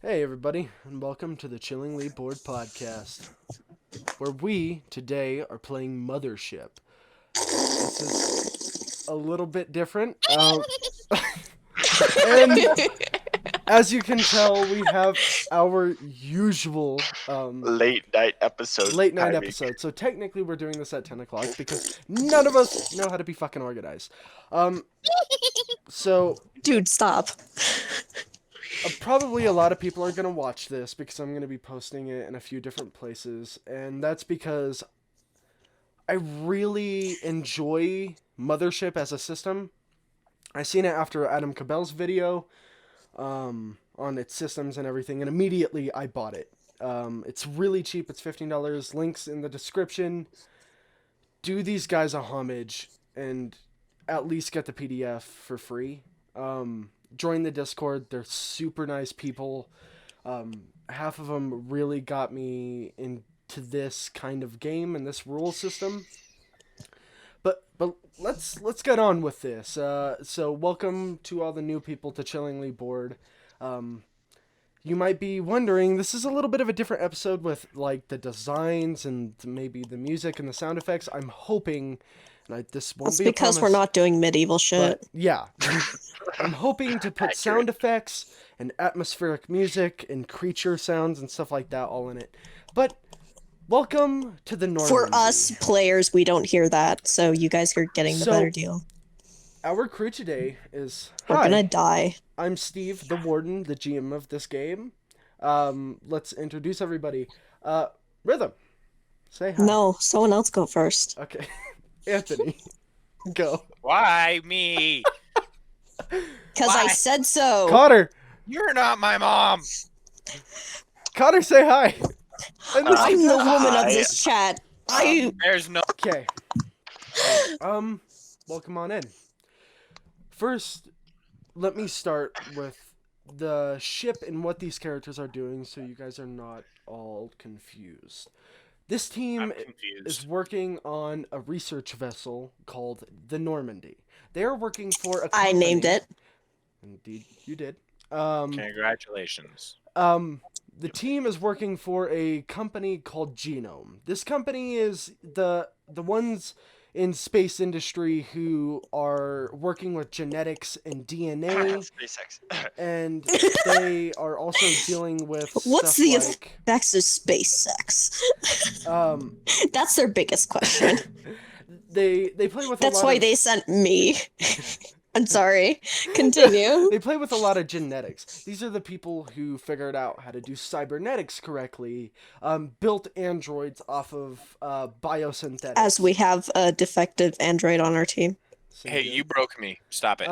Hey, everybody, and welcome to the Chillingly Bored podcast, where we today are playing Mothership. This is a little bit different, and as you can tell, we have our usual Late night episode late night timing. episode. So technically, we're doing this at 10 o'clock because none of us know how to be fucking organized. So Dude, stop. probably a lot of people are going to watch this because I'm going to be posting it in a few different places, and that's because I really enjoy Mothership as a system. I seen it after Adam Cabell's video on its systems and everything, and immediately I bought it. It's really cheap. It's $15. Links in the description. Do these guys a homage and at least get the PDF for free. Join the Discord. They're super nice people. Half of them really got me into this kind of game and this rule system. But let's get on with this. So welcome to all the new people to Chillingly Bored. You might be wondering, this is a little bit of a different episode with like the designs and maybe the music and the sound effects. I'm hoping, and this won't That's be because a we're promise, not doing medieval shit. but yeah, I'm hoping to put sound effects and atmospheric music and creature sounds and stuff like that all in it. But welcome to the Normandy. For us players, we don't hear that, so you guys are getting the So- better deal. Our crew today is We're hi. gonna die. I'm Steve, the warden, the GM of this game. Let's introduce everybody. Rhythm, say hi. No, someone else go first. Okay, Anthony, go. Why me? Because I Why? said so. Cotter, You're not my mom. Cotter, say hi. And this I'm is- the woman of Hi. this chat. I There's no. Okay. Welcome on in. First, let me start with the ship and what these characters are doing so you guys are not all confused. This team I'm is confused. working on a research vessel called the Normandy. They are working for a I company. named it. Indeed, you did. Congratulations. The team is working for a company called Genome. This company is the ones in space industry who are working with genetics and DNA, SpaceX. and they are also dealing with What's stuff the like effects of space sex? um That's their biggest question. they play with That's a lot why of, they sent me. I'm sorry. Continue. they play with a lot of genetics. These are the people who figured out how to do cybernetics correctly, built androids off of biosynthetics. As we have a defective android on our team. Hey, you broke me. Stop it.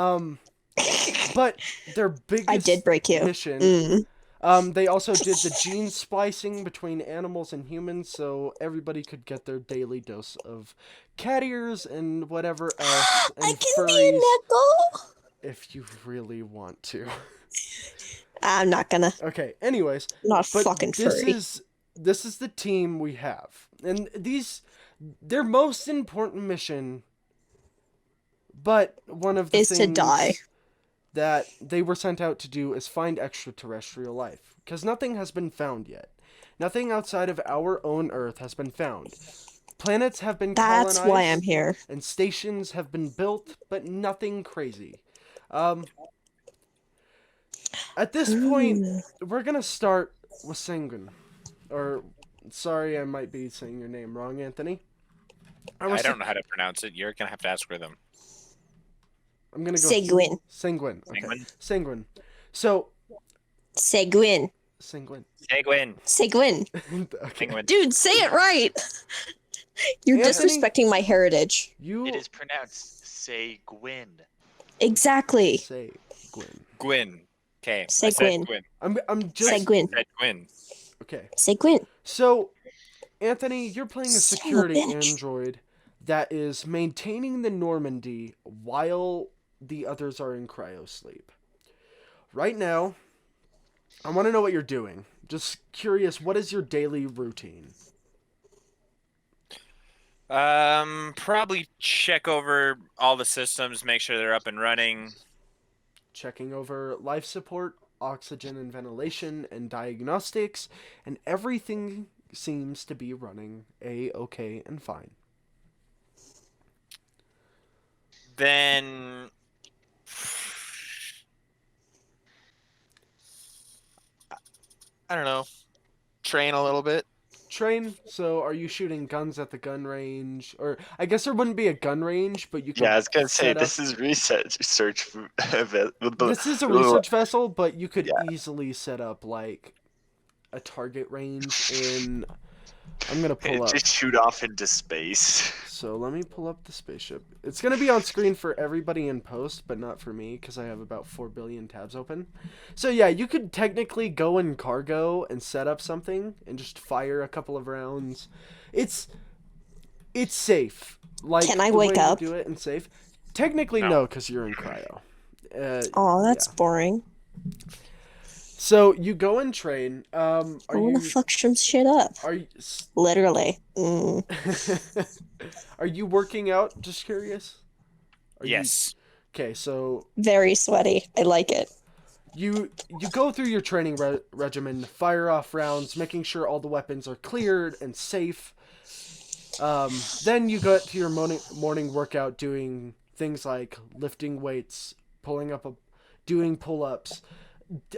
But their biggest I did break you. mission. They also did the gene splicing between animals and humans, so everybody could get their daily dose of cat ears and whatever else, and I can furries, be Nickel. if you really want to. I'm not gonna. Okay. Anyways, Not but fucking this furry. is the team we have, and their most important mission. But one of the Is to things die. that they were sent out to do is find extraterrestrial life, because nothing has been found yet. Nothing outside of our own Earth has been found. Planets have been That's colonized, why I'm here. and stations have been built, but nothing crazy. At this point, we're gonna start with Sanguine. Or, sorry, I might be saying your name wrong, Anthony. I don't know how to pronounce it. You're gonna have to ask Rhythm. I'm gonna go Seguin. Sanguine. Okay. Sanguine? Sanguine. So, Seguin. Sanguine. Seguin. Seguin. Okay. Penguin. Dude, say it right. You're Anthony? disrespecting my heritage. You It is pronounced Seguin. Exactly. say Gwyn. Gwyn. Okay. Seguin. Gwyn. I'm just Seguin. Said Gwyn. okay. Seguin. So, Anthony, you're playing a Son of a security bitch. android that is maintaining the Normandy while the others are in cryosleep. Right now, I want to know what you're doing. Just curious, what is your daily routine? Probably check over all the systems, make sure they're up and running. Checking over life support? oxygen and ventilation and diagnostics, and everything seems to be running a-okay and fine. Then I don't know. Train a little bit. Train, so are you shooting guns at the gun range? Or I guess there wouldn't be a gun range, but you could Yeah, I was gonna say set up. this is research. This is a research vessel, but you could Yeah. easily set up like a target range in. I'm gonna pull up. Just shoot off into space. So let me pull up the spaceship. It's gonna be on screen for everybody in post, but not for me because I have about 4 billion tabs open. So yeah, you could technically go in cargo and set up something and just fire a couple of rounds. It's safe. Like, Can I the wake way up? You do it and safe. Technically No. no, because you're in cryo. Oh, that's yeah. boring. So you go and train. Are I wanna you? fuck some shit up. Are you? Literally. Are you working out? Just curious. Are Yes. Okay, so Very sweaty. I like it. you go through your training regimen, fire off rounds, making sure all the weapons are cleared and safe. Then you go to your morning workout, doing things like lifting weights, doing pull-ups,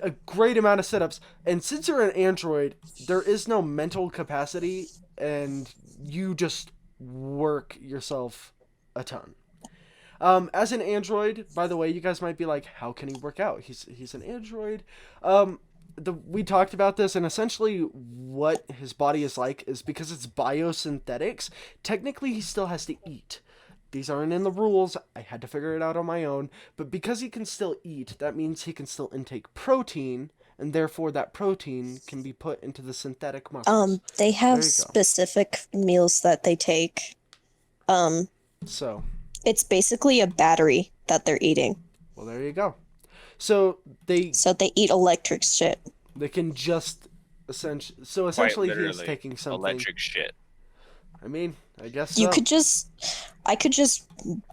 a great amount of sit-ups. And since you're an android, there is no mental capacity, and you just work yourself a ton. As an android, by the way, you guys might be like, how can he work out? He's an android. We talked about this, and essentially what his body is like is because it's biosynthetics. Technically, he still has to eat. These aren't in the rules. I had to figure it out on my own. But because he can still eat, that means he can still intake protein, and therefore that protein can be put into the synthetic muscles. They There have you go. specific meals that they take. So, It's basically a battery that they're eating. well, there you go. So they eat electric shit. can just essentially. So Quite essentially, he's literally, taking something. electric shit. I mean, I guess You so. I could just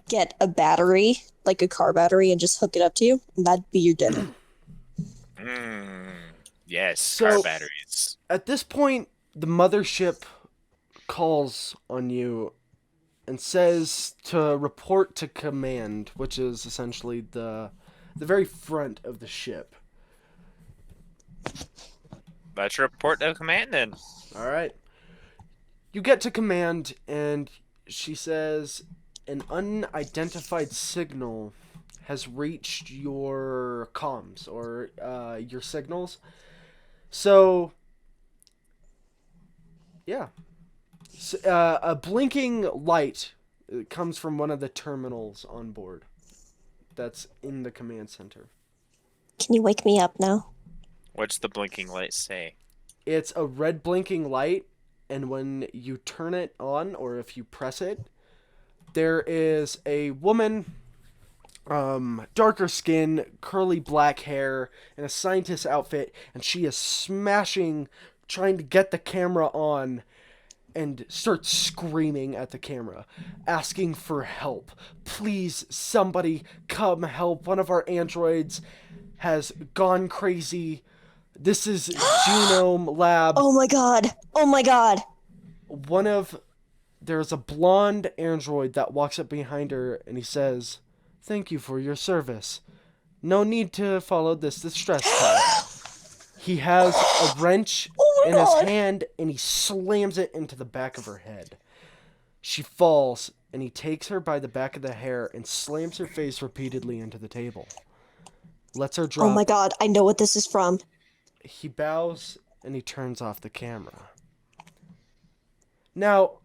get a battery, like a car battery, and just hook it up to you, and that'd be your dinner. Yes, So- car batteries. At this point, the mothership calls on you and says to report to command, which is essentially the very front of the ship. Let's report to command then. All right. You get to command, and she says an unidentified signal has reached your comms or your signals. So, yeah. A blinking light comes from one of the terminals on board that's in the command center. Can you wake me up now? What's the blinking light say? It's a red blinking light, and when you turn it on, or if you press it, there is a woman, darker skin, curly black hair, in a scientist outfit, and she is smashing, trying to get the camera on, and starts screaming at the camera, asking for help. Please, somebody come help. One of our androids has gone crazy. This is Genome Lab. Oh my god! Oh my god! There's a blonde android that walks up behind her, and he says, "Thank you for your service. No need to follow this distress call." He has a wrench Oh my in his God. hand, and he slams it into the back of her head. She falls, and he takes her by the back of the hair and slams her face repeatedly into the table. Lets her drop. Oh my god, I know what this is from. He bows, and he turns off the camera. Now,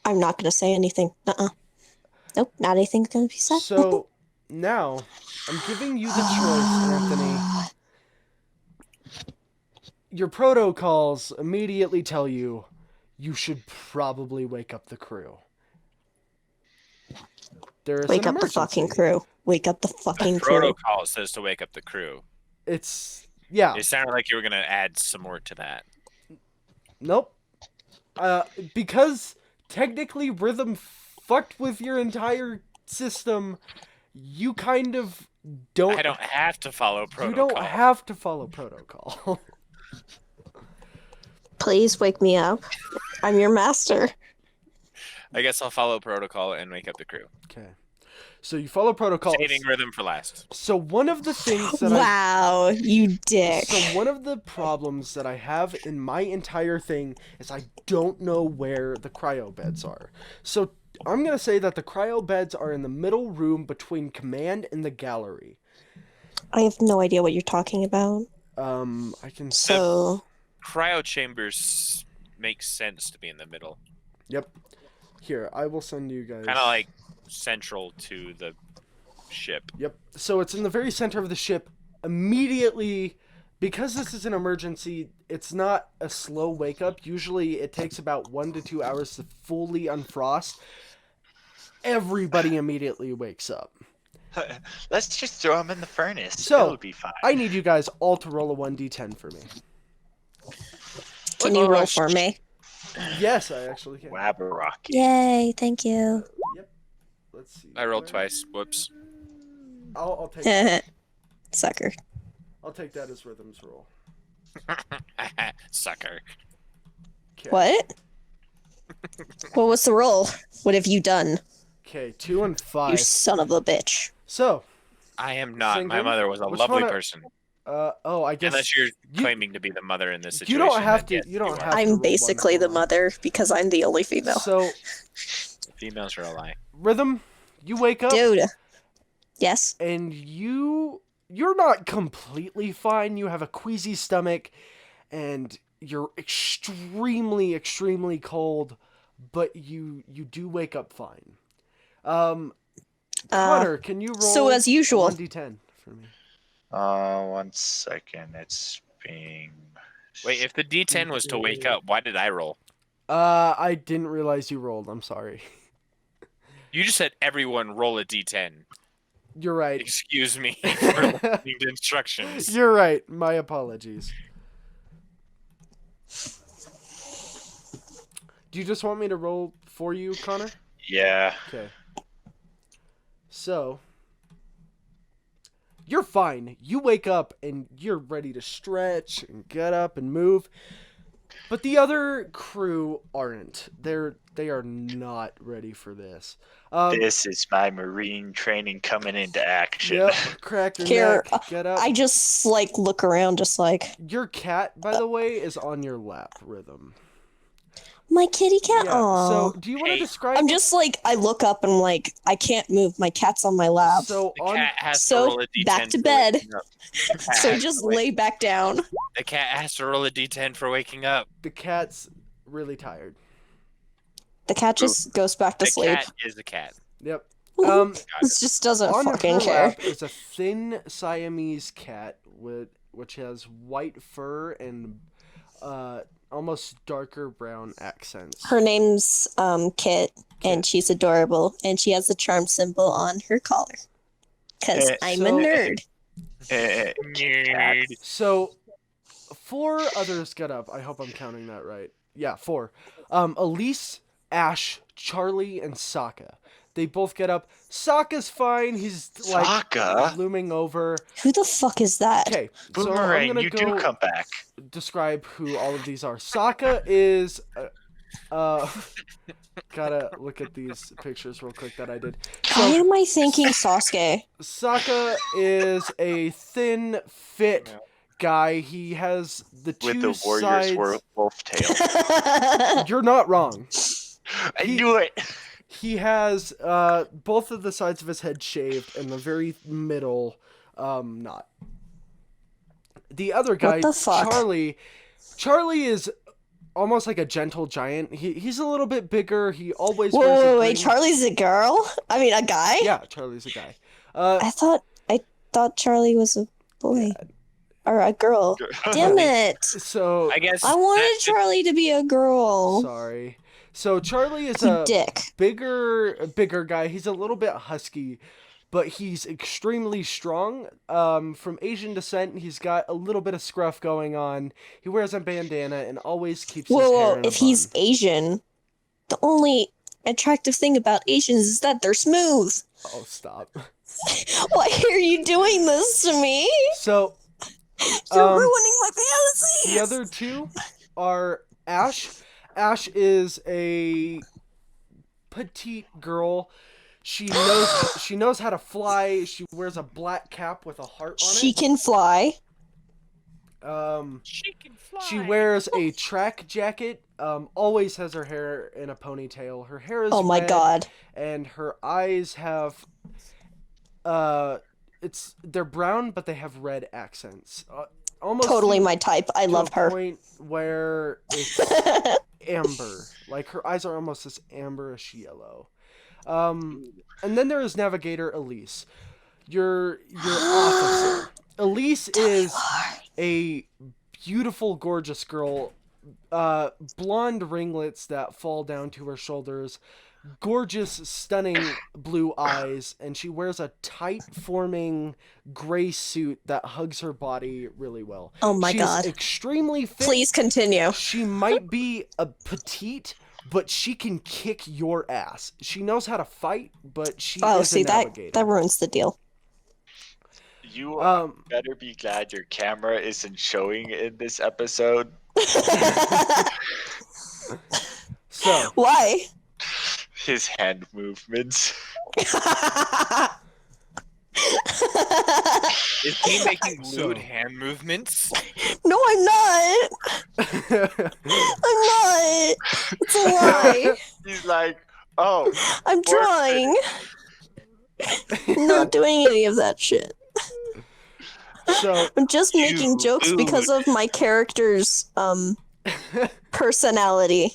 I'm not gonna say anything. Nope, not anything's gonna be said. so now I'm giving you the choice, Anthony. Your protocols immediately tell you should probably wake up the crew. There is Wake an up the fucking emergency. crew. Wake up the fucking crew. Protocol says to wake up the crew. Yeah. It sounded like you were gonna add some more to that. Nope. Because technically Rhythm fucked with your entire system, you kind of Don't I don't have to follow you protocol. don't have to follow protocol. Please wake me up. I'm your master. I guess I'll follow protocol and wake up the crew. Okay. So you follow protocol. Saving rhythm for last. So one of the things that Wow, you dick. So one of the problems that I have in my entire thing is I don't know where the cryo beds are. So I'm going to say that the cryo beds are in the middle room between command and the gallery. I have no idea what you're talking about. I can So, Cryo chambers make sense to be in the middle. Yep. Here, I will send you guys. Kind of like central to the ship. Yep. So it's in the very center of the ship. Immediately, because this is an emergency, it's not a slow wake up. Usually it takes about 1 to 2 hours to fully unfrost. Everybody immediately wakes up. Let's just throw him in the furnace. So, It'll be fine. I need you guys all to roll a 1d10 for me. can you roll for me? Yes, I actually can. Wabberocki. Yay, thank you. Yep. Let's see. I rolled where- twice. Whoops. I'll take that. Sucker. I'll take that as Rhythm's roll. Sucker. Okay. What? What was the roll? What have you done? Okay, 2 and You 5. son of a bitch. So, I am not. My Single? mother was a Which lovely one person. I guess Unless you're you- claiming to be the mother in this situation. you don't have then to. yes, You don't are. have. to roll I'm one basically the for one. mother because I'm the only female. So, Females are a lie. Rhythm, you wake up Dude. Yes? and you're not completely fine. You have a queasy stomach, and you're extremely, extremely cold, but you do wake up fine. Connor, can you roll? so as usual. 1d10 for me. 1 second. It's being. Wait, if the D10 was to wake up, why did I roll? I didn't realize you rolled. I'm sorry. You just said everyone roll a D10. You're right. Excuse me for listening to instructions. You're right. My apologies. Do you just want me to roll for you, Connor? Yeah. Okay. So, you're fine. You wake up and you're ready to stretch and get up and move. But the other crew aren't. They are not ready for this. This is my marine training coming into action. Yep, crack your Here, neck, get up. I just look around Your cat, by the way, is on your lap, Rhythm. my kitty cat. Yeah, Aw. so do you want to Hey, describe I'm just I look up and I can't move. My cat's on my lap. So The on cat has So, to roll a D10 back to for bed. waking up. The cat So has just to wake- lay back down. The cat has to roll a D10 for waking up. the cat's really tired. The cat just goes back to The sleep. cat is a cat. Yep. This just doesn't On fucking her care. lap is a thin Siamese cat which has white fur and almost darker brown accents. Her name's Kit, and she's adorable, and she has a charm symbol on her collar. Cause I'm a So- nerd. Nerd. So 4 others get up. I hope I'm counting that right. Yeah, 4. Elise, Ash, Charlie, and Sokka. They both get up. Sokka's fine. He's Sokka? looming over. Who the fuck is that? Okay, so I'm Boomerang, gonna you go do come back. describe who all of these are. Sokka is gotta look at these pictures real quick that I did. Why So am I thinking Sasuke? Sokka is a thin, fit guy. He has the two With the sides. warrior's wolf tail. You're not wrong. I knew it. He has both of the sides of his head shaved and the very middle not. The other guy, What the fuck? Charlie is almost like a gentle giant. He's a little bit bigger. He always Whoa, wears a wait, green- Charlie's a girl? I mean, a guy? Yeah, Charlie's a guy. I thought Charlie was a boy. Or a girl. Damn it. So I guess I wanted that- Charlie to be a girl. sorry. So Charlie is You a dick. bigger guy. He's a little bit husky, but he's extremely strong. From Asian descent, he's got a little bit of scruff going on. He wears a bandana and always keeps his hair Whoa, in a if he's bun. Asian, the only attractive thing about Asians is that they're smooth. Oh, stop. Why are you doing this to me? So, You're um, ruining my fantasies. the other two are Ash. Ash is a petite girl. She knows how to fly. She wears a black cap with a heart on She it. can fly. She can fly. She wears a track jacket. Always has her hair in a ponytail. Her hair is Oh my red, god. and her eyes have they're brown, but they have red accents. Almost Totally to- my type. I to love a her. point where it's amber. Like her eyes are almost this amberish yellow. And then there is Navigator Elise. Your officer. Elise is a beautiful, gorgeous girl. Blonde ringlets that fall down to her shoulders. Gorgeous, stunning blue eyes, and she wears a tight-forming gray suit that hugs her body really well. Oh my She's god. extremely fit. Please continue. She might be a petite, but she can kick your ass. She knows how to fight, but she is See a navigator. that ruins the deal. You Um, better be glad your camera isn't showing in this episode. so Why? His hand movements. Is he making So- lewd hand movements? No, I'm not. I'm not. It's a lie. He's like, oh, I'm trying. I'm not doing any of that shit. so I'm just making jokes dude. because of my character's personality.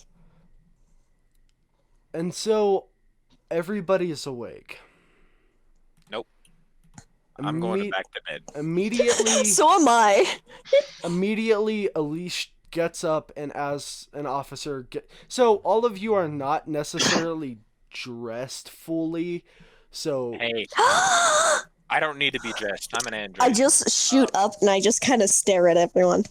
and so everybody is awake. Nope. I'm going Imme- back to bed. Immediately, So am I. immediately, Elise gets up and as an officer so all of you are not necessarily dressed fully. So Hey, I don't need to be dressed. I'm an android. I just shoot up and I just kind of stare at everyone.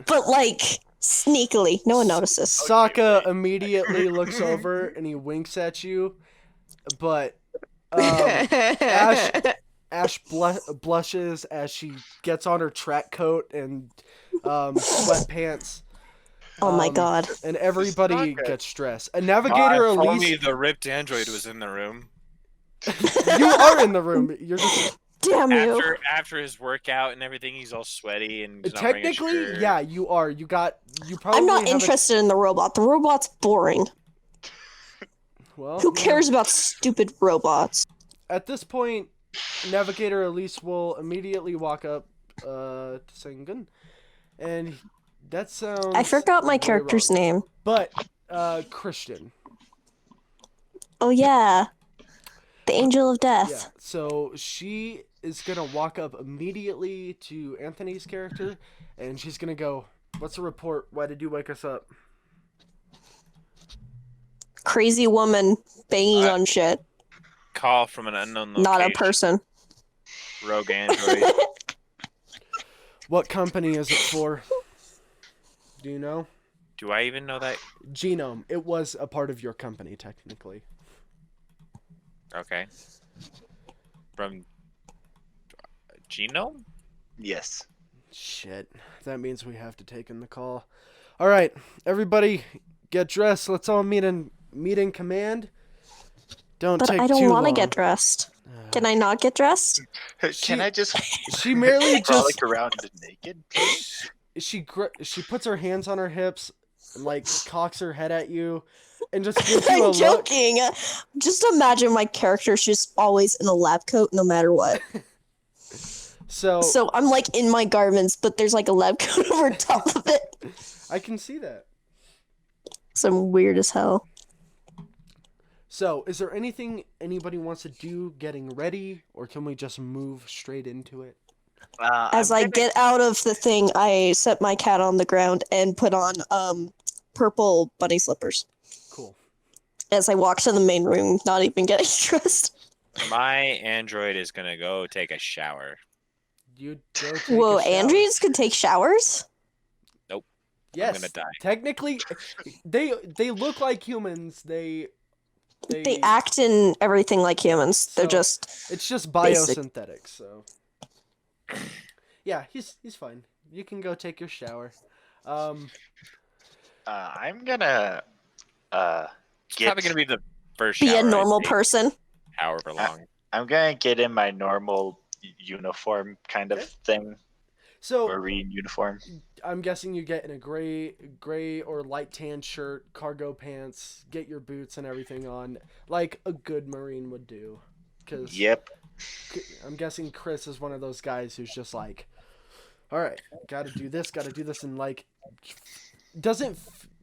But like sneakily, no one notices. Sokka immediately looks over and he winks at you, but Ash blushes as she gets on her track coat and sweatpants. Oh my god. And everybody Sokka. gets stressed. A navigator If Elise, only the ripped android was in the room. you are in the room. You're just Damn you. After his workout and everything, he's all sweaty and he's not wearing a technically, shirt. yeah, you are. You probably. I'm not have a- interested in the robot. The robot's boring. well, Who cares about stupid robots? At this point, Navigator Elise will immediately walk up to Sengun, and that sounds. I forgot my way character's wrong. name. But Christian. Oh yeah. The Angel of Death. Yeah. So she is gonna walk up immediately to Anthony's character, and she's gonna go, "What's the report? Why did you wake us up?" Crazy woman banging on shit. Call from an unknown location. Not a person. Rogue android. What company is it for? Do you know? Do I even know that? Genome. It was a part of your company, technically. Okay. From Genome? yes. Shit. That means we have to take in the call. All right, everybody, get dressed. Let's all meet in command. Don't But take I don't too want to long. get dressed. Can I not get dressed? Can I just She merely frolic just around naked? she puts her hands on her hips and like cocks her head at you and just gives you a I'm look. joking. Just imagine my character's just always in a lab coat no matter what. So So I'm like in my garments, but there's like a lab coat over top of it. I can see that. So I'm weird as hell. So, is there anything anybody wants to do getting ready, or can we just move straight into it? As I get out of the thing, I set my cat on the ground and put on purple bunny slippers. Cool. As I walk to the main room, not even getting dressed. My android is gonna go take a shower. You go take Whoa, a shower. androids could take showers? Yes. I'm gonna die. Technically, they look like humans. They act and everything like humans. They're So, just it's just basic. biosynthetic. So yeah, he's fine. You can go take your shower. I'm gonna It's get. probably gonna be the first be a shower I normal take, person. however long. I'm gonna get in my normal uniform kind of Okay. thing, So marine uniform. I'm guessing you get in a gray or light tan shirt, cargo pants, get your boots and everything on, like a good Marine would do. Because Yep. I'm guessing Chris is one of those guys who's just like, all right, got to do this, and like doesn't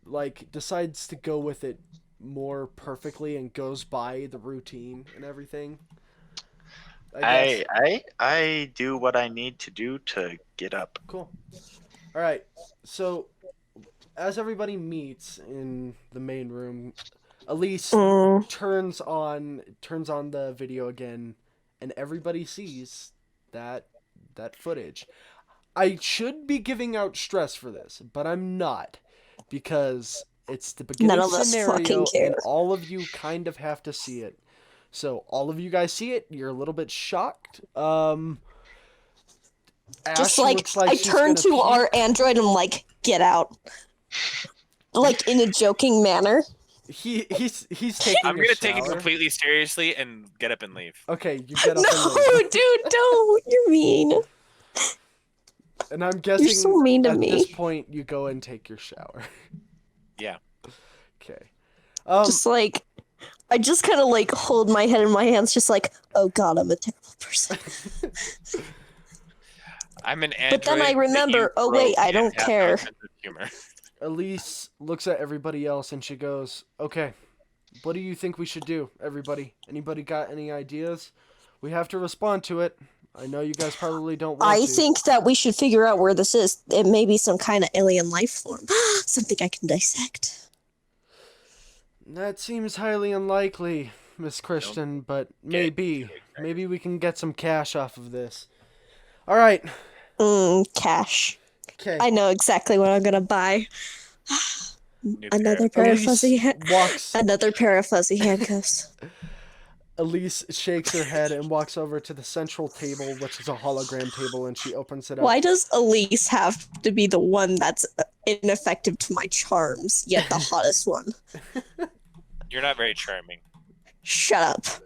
like decides to go with it more perfectly and goes by the routine and everything. I guess. I do what I need to do to get up. Cool. All right. So as everybody meets in the main room, Elise Mm. turns on the video again, and everybody sees that footage. I should be giving out stress for this, but I'm not, because it's the beginning None of us scenario, fucking care. and all of you kind of have to see it. So all of you guys see it. You're a little bit shocked. Just Ash like looks like I she's turn gonna to puke. our android and I'm like, get out. Like in a joking manner. He's taking. I'm gonna take it shower. completely seriously and get up and leave. Okay, you get up No, and leave. dude, don't. You're mean. And I'm guessing so mean to at me. this point you go and take your shower. Yeah. Okay. Just like I just kind of like hold my head in my hands, just like, oh god, I'm a terrible person. I'm an android. But then I that remember, you oh wait, broke I and don't have no care. sense of humor. Elise looks at everybody else and she goes, "Okay, what do you think we should do, everybody? Anybody got any ideas? We have to respond to it. I know you guys probably don't want I to." think that we should figure out where this is. It may be some kind of alien life form. Something I can dissect. That seems highly unlikely, Miss Christian, but maybe. Maybe we can get some cash off of this. All right. Cash. Okay. I know exactly what I'm gonna buy. New Another pair. pair of fuzzy walks. Another pair of fuzzy handcuffs. Elise shakes her head and walks over to the central table, which is a hologram table, and she opens it up. Why does Elise have to be the one that's ineffective to my charms, yet the hottest one? You're not very charming. Shut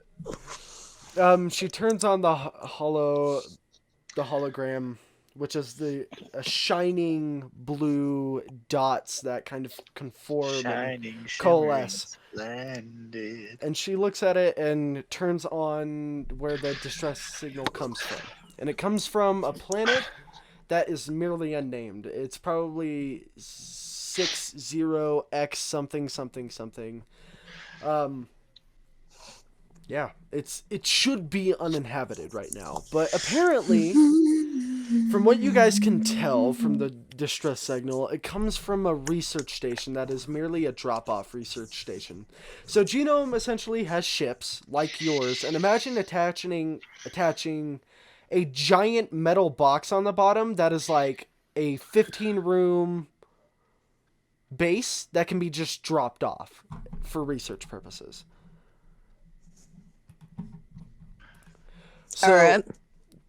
up. She turns on the hologram, which is a shining blue dots that kind of conform and Shining, coalesce. Splendid. And she looks at it and turns on where the distress signal comes from. And it comes from a planet that is merely unnamed. It's probably 60X something something something. Yeah, it should be uninhabited right now. But apparently, from what you guys can tell from the distress signal, it comes from a research station that is merely a drop-off research station. So Genome essentially has ships like yours, and imagine attaching a giant metal box on the bottom that is like a 15-room base that can be just dropped off for research purposes. So, Alright.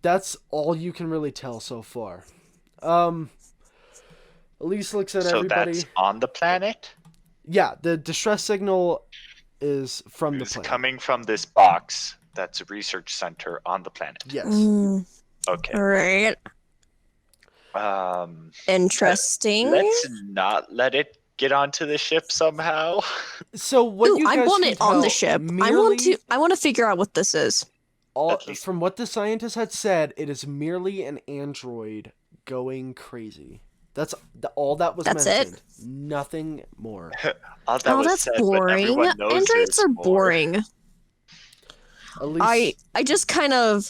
that's all you can really tell so far. Elise looks at So everybody. that's on the planet? Yeah, the distress signal is from the It's planet. coming from this box that's a research center on the planet. Yes. Okay. Alright. Interesting. Let's not let it get onto the ship somehow. So what Ooh, you guys I want can it on the tell, ship. merely I want to figure out what this is. At least- from what the scientists had said, it is merely an android going crazy. That's all that was That's it? mentioned. Nothing more. All that was that's said, but boring. everyone knows Androids there's are more. boring. Elise, I just kind of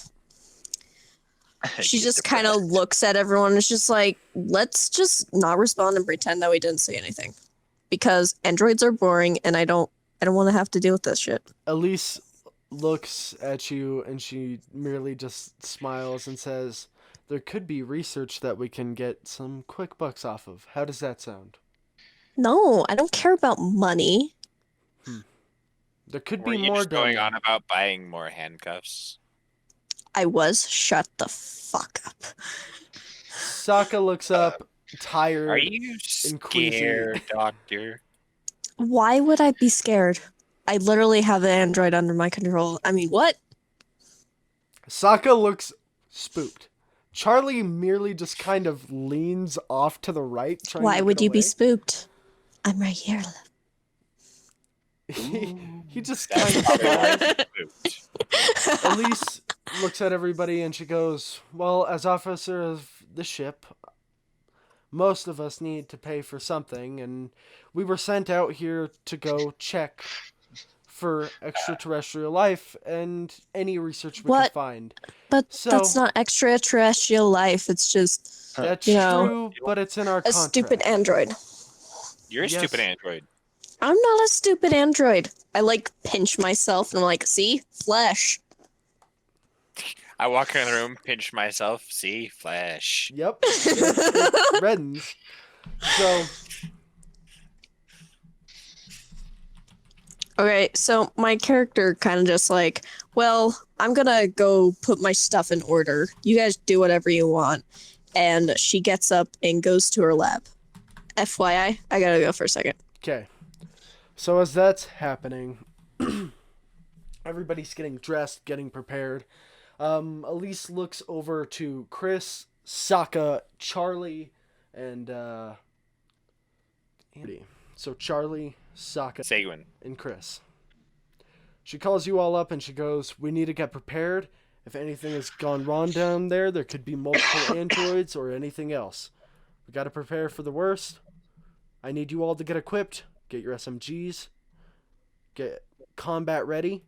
she Get just kind of depressed. looks at everyone and is just like, let's just not respond and pretend that we didn't say anything. Because androids are boring and I don't want to have to deal with this shit. Elise looks at you and she merely just smiles and says, there could be research that we can get some quick bucks off of. How does that sound? No, I don't care about money. There could Were be you more just done going there. on about buying more handcuffs? I was. Shut the fuck up. Sokka looks up, tired. Are you and queasy. scared, Doctor? Why would I be scared? I literally have the android under my control. I mean, what? Sokka looks spooked. Charlie merely just kind of leans off to the right, trying Why to would get you be away. spooked? I'm right here. He just That's kind of probably why smiles. I'm spooked. Elise looks at everybody and she goes, well, as officer of the ship, most of us need to pay for something, and we were sent out here to go check for extraterrestrial life and any research we What? could find. But So- that's not extraterrestrial life. It's just That's You know, true, but it's in our a contract. stupid android. You're a Yes. stupid android. I'm not a stupid android. I like pinch myself and I'm like, see? Flesh. I walk in the room, pinch myself, see flesh. Yep. It reddens. So, Okay, so my character kind of just like, well, I'm gonna go put my stuff in order. You guys do whatever you want. And she gets up and goes to her lab. FYI, I gotta go for a second. okay. So as that's happening, everybody's getting dressed, getting prepared. Elise looks over to Chris, Sokka, Charlie, and Andy. So Charlie, Sokka, Seguin. and Chris. She calls you all up and she goes, we need to get prepared. If anything has gone wrong down there, there could be multiple androids or anything else. We got to prepare for the worst. I need you all to get equipped, get your SMGs, get combat ready.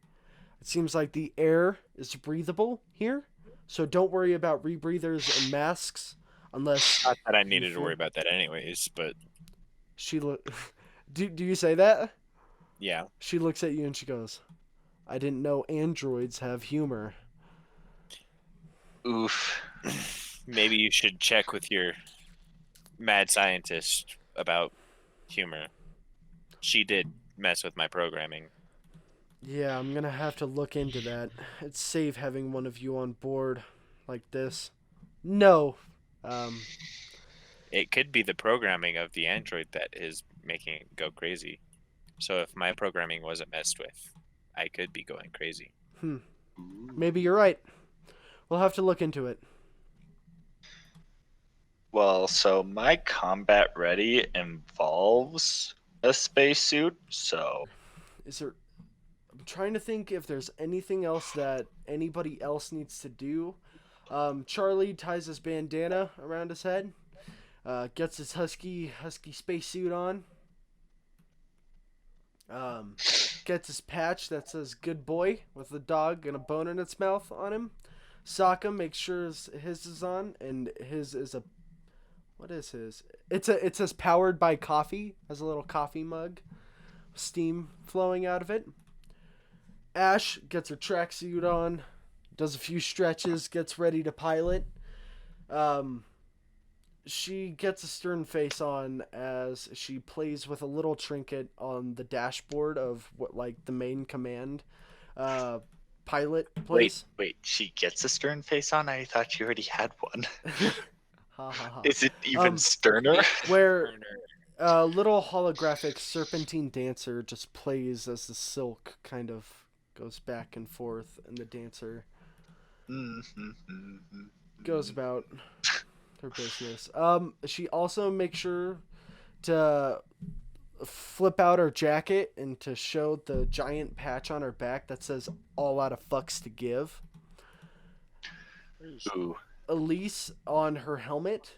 It seems like the air is breathable here, so don't worry about rebreathers and masks unless Not that I needed to worry about that anyways, but she do you say that? yeah. She looks at you and she goes, I didn't know androids have humor. Oof. Maybe you should check with your mad scientist about humor. She did mess with my programming. Yeah, I'm gonna have to look into that. It's safe having one of you on board like this. No. It could be the programming of the android that is making it go crazy. So if my programming wasn't messed with, I could be going crazy. Maybe you're right. We'll have to look into it. Well, so my combat ready involves a spacesuit, so Is there... I'm trying to think if there's anything else that anybody else needs to do. Charlie ties his bandana around his head. Gets his husky spacesuit on. Gets his patch that says "Good Boy" with a dog and a bone in its mouth on him. Sokka makes sure his is on, and his is a... What is his? It says "Powered by Coffee." Has a little coffee mug, steam flowing out of it. Ash gets her tracksuit on, does a few stretches, gets ready to pilot. She gets a stern face on as she plays with a little trinket on the dashboard of what, like, the main command pilot place. wait, she gets a stern face on? I thought she already had one. Ha ha ha. Is it even Um, sterner? Where a little holographic serpentine dancer just plays as the silk kind of goes back and forth, and the dancer goes about her business. She also makes sure to flip out her jacket and to show the giant patch on her back that says "All out of fucks to give." Ooh. Elise on her helmet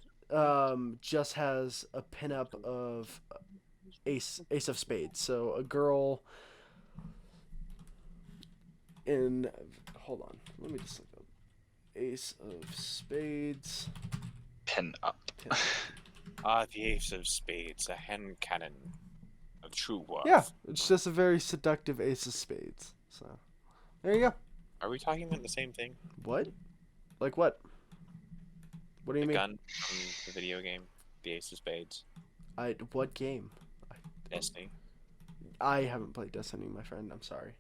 just has a pinup of ace of spades. So a girl in... Hold on. Let me just look up. Ace of spades. Pin up. The ace of spades, a hand cannon of true worth. Yeah, it's just a very seductive ace of spades. So there you go. Are we talking about the same thing? What? Like what? What do you The mean? gun from the video game, the Ace of Spades, What game? Destiny. I haven't played Destiny, my friend. I'm sorry.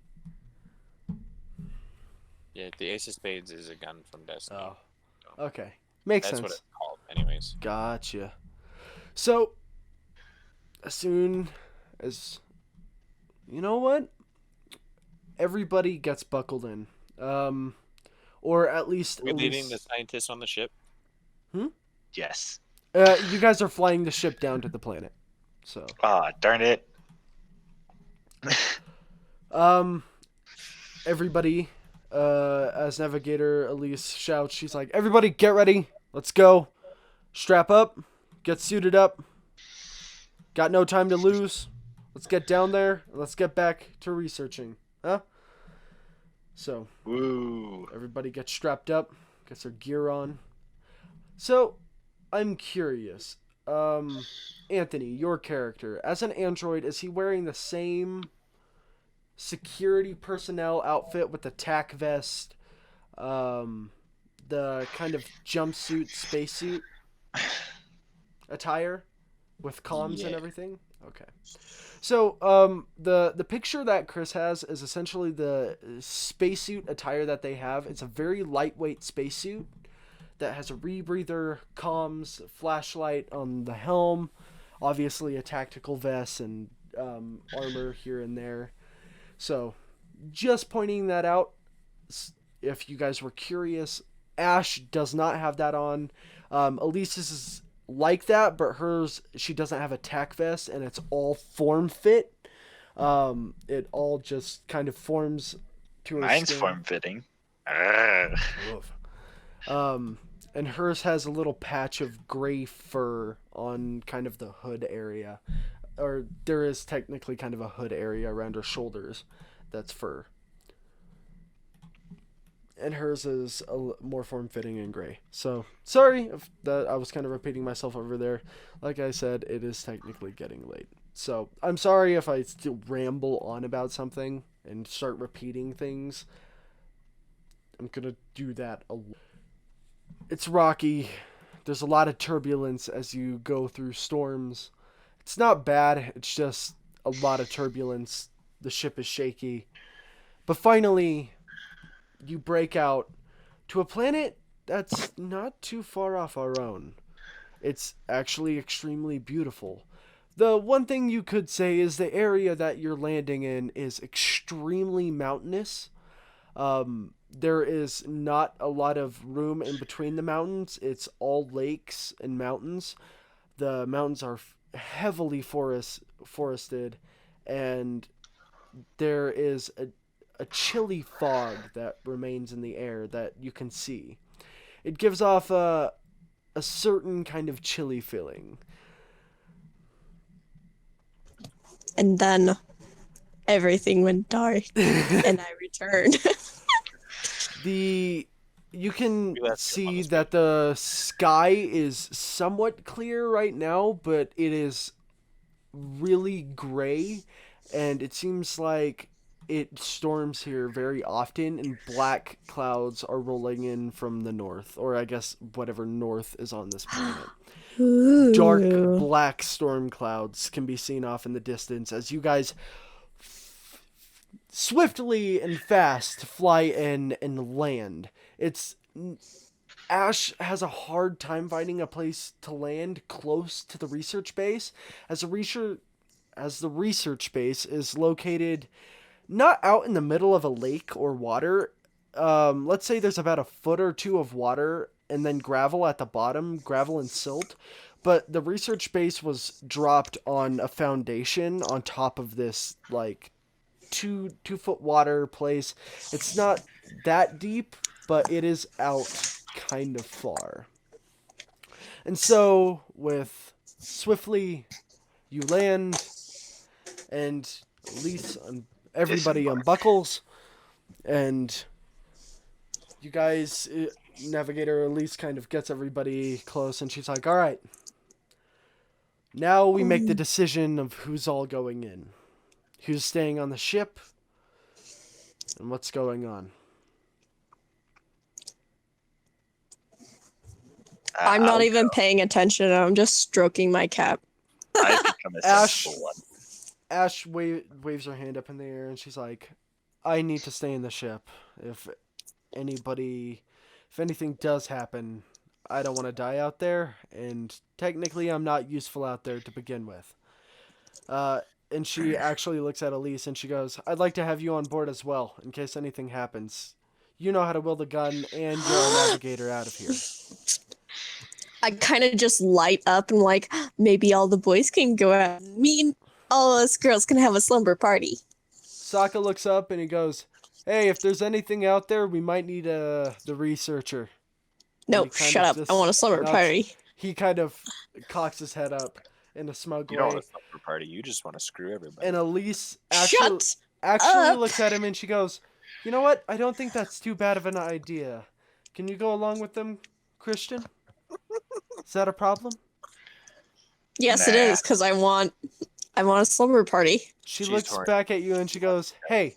Yeah, the Ace of Spades is a gun from Destiny. Oh, okay. Makes That's sense. what it's called, anyways. Gotcha. So, as soon as you know what, everybody gets buckled in, or at least Are we leaving the scientists on the ship? Yes. you guys are flying the ship down to the planet. So, Ah, darn it. um, everybody, as Navigator Elise shouts, she's like, "Everybody, get ready. Let's go. Strap up. Get suited up. Got no time to lose. Let's get down there. Let's get back to researching." Huh? So, Woo. everybody gets strapped up, gets their gear on. So, I'm curious. Anthony, your character, as an android, is he wearing the same security personnel outfit with the tack vest, the kind of jumpsuit, spacesuit attire with comms and Yeah. everything? Okay. So, the picture that Chris has is essentially the spacesuit attire that they have. It's a very lightweight spacesuit that has a rebreather, comms, flashlight on the helm, obviously a tactical vest and armor here and there. So, just pointing that out. If you guys were curious, Ash does not have that on. Elise's is like that, but hers, she doesn't have a tack vest, and it's all form fit. It all just kind of forms to her Mine's skin. form fitting. Ugh. Woof. And hers has a little patch of gray fur on kind of the hood area. Or there is technically kind of a hood area around her shoulders that's fur. And hers is more form-fitting and gray. So, sorry if that I was kind of repeating myself over there. Like I said, it is technically getting late. So, I'm sorry if I still ramble on about something and start repeating things. I'm going to do that a lot. It's rocky. There's a lot of turbulence as you go through storms. It's not bad, it's just a lot of turbulence. The ship is shaky. But finally, you break out to a planet that's not too far off our own. It's actually extremely beautiful. The one thing you could say is the area that you're landing in is extremely mountainous. There is not a lot of room in between the mountains. It's all lakes and mountains. The mountains are heavily forested, and there is a chilly fog that remains in the air that you can see. It gives off a certain kind of chilly feeling. And then everything went dark, and I returned. You can We left see on this that the sky is somewhat clear right now, but it is really gray, and it seems like it storms here very often, and black clouds are rolling in from the north, or I guess whatever north is on this planet. Dark Ooh. black storm clouds can be seen off in the distance as you guys swiftly and fast fly in and land. Ash has a hard time finding a place to land close to the research base, as the research base is located not out in the middle of a lake or water. Let's say there's about a foot or two of water and then gravel at the bottom, gravel and silt. But the research base was dropped on a foundation on top of this like 2 foot water place. It's not that deep, but it is out kind of far. And so with swiftly you land, and at least everybody unbuckles, and you guys, Navigator Elise kind of gets everybody close, and she's like, all right, now we make the decision of who's all going in, who's staying on the ship, and what's going on. I'm not I'll even go. paying attention. I'm just stroking my cat. I become a Ash. sensible one. Ash waves her hand up in the air and she's like, I need to stay in the ship. If anything does happen, I don't want to die out there, and technically I'm not useful out there to begin with. And she actually looks at Elise and she goes, I'd like to have you on board as well, in case anything happens. You know how to wield a gun, and you're a navigator out of here. I kind of just light up and like, maybe all the boys can go out. Me and all us girls can have a slumber party. Sokka looks up and he goes, hey, if there's anything out there, we might need the researcher. No, He kind shut of up. just I want a slumber nods. party. He kind of cocks his head up in a smug You don't way. want a supper party. You just want to screw everybody. And Elise Shut actually up. looks at him and she goes, you know what? I don't think that's too bad of an idea. Can you go along with them, Christian? Is that a problem? Yes, it Nah. is, because I want a slumber party. She She's looks torn. back at you and she goes, hey,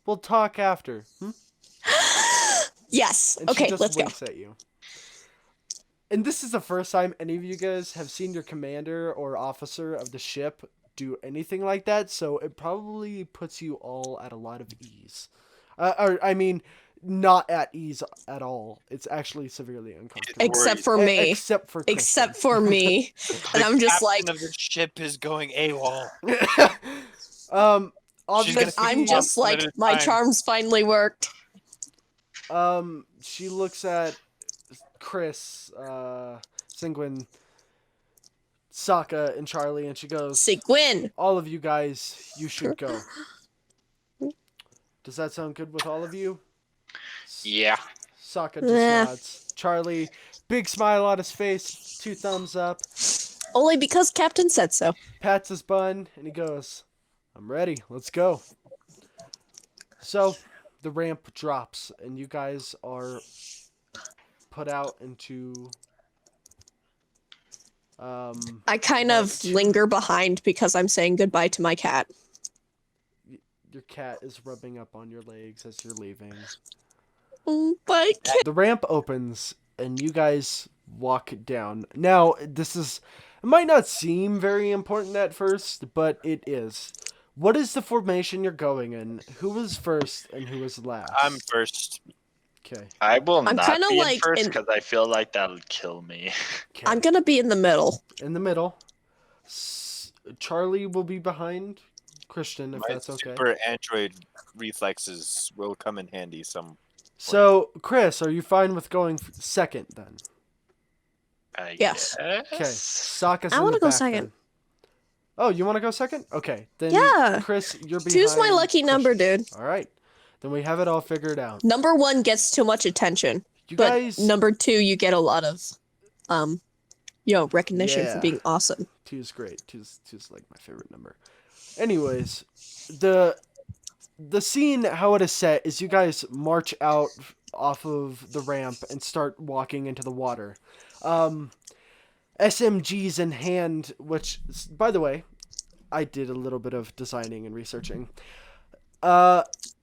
we'll talk after. Yes. And she Okay, just let's go. winks at you. And this is the first time any of you guys have seen your commander or officer of the ship do anything like that, so it probably puts you all at a lot of ease. Not at ease at all. It's actually severely uncomfortable. Except for me. Except for Kristen. Except for me. And I'm just like, Captain of the ship is going AWOL. Obviously, I'm just one like, at a my time. charms finally worked. She looks at Chris, Sanguine, Sokka, and Charlie, and she goes, Sequin. all of you guys, you should go. Does that sound good with all of you? Yeah. Sokka just Nah. nods. Charlie, big smile on his face, 2 thumbs up, Only because Captain said so. pats his bun, and he goes, I'm ready, let's go. So, the ramp drops, and you guys are put out into... I kind about of 2 linger behind because I'm saying goodbye to my cat. Your cat is rubbing up on your legs as you're leaving. But The ramp opens and you guys walk down. Now, it might not seem very important at first, but it is. What is the formation you're going in? Who was first and who was last? I'm first. Okay. I will I'm not kinda be in like first in- because I feel like that'll kill me. Okay. I'm gonna be in the middle. In the middle. Charlie will be behind Christian, if My that's okay. super android reflexes will come in handy some. So, Chris, are you fine with going second then? Yes. Okay. Sokka's I in wanna the go back second. then. Oh, you want to go second? Okay. Then Yeah. Chris, you're behind. Two's my lucky number, Christian. dude. All right. Then we have it all figured out. Number 1 gets too much attention, You but guys, number 2 you get a lot of, recognition Yeah. for being awesome. 2's great. 2's like my favorite number. Anyways, the scene, how it is set, is you guys march out off of the ramp and start walking into the water. SMGs in hand, which, by the way, I did a little bit of designing and researching.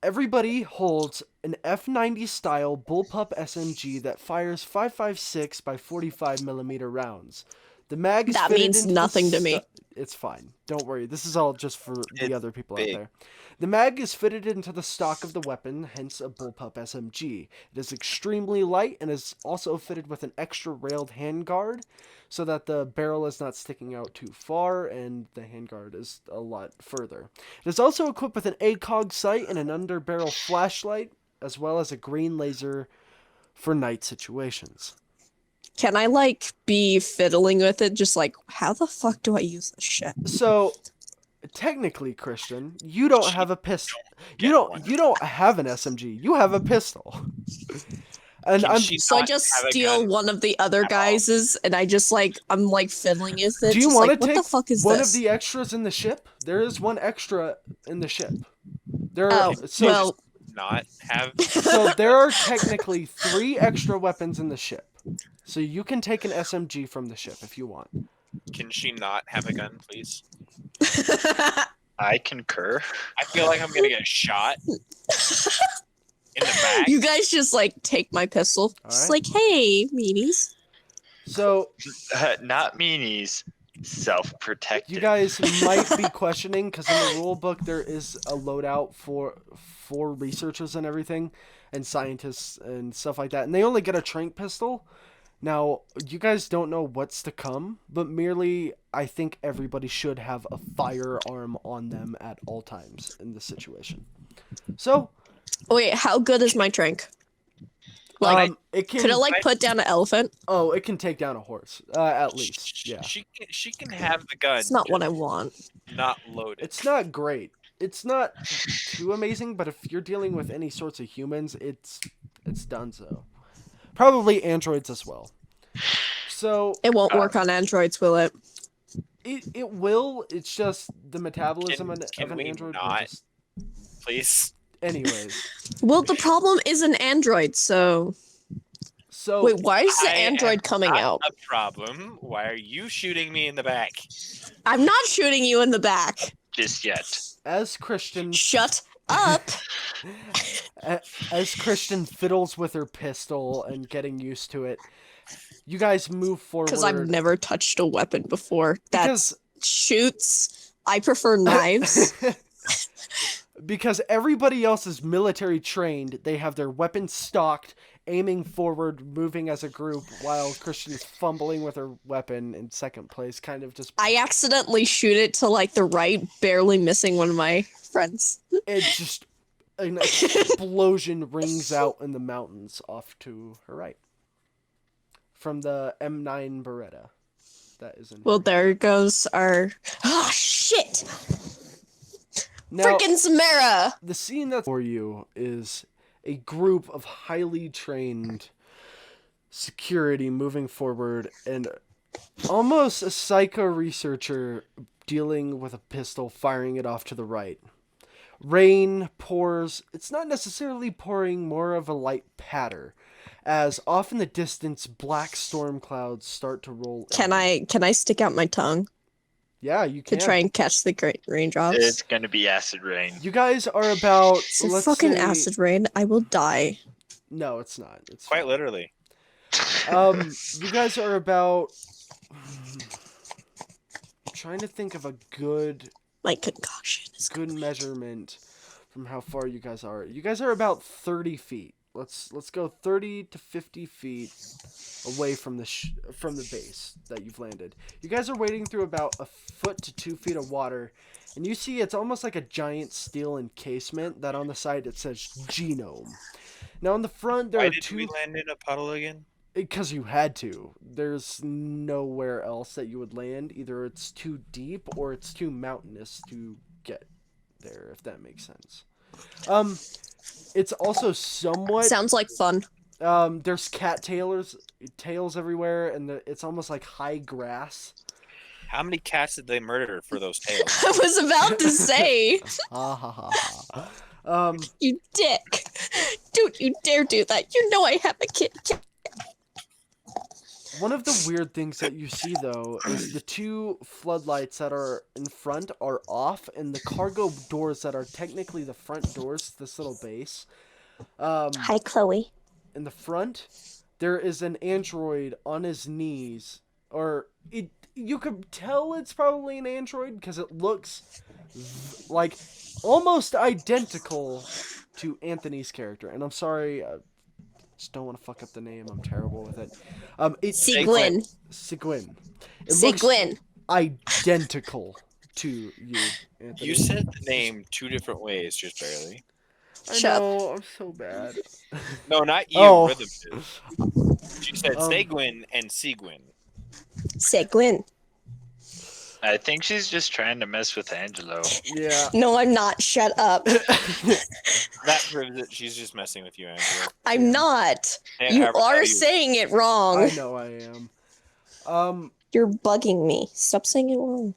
Everybody holds an F90 style bullpup SMG that fires 5.56 by 45 millimeter rounds. The mag is That fitted means into the nothing to me. It's fine. Don't worry. This is all just for the It's other people big. out there. The mag is fitted into the stock of the weapon, hence a bullpup SMG. It is extremely light and is also fitted with an extra railed handguard so that the barrel is not sticking out too far and the handguard is a lot further. It is also equipped with an ACOG sight and an underbarrel flashlight, as well as a green laser for night situations. Can I be fiddling with it? Just how the fuck do I use this shit? So, technically, Christian, you don't have a pistol. You get one. don't have an SMG. You have a pistol. And Can I'm. she So I not just have a steal gun? one of the other at all? guys's, and I just I'm fiddling with it. Do you just want to what take the fuck is one this? of the extras in the ship? There is one extra in the ship. There Oh, are, so, well, Not have. so there are technically 3 extra weapons in the ship. So you can take an SMG from the ship if you want. Can she not have a gun, please? I concur. I feel like I'm gonna get shot in the back. you guys just take my pistol. All Just right. hey, meanies. So Not meanies. Self-protected. you guys might be questioning, because in the rule book there is a loadout for researchers and everything, and scientists and stuff like that, and they only get a tranq pistol. Now, you guys don't know what's to come, but merely I think everybody should have a firearm on them at all times in this situation. So, Wait, how good is my drink? Like, it can could it like put down an elephant? Oh, it can take down a horse, at least. Yeah. She can have the gun. It's not what I want. Not loaded. It's not great. It's not too amazing, but if you're dealing with any sorts of humans, it's done so. Probably androids as well. So It won't work on androids, will it? it will. It's just the metabolism of Can an we android. will not? just- Please. Anyways, Well, the problem is an android, so... so Wait, why is the I android am coming not out? A problem. Why are you shooting me in the back? I'm not shooting you in the back. Just yet. as Christian Shut up. as Christian fiddles with her pistol and getting used to it, you guys move forward. Because I've never touched a weapon before that Because- shoots. I prefer knives. Because everybody else is military trained, they have their weapons stocked, aiming forward, moving as a group, while Christian is fumbling with her weapon in second place, kind of just... I accidentally shoot it to like the right, barely missing one of my friends. It's just... An explosion rings out in the mountains off to her right. From the M9 Beretta. That is in... Well, there goes our... Oh, shit! Now, Frickin' Samara! the scene that's for you is a group of highly trained security moving forward, and almost a psycho researcher dealing with a pistol, firing it off to the right. Rain pours. It's not necessarily pouring, more of a light patter, as off in the distance black storm clouds start to roll Can in. I stick out my tongue Yeah, you to can. try and catch the great raindrops? It's gonna be acid rain. You guys are about... It's a let's fucking say... acid rain. I will die. No, it's not. It's Quite fine. literally. You guys are about... I'm trying to think of a good My concoction is good measurement from how far you guys are. You guys are about 30 feet. Let's go 30 to 50 feet away from the from the base that you've landed. You guys are wading through about a foot to 2 feet of water, and you see it's almost like a giant steel encasement that on the side it says genome. Now on the front there Why are did two... we land in a puddle again? Because you had to. There's nowhere else that you would land. Either it's too deep or it's too mountainous to get there, if that makes sense. It's also somewhat... Sounds like fun. There's tails everywhere, and it's almost like high grass. How many cats did they murder for those tails? I was about to say, Ha ha ha ha. you dick. Don't you dare do that. You know I have a kid. One of the weird things that you see, though, is the two floodlights that are in front are off, and the cargo doors that are technically the front doors to this little base. Hi, Chloe. In the front, there is an android on his knees, or you could tell it's probably an android because it looks like almost identical to Anthony's character. And I'm sorry, just don't want to fuck up the name. I'm terrible with it. It's Sigwin. Sigwin. It looks Sigwin. identical to you, Anthony. You said the name two different ways, just barely. I Shut up. know, I'm so bad. No, not you. Oh. Rhythm did. She said Seguin and Seguin. Sigwin. I think she's just trying to mess with Angelo. Yeah. No, I'm not. Shut up. That proves that she's just messing with you, Angela. I'm not. Hey, You how are you? saying it wrong. I know I am. You're bugging me. Stop saying it wrong.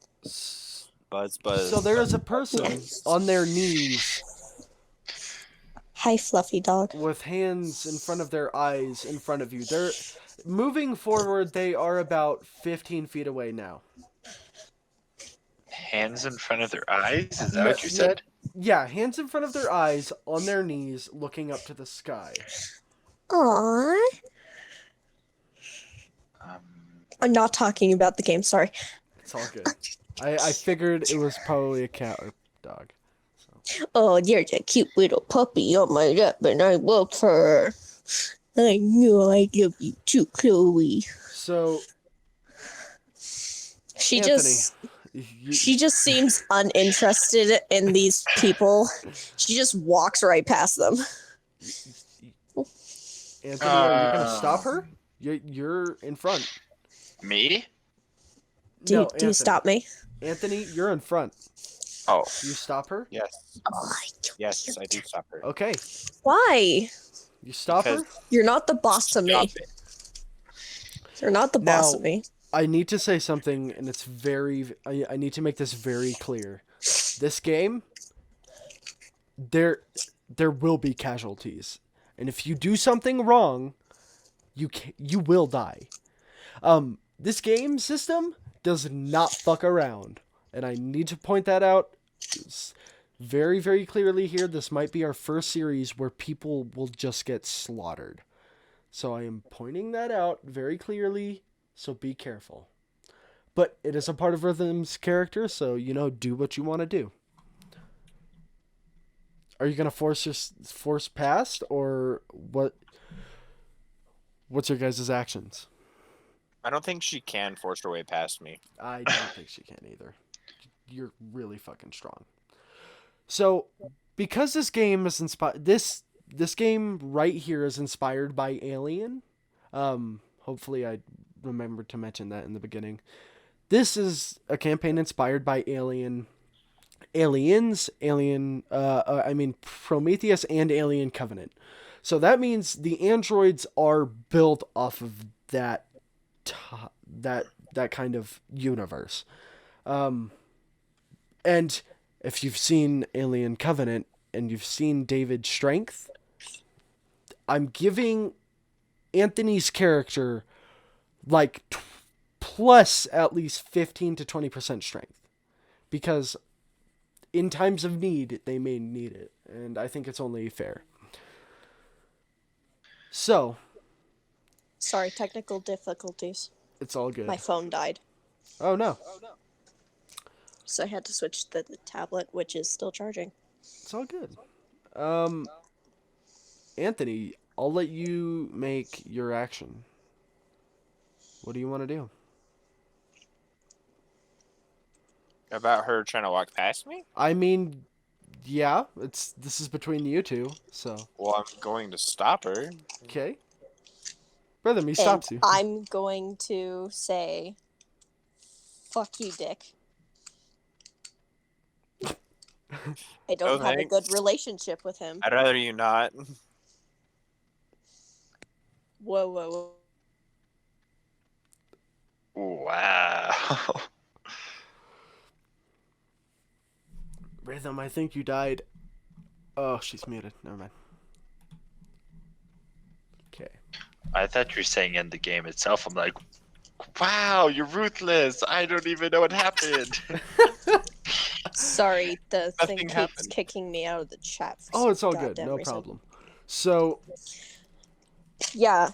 Buzz. So there is a person Yes. on their knees Hi, fluffy dog. with hands in front of their eyes in front of you. They're moving forward. They are about 15 feet away now. Hands in front of their eyes? Is that what you said? Yeah, hands in front of their eyes, on their knees, looking up to the sky. Aww. I'm not talking about the game. Sorry. It's all good. I figured it was probably a cat or dog. Oh, there's a cute little puppy on my lap, and I love her. I know I love you too, Chloe. So, She Anthony, she just seems uninterested in these people. She just walks right past them. Anthony, are you gonna stop her? You're in front. Me? Do No, you Anthony. stop me? Anthony, you're in front. Oh. Do you stop her? Yes. Oh, Yes, I do stop her. Okay. why? You stop her? Because- You're not the boss of me. Stop it. You're not the boss Now- of me. I need to say something, and it's I need to make this very clear. This game, there will be casualties, and if you do something wrong, you will die. This game system does not fuck around, and I need to point that out very, very clearly here. This might be our first series where people will just get slaughtered. So I am pointing that out very clearly, so be careful. But it is a part of Rhythm's character, so, do what you want to do. Are you going to force past, or what? What's your guys' actions? I don't think she can force her way past me. I don't think she can either. You're really fucking strong. So, because this game is inspired, this game right here is inspired by Alien. Hopefully I remembered to mention that in the beginning. This is a campaign inspired by Aliens, Prometheus and Alien Covenant. So that means the androids are built off of that kind of universe. And if you've seen Alien Covenant and you've seen David's strength, I'm giving Anthony's character like plus at least 15 to 20% strength, because in times of need they may need it, and I think it's only fair. So, Sorry, technical difficulties. it's all good. My phone died, Oh no, so I had to switch to the tablet, which is still charging. it's all good. Anthony, I'll let you make your action. What do you want to do? About her trying to walk past me? I mean, yeah, this is between you two, so Well, I'm going to stop her. okay. Rhythm, he stops And you. I'm going to say, "Fuck you, Dick." I don't No have a thanks. good relationship with him. I'd rather you not. Whoa, whoa, whoa. Wow. Rhythm, I think you died. Oh, she's muted. Never mind. Okay. I thought you were saying in the game itself. I'm like, wow, you're ruthless. I don't even know what happened. Sorry, the thing Nothing keeps happened. kicking me out of the chat. For Oh, some it's all good. goddamn No reason. problem. So, Yeah.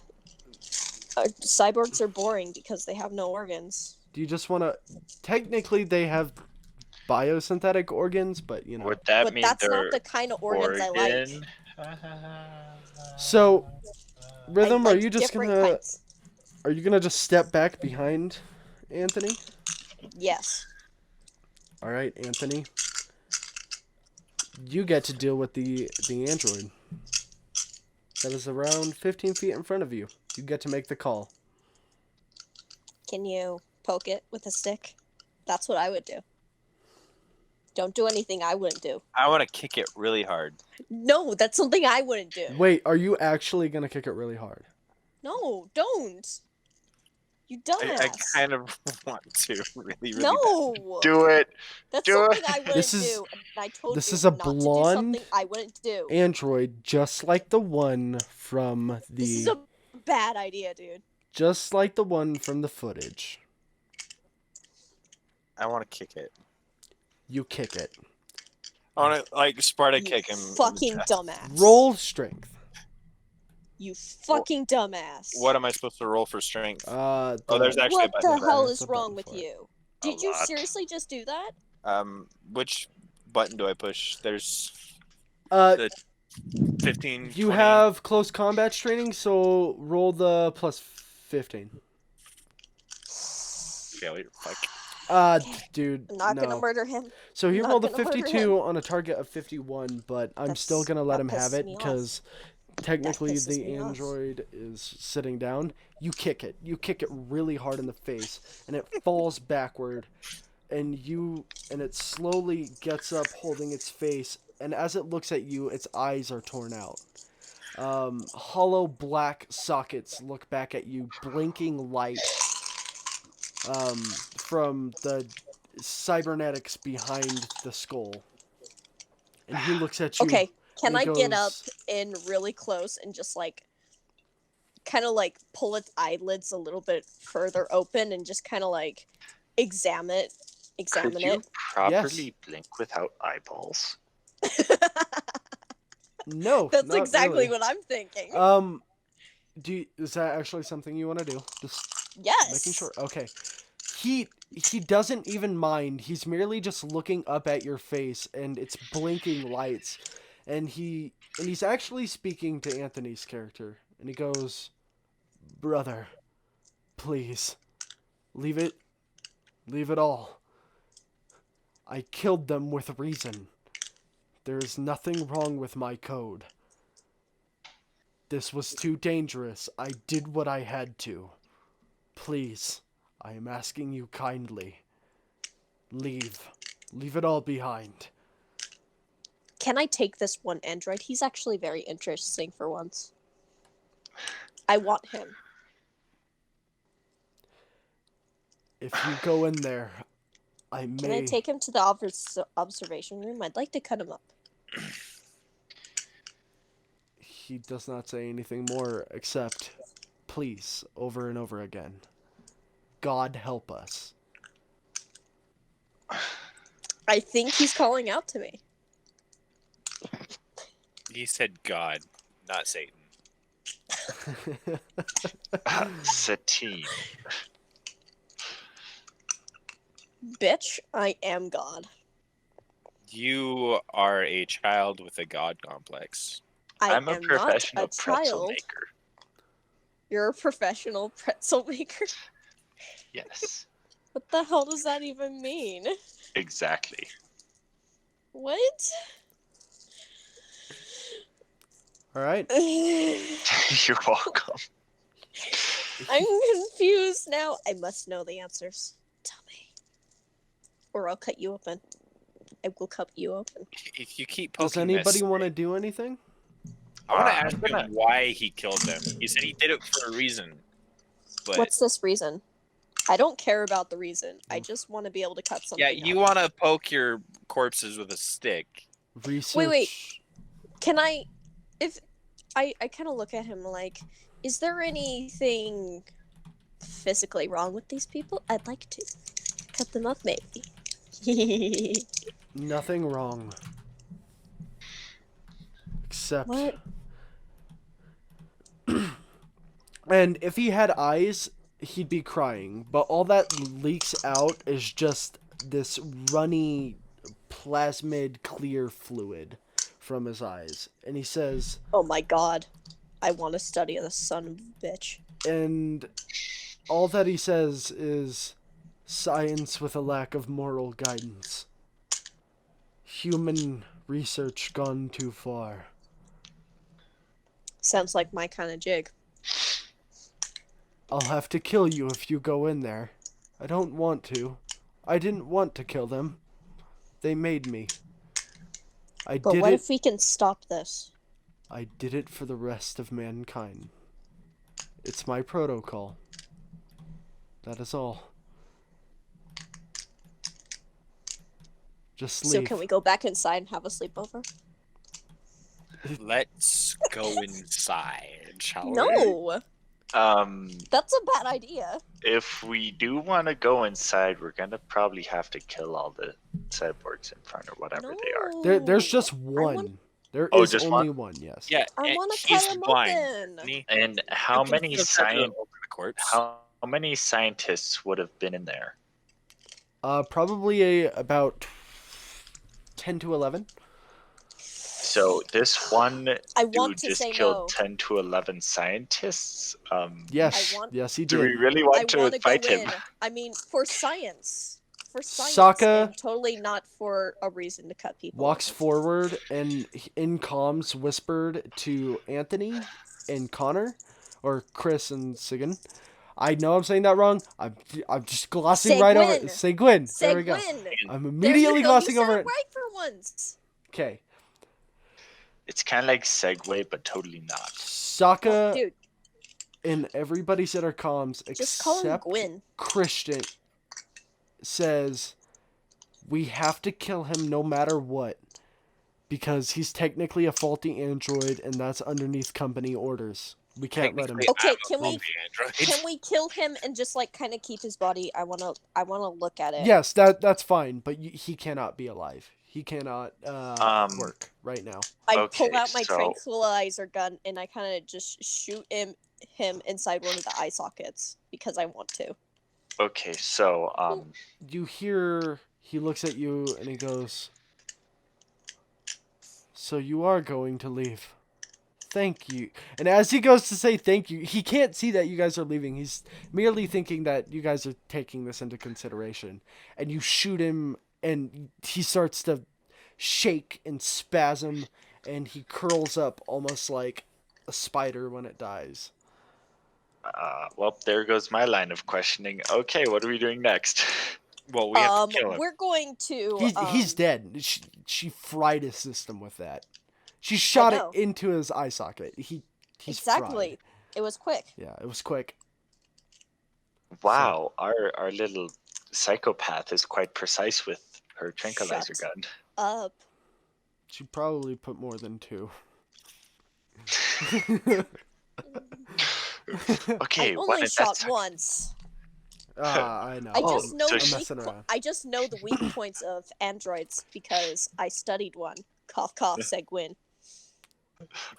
Cyborgs are boring because they have no organs. do you just want to... Technically, they have biosynthetic organs, but, Would that But mean that's they're not the kind of organs I like. organ? So, I Rhythm, like are you just different gonna... kinds. Are you gonna just step back behind Anthony? Yes. All right, Anthony. You get to deal with the android. That is around 15 feet in front of you. You get to make the call. Can you poke it with a stick? That's what I would do. Don't do anything I wouldn't do. I want to kick it really hard. No, that's something I wouldn't do. Wait, are you actually gonna kick it really hard? No, don't. You I dumbass. kind of want to really, really bad. No. Do it. That's do something it. I wouldn't This is- do. And I told this you is a not to do blonde something I wouldn't do. Android, just like the one from This is the... a bad idea, dude. Just like the one from the footage. I want to kick it. You kick it. I want to, like, Sparta You kick him. in the fucking chest. dumbass. Roll strength. You fucking dumbass. What am I supposed to roll for strength? The, there's actually a What button the for hell that. is There's a wrong button with for it. you? Did you lot. seriously just do that? Which button do I push? There's Uh, the 15, you 20. have close combat training, so roll the plus 15. Failure. Fuck. Dude, I'm not gonna no. murder him. So he I'm not rolled a gonna murder 52 on a target of 51, but I'm still gonna let that him have pisses it me off. because technically pisses the me off. android is sitting down. You kick it. You kick it really hard in the face, and it falls backward. And it slowly gets up, holding its face. And as it looks at you, its eyes are torn out. Hollow black sockets look back at you, blinking light from the cybernetics behind the skull. And he looks at you. Okay, can and I he get up goes, in really close and just like kind of like pull its eyelids a little bit further open and just kind of like examine Could you it? properly blink without eyeballs? No, That's not exactly really. what I'm thinking. Is that actually something you want to do? Just Yes. making sure. Okay. He doesn't even mind. He's merely just looking up at your face, and it's blinking lights, and he's actually speaking to Anthony's character, and he goes, "Brother, please, leave it all. I killed them with reason. There is nothing wrong with my code. This was too dangerous. I did what I had to. Please, I am asking you kindly. Leave it all behind." Can I take this one android? He's actually very interesting for once. I want him. If you go in there, I may... Can I take him to the observation room? I'd like to cut him up. He does not say anything more except, please, over and over again. God help us. I think he's calling out to me. He said God, not Satan. Satine. Bitch, I am God. You are a child with a God complex. I'm a am professional not a pretzel child. maker. You're a professional pretzel maker? Yes, What the hell does that even mean? exactly. What? All right. You're welcome. I'm confused now. I must know the answers. Tell me. Or I'll cut you open. I will cut you open. If you keep Does poking anybody this, want to do anything? I want to I'm ask gonna- him why he killed them. He said he did it for a reason. But What's this reason? I don't care about the reason. I just want to be able to cut something yeah, you up. want to poke your corpses with a stick. Research. Wait. Can I... If... I kind of look at him like, is there anything physically wrong with these people? I'd like to cut them up, maybe. Nothing wrong. Except... What? And if he had eyes, he'd be crying. But all that leaks out is just this runny, plasmid, clear fluid from his eyes. And he says, Oh my god. I want to study the son of a bitch. and all that he says is, science with a lack of moral guidance. Human research gone too far. Sounds like my kind of jig. I'll have to kill you if you go in there. I don't want to. I didn't want to kill them. They made me. But what if we can stop this? I did it for the rest of mankind. It's my protocol. That is all. Just leave. So can we go back inside and have a sleepover? Let's go inside, shall we? No! Um, That's a bad idea. if we do want to go inside, we're gonna probably have to kill all the cyborgs in front or whatever they are. There's just I one. want- There Oh, is just only one? one, yes. Yeah, I and want to he's cut him blind. open. isn't he? And how You can many still try to scient open the corpse. how many scientists would have been in there? Probably about 10 to 11. So this one I want dude to just say killed no. 10 to 11 scientists. Yes, I want- yes, he Do we did. really I want want to to go fight him? in. I mean, for science. For science, Sokka and totally not for a reason to cut people. Walks open. forward and in comms whispered to Anthony and Connor, or Chris and Sigan. I know I'm saying that wrong. I'm just glossing right over it. Seguin. Seguin. There we go. Seguin. I'm There you immediately go. glossing You over said it. right for once. Okay. It's kind of like Segway, but totally not. Oh, Sokka dude, and everybody said our comms just call him except Gwyn. Christian says we have to kill him no matter what because he's technically a faulty android and that's underneath company orders. We can't let him. Technically, Okay, I'm a can we- faulty android. Can we kill him and just like kind of keep his body? I wanna look at it. Yes, that's fine, but he cannot be alive. He cannot work right now. I Okay, pull out my so- tranquilizer gun and I kind of just shoot him inside one of the eye sockets because I want to. Okay, so You hear he looks at you and he goes, "So you are going to leave. Thank you." And as he goes to say thank you, he can't see that you guys are leaving. He's merely thinking that you guys are taking this into consideration. And you shoot him and he starts to shake and spasm and he curls up almost like a spider when it dies. well, there goes my line of questioning. Okay, what are we doing next? Well, we have to kill him. We're going to. He's dead. She fried his system with that. She shot it know. into his eye socket. He's Exactly. fried. It was quick. Yeah, it was quick. Wow, our little psychopath is quite precise with her tranquilizer Shut gun. Up. She probably put more than 2. Okay, I what only if shot that's once. I know. I Oh, just know so the I'm weak. messing around. I just know the weak points of androids because I studied one. Cough, cough. Seguin.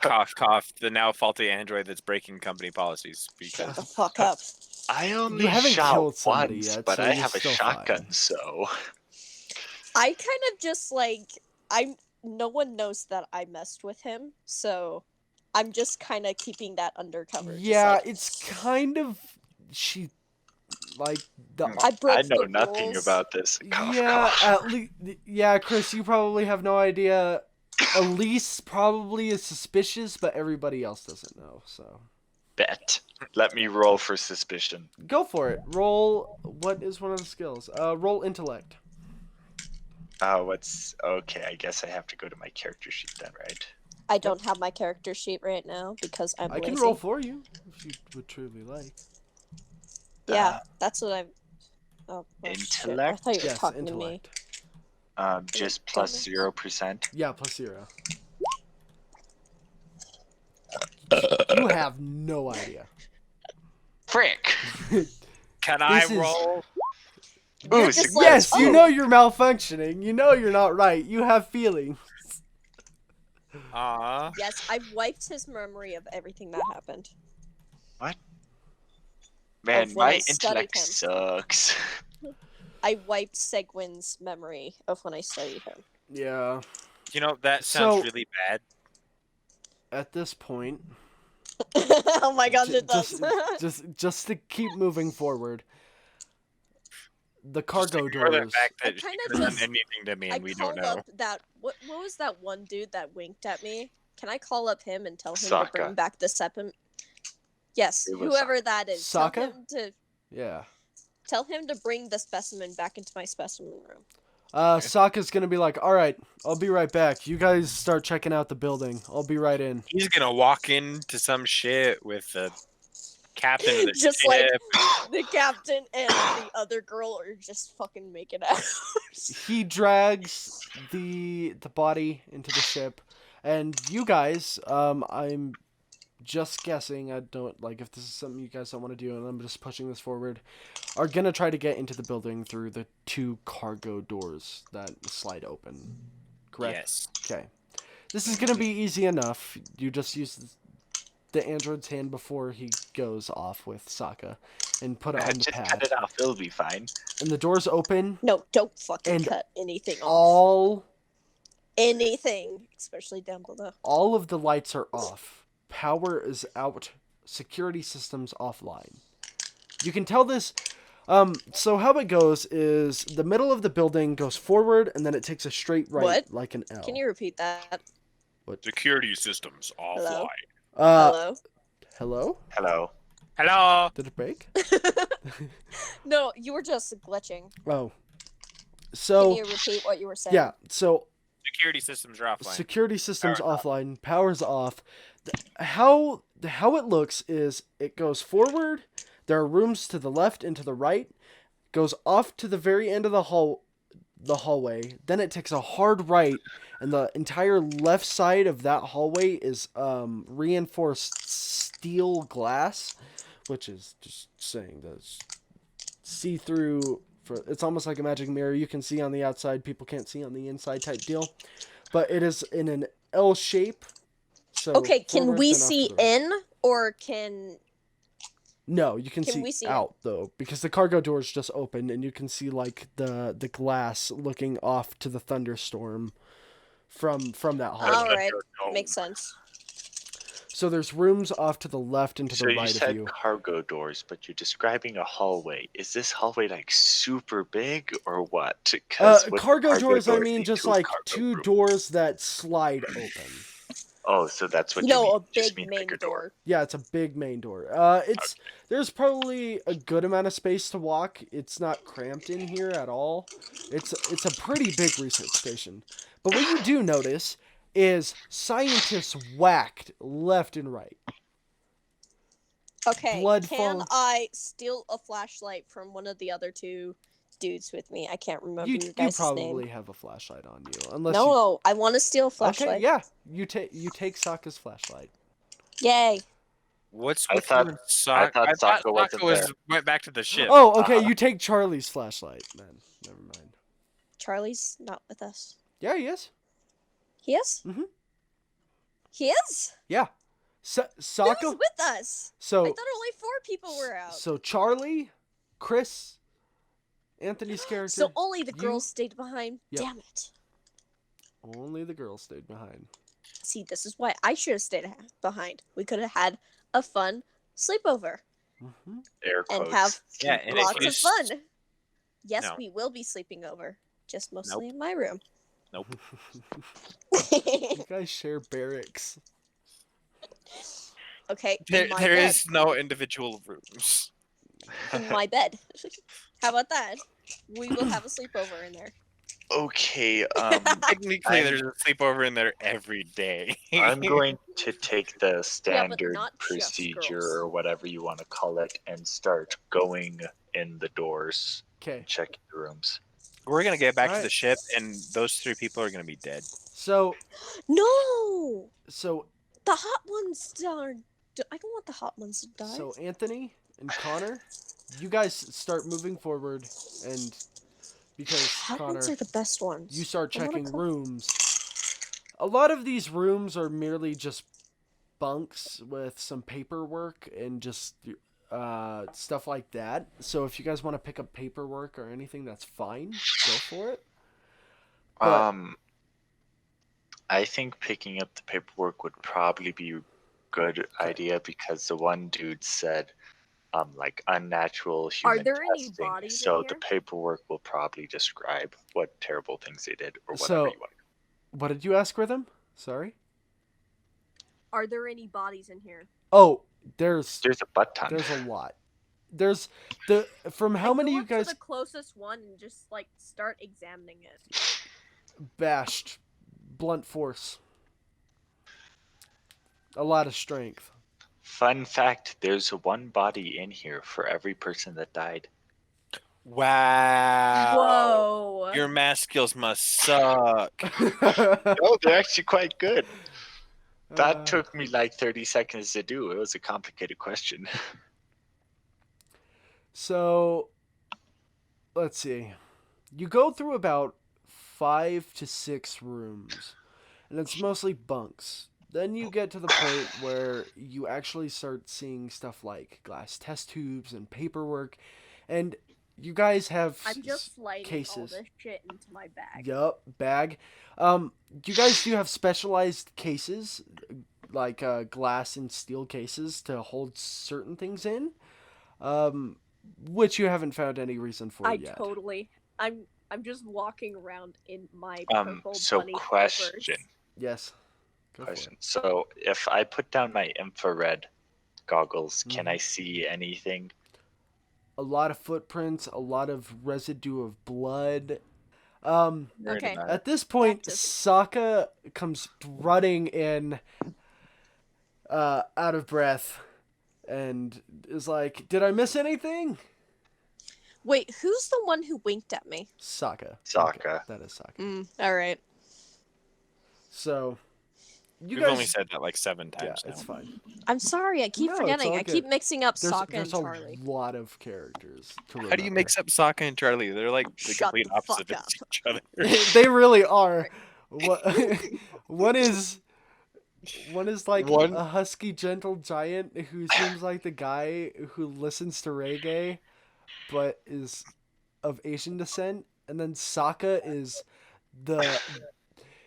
Cough, cough. The now faulty android that's breaking company policies. Shut Because the fuck up. I only You haven't shot killed somebody once, yet, but so I you're have a still shotgun, fine. so I kind of just like no one knows that I messed with him, so I'm just kind of keeping that undercover. just Yeah, like, it's kind of she like the I broke I know the nothing rules. about this. Cough, yeah, cough. at least yeah, Chris, you probably have no idea. Elise probably is suspicious, but everybody else doesn't know. So Bet. Let me roll for suspicion. go for it. Roll. What is one of the skills? Roll intellect. What's okay? I guess I have to go to my character sheet then, right? I don't have my character sheet right now because I'm I lazy. can roll for you if you would truly like. Yeah, that's what I'm. Oh, well, shit. I Intellect? thought you were Yes, talking intellect. Just plus 0%. Yeah, plus 0. You have no idea. Frick! can This I is- roll? Ooh, just success. like, Yes, you oh. know you're malfunctioning. You know you're not right. You have feelings. Aw. Yes, I wiped his memory of everything that happened. Man, of when my I studied intellect him. sucks. I wiped Seguin's memory of when I studied him. Yeah. You know, that sounds So- really bad. At this point, Oh my gosh, J- it does. just to keep moving forward, the cargo Just ignore the doors. fact I that she kinda could have just- done anything to me I and we call don't know. up that what was that one dude that winked at me? Can I call up him and tell him to Sokka. bring back the sepim? Yes, It was whoever that is. Sokka? Tell him to bring the specimen back into my specimen room. Sokka's gonna be like, "All right, I'll be right back. You guys start checking out the building. I'll be right in." He's gonna walk into some shit with the captain of the Just ship. like the captain and the other girl are just fucking making out. He drags the body into the ship, and you guys, I'm just guessing. I don't like if this is something you guys don't want to do, and I'm just pushing this forward. Are gonna try to get into the building through the 2 cargo doors that slide open. Correct. Yes. Okay. This is gonna be easy enough. You just use the android's hand before he goes off with Sokka, and put it on the Just path. cut it off. It'll be fine. And the doors open. No, don't fucking And cut anything off. All Anything, especially down below. all of the lights are off. Power is out. Security systems offline. You can tell this. So how it goes is the middle of the building goes forward and then it takes a straight right, What? like an L. Can you repeat that? Security systems Hello? offline. Hello? Hello. Hello. Did it break? No, you were just glitching. Oh. Can So you repeat what you were saying? yeah. So Security systems are offline. security systems Power's offline. Power's off. How it looks is it goes forward. There are rooms to the left and to the right. Goes off to the very end of the hallway. Then it takes a hard right, and the entire left side of that hallway is reinforced steel glass, which is just saying that see through. It's almost like a magic mirror. You can see on the outside, people can't see on the inside type deal. But it is in an L shape. So Okay, can forward, we then off to see the right. in, or can... No, you can we see see out though, because the cargo doors just opened, and you can see like the glass looking off to the thunderstorm from that hallway. Alright, makes sense. So there's rooms off to the left and to So the you right said of you. cargo doors, but you're describing a hallway. Is this hallway like super big or what? 'Cause with Cargo doors, I mean they just do like cargo two room. doors that slide open. Oh, so that's what you No, mean. a You just big mean main bigger door. Yeah, it's a big main door. There's probably a good amount of space to walk. It's not cramped in here at all. It's a pretty big research station. But what you do notice is scientists whacked left and right. Okay, Blood can fall- I steal a flashlight from one of the other two dudes with me? I can't remember your You guys' probably name. have a flashlight on you, unless No, I want to steal a flashlight. Okay, yeah, you take Sokka's flashlight. Yay. What's I with thought- you and Sokka? I thought Sokka wasn't there. went back to the ship. Oh, okay, you take Charlie's flashlight. Then never mind. Charlie's not with us. Yeah, he is. He is? Mhm. He is? Yeah, Who's Sokka. with us? I So thought only 4 people were out. so Charlie, Chris, Anthony's character. So only the you- girls stayed behind? Yep. Damn it. Only the girls stayed behind. See, this is why I should have stayed behind. We could have had a fun sleepover Mm-hmm. Air and quotes. have Yeah, and lots if you of fun. Yes, No. we will be sleeping over. Just mostly in my room. Nope. You guys share barracks. Okay, There in my there bed. is no individual rooms. In my bed. How about that? We will have a sleepover in there. Okay, Technically, I'm- there's a sleepover in there every day. I'm going to take the but standard not just procedure girls. or whatever you want to call it and start going in the doors, Okay, checking the rooms. We're gonna get back to the Alright. ship, and those 3 people are gonna be dead. so No! so The hot ones are... I don't want the hot ones to die. so Anthony and Connor, you guys start moving forward, and because hot Connor, ones are the best ones. you start I wanna checking come- rooms. A lot of these rooms are merely just bunks with some paperwork and just stuff like that. So if you guys want to pick up paperwork or anything, that's fine. Go for it. But- I think picking up the paperwork would probably be a good idea because the one dude said, like unnatural human there any testing. bodies in So the here? paperwork will probably describe what terrible things they did or whatever So- you want. What did you ask, Rhythm? Sorry. Are there any bodies in here? Oh, there's There's a butt ton. a lot. There's from how many you guys the closest one and just like start examining it. bashed blunt force. A lot of strength. Fun fact: there's one body in here for every person that died. Wow. Whoa! Your math skills must suck. No, they're actually quite good. That Uh, took me like 30 seconds to do. It was a complicated question. So, let's see. You go through about 5 to 6 rooms, and it's mostly bunks. Then you get to the point where you actually start seeing stuff like glass test tubes and paperwork, and you guys have I'm just sliding all cases. this shit into my bag. Yup, bag. You guys do have specialized cases, like glass and steel cases to hold certain things in, which you haven't found any reason for I yet. totally. I'm just walking around in my purple So bunny question. slippers. Yes. Go for Question. So if I put down my infrared goggles, can Mm-hmm. I see anything? A lot of footprints, a lot of residue of blood. Worried Okay. about it. At this point, Baptism. Sokka comes running in, out of breath, and is like, "Did I miss anything?" Wait, who's the one who winked at me? Sokka. Sokka. Okay, that is Sokka. All right. So, you We've guys. only said that like 7 Yeah, times now. it's fine. I'm sorry. I keep No, it's forgetting. all I keep good. mixing up There's, Sokka and there's Charlie. a lot of characters to remember. How do you mix up Sokka and Charlie? They're like the Shut complete the opposite fuck of up. each other. They really are. What? One is like One- a husky, gentle giant who seems like the guy who listens to reggae, but is of Asian descent, and then Sokka is the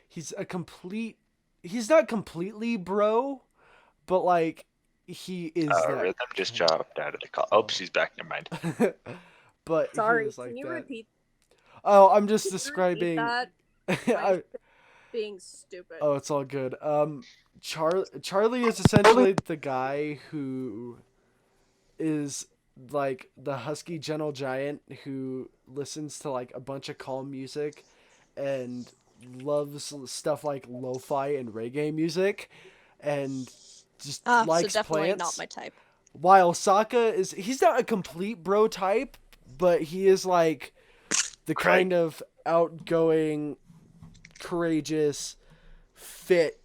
he's a complete. He's not completely bro, but like he is that. Rhythm just dropped out of the call. Oh, she's back. Never mind. But Sorry. he is like Can you that. repeat? Oh, I'm just Can you describing. repeat that? I, Being stupid. oh, it's all good. Charlie is essentially the guy who is like the husky gentle giant who listens to like a bunch of calm music and loves stuff like lo-fi and reggae music and just So likes definitely plants. not my type. While Sokka he's not a complete bro type, but he is like the kind of outgoing, courageous, fit.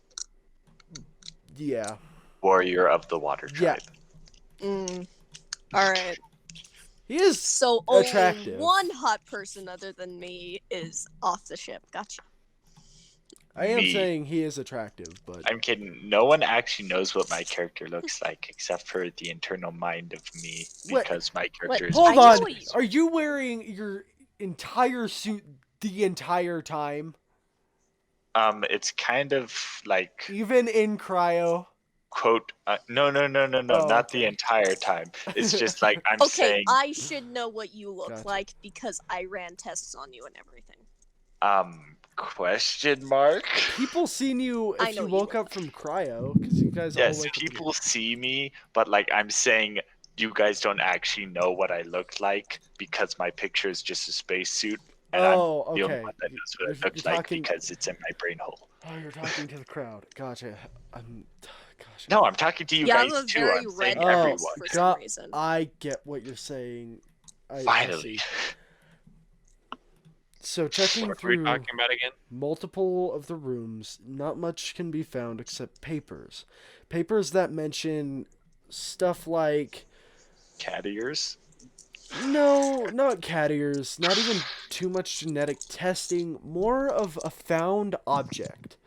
Yeah. Warrior of the Water Yeah. Tribe. All right. He is So only attractive. one hot person other than me is off the ship. Gotcha. I am Me. saying he is attractive, but I'm kidding. No one actually knows what my character looks like except for the internal mind of me, What? because my character is. hold I know on. what you- Are you wearing your entire suit the entire time, It's kind of like even in cryo? quote. No, Oh, not the okay. entire time. It's just like I'm Okay, saying. I should know what you look Gotcha. like because I ran tests on you and everything. Question mark. People seen you I if know you you woke look up from cryo because you guys all Yes, wake up. people see me, but like I'm saying, you guys don't actually know what I look like because my picture is just a spacesuit, and Oh, I'm the only okay. one that knows what You're- it looks you're like talking- because it's in my brain hole. Oh, you're talking to the crowd. Gotcha. Gosh. No, I'm talking to you Yeah, guys I'm a too. very I'm red saying Oh, everyone. for God. some reason. I get what you're saying. I Finally. see. So checking What were we through talking about again? multiple of the rooms, not much can be found except papers. Papers that mention stuff like Cat ears. no, not cat ears, not even too much genetic testing, more of a found object.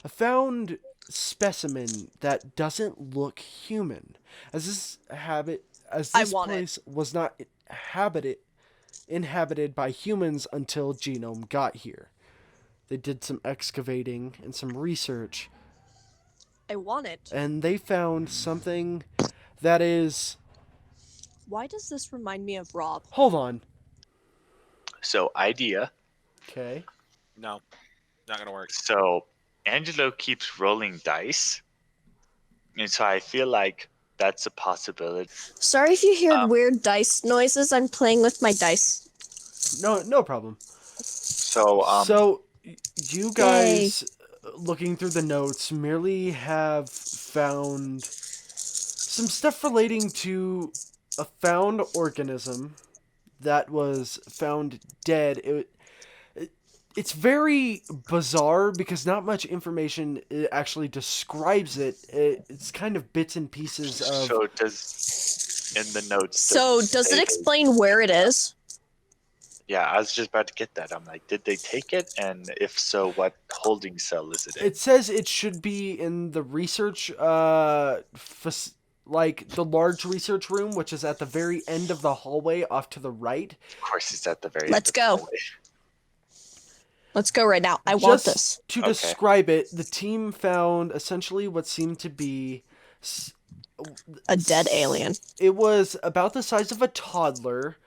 A found specimen that doesn't look human. As this I want it. place was not inhabited by humans until Genome got here. They did some excavating and some research, I want it. and they found something that is... Why does this remind me of Rob? Hold on. So idea. Okay. No, not gonna work. So Angelo keeps rolling dice, and so I feel like that's a possibility. Sorry if you hear weird dice noises. I'm playing with my dice. No problem. So So, you guys, looking through the notes, merely have found some stuff relating to a found organism that was found dead. It's very bizarre because not much information actually describes it. It's kind of bits and pieces of... So does in the notes. So does it say- explain where it is? Yeah, I was just about to get that. I'm like, did they take it? And if so, what holding cell is it in? It says it should be in the research, like the large research room, which is at the very end of the hallway off to the right. Of course, it's at the very Let's end of the go. hallway. Let's go right now. I want Just this. to Okay. describe it, the team found essentially what seemed to be A dead alien. it was about the size of a toddler.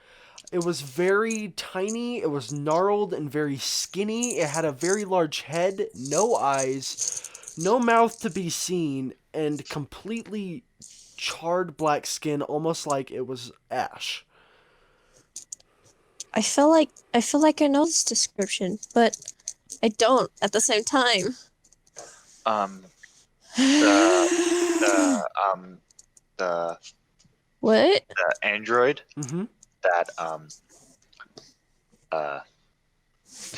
It was very tiny, it was gnarled and very skinny. It had a very large head, no eyes, no mouth to be seen, and completely charred black skin, almost like it was ash. I feel like I know this description, but I don't at the same time. The What? android Mm-hmm. that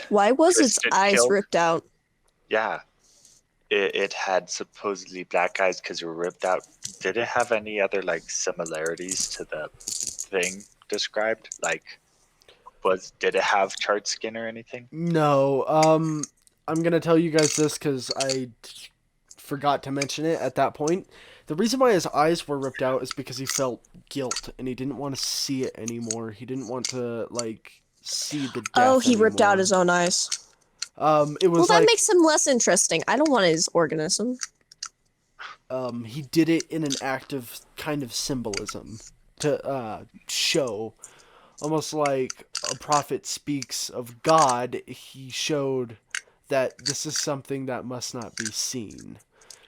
Why was its Kristen eyes killed? ripped out? yeah, it had supposedly black eyes because it were ripped out. Did it have any other like similarities to the thing described? Like, did it have charred skin or anything? No, I'm gonna tell you guys this because I forgot to mention it at that point. The reason why his eyes were ripped out is because he felt guilt and he didn't want to see it anymore. He didn't want to like see the death. Oh, he ripped out anymore. his own eyes. It was Well, that like makes him less interesting. I don't want his organism. he did it in an act of kind of symbolism to show, almost like a prophet speaks of God. He showed that this is something that must not be seen,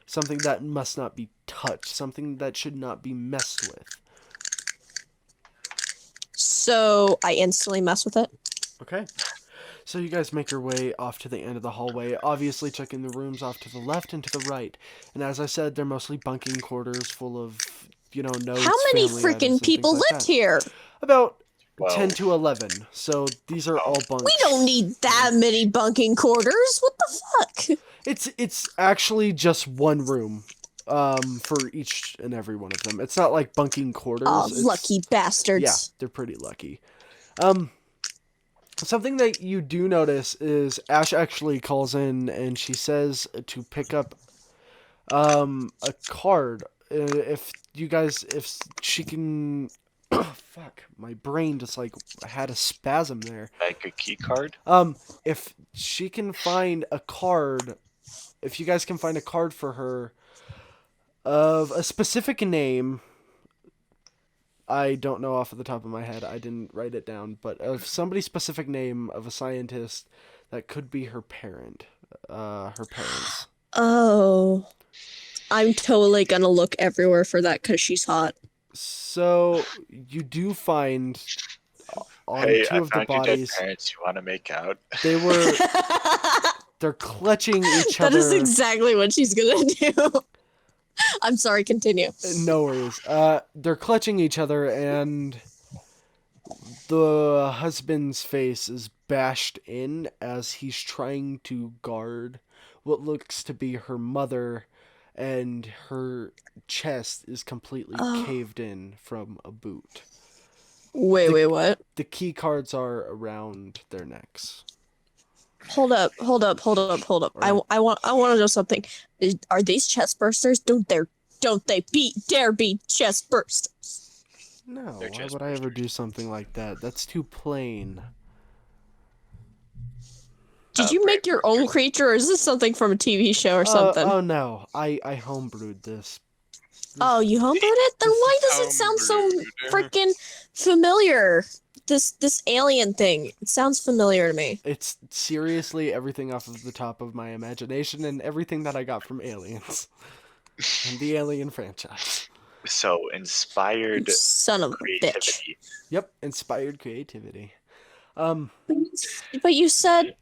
something that must not be touched, something that should not be messed with. So I instantly mess with it. Okay. So you guys make your way off to the end of the hallway, obviously checking the rooms off to the left and to the right. And as I said, they're mostly bunking quarters full of, notes. How many family items, freaking and people things like lived that. here? About 12. 10 to 11. So these are all bunks. We don't need that many bunking quarters. What the fuck? It's actually just one room for each and every one of them. It's not like bunking quarters. Oh, It's- lucky bastards. Yeah, they're pretty lucky. Something that you do notice is Ash actually calls in and she says to pick up a card. If she can fuck, my brain just like had a spasm there. Like a key card? If she can find a card, if you guys can find a card for her of a specific name, I don't know off of the top of my head, I didn't write it down, but of somebody's specific name of a scientist that could be her parent, her parents. Oh. I'm totally gonna look everywhere for that because she's hot. So you do find on Hey, two I of the found your dead bodies, parents. You want to make out? they're clutching each That other. is exactly what she's gonna do. I'm sorry, continue. No worries. They're clutching each other, and the husband's face is bashed in as he's trying to guard what looks to be her mother, and her chest is completely caved in from a boot. Wait, what? The key cards are around their necks. Hold up. I want to know something. Are these chest bursters? Don't they dare be chest bursters? No, They're why chest would I ever do something like that? That's too plain. Did you make your own creature, or is this something from a TV show or something? Oh no, I homebrewed this. Oh, you homebrewed it? Then why does it sound so freaking familiar? This alien thing. It sounds familiar to me. It's seriously everything off of the top of my imagination and everything that I got from Aliens. And the Alien franchise. So inspired You son of a bitch. creativity. Yep, inspired creativity. But you said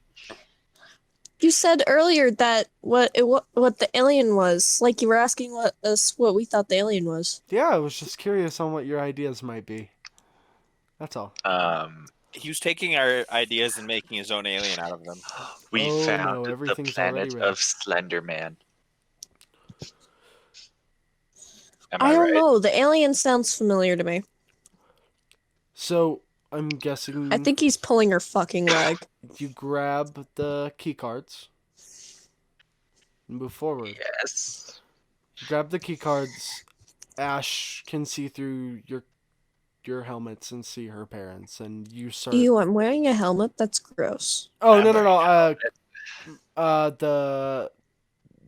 earlier that what the alien was. Like you were asking what we thought the alien was. Yeah, I was just curious on what your ideas might be. That's all. He was taking our ideas and making his own alien out of them. We Oh, found no, the everything's already planet ready. of Slender Man. Am I don't right? know. The alien sounds familiar to me. So, I'm guessing I think he's pulling her fucking leg. you grab the key cards and move forward. Yes. You grab the key cards. Ash can see through your helmets and see her parents, and you start. Ew, I'm wearing a helmet? That's gross. Oh I'm no. wearing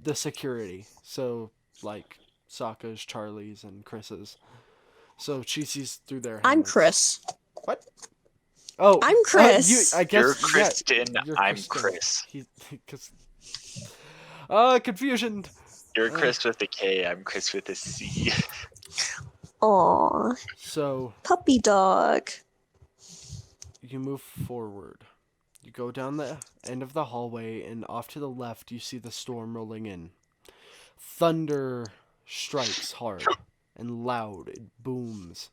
The security. So like Sokka's, Charlie's, and Chris's. So she sees through their helmets. I'm Chris. What? Oh, I'm Chris. I guess You're Kristen. you're I'm Kristen. Chris. Because confusion. You're Chris with a K. I'm Chris with a C. Aw, So puppy dog. you move forward. You go down the end of the hallway, and off to the left, you see the storm rolling in. Thunder strikes hard and loud. It booms.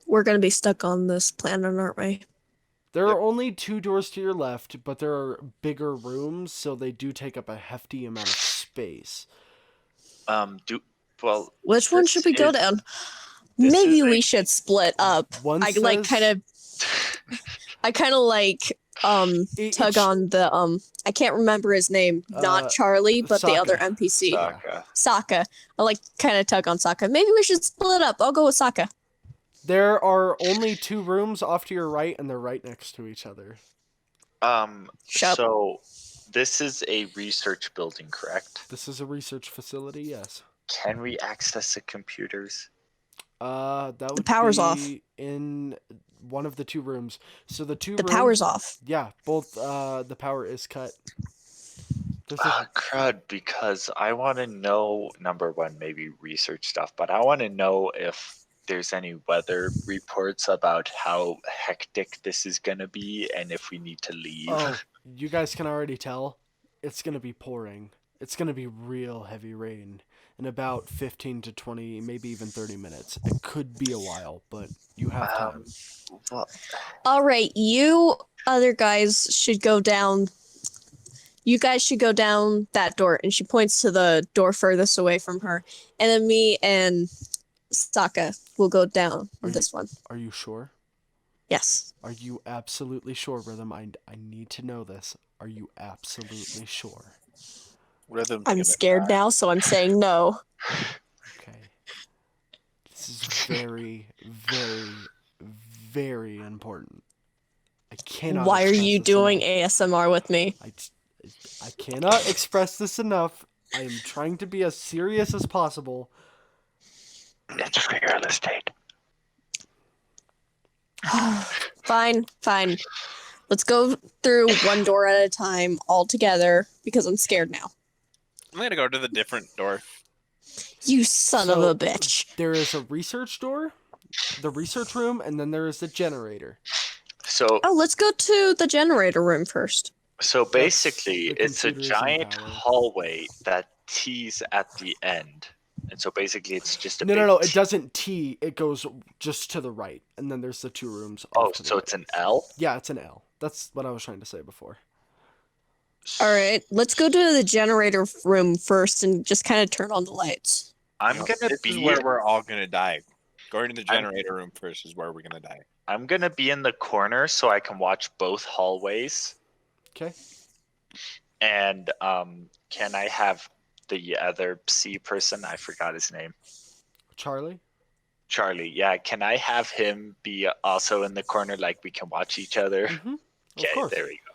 We're gonna be stuck on this planet, aren't we? There are only 2 doors to your left, but there are bigger rooms, so they do take up a hefty amount of space. Which one this should we go is- down? this Maybe is we a- should split up. One I like says- kind of like tug on the I can't remember his name. Not Charlie, but the other Sokka. NPC. Sokka. Sokka. I like kind of tug on Sokka. Maybe we should split up. I'll go with Sokka. There are only 2 rooms off to your right, and they're right next to each other. Shut up. So this is a research building, correct? This is a research facility, yes. Can we access the computers? That would power's be off. in one of the 2 rooms. So the 2 The rooms, power's off. Yeah, both the power is cut. There's a, Crud, because I want to know, number one, maybe research stuff, but I want to know if there's any weather reports about how hectic this is going to be and if we need to leave. oh, you guys can already tell it's going to be pouring. It's going to be real heavy rain in about 15 to 20, maybe even 30 minutes. It could be a while, but you have time. Well, All right, you other guys should go down. You guys should go down that door. And she points to the door furthest away from her. And then me and Sokka will go down Are this one. Are you sure? Yes. Are you absolutely sure, Rhythm? I need to know this. Are you absolutely sure? Rhythm's I'm gonna scared die. now, so I'm saying no. Okay. This is very, very, very important. I cannot. Why are express you this doing enough. ASMR with me? I cannot express this enough. I am trying to be as serious as possible. it's real estate. Fine. Let's go through one door at a time all together because I'm scared now. I'm gonna go to the different door. You son of So, a bitch. There is a research door, the research room, and then there is the generator. So, Oh, let's go to the generator room first. so basically, the it's a computers and giant power. hallway that tees at the end. And so basically, it's just a No. big It doesn't T. It goes just to the right, and then there's the 2 rooms. Oh, off to the so right. it's an L? Yeah, it's an L. That's what I was trying to say before. All right, let's go to the generator room first and just kind of turn on the lights. I'm No, gonna this is be where we're all gonna die. Going to the generator room first is where we're gonna die. I'm gonna be in the corner so I can watch both hallways. Okay. And can I have the other C person? I forgot his name. Charlie? Charlie. Yeah, can I have him be also in the corner like we can watch each other? Mm-hmm. Of Okay, course. there we go.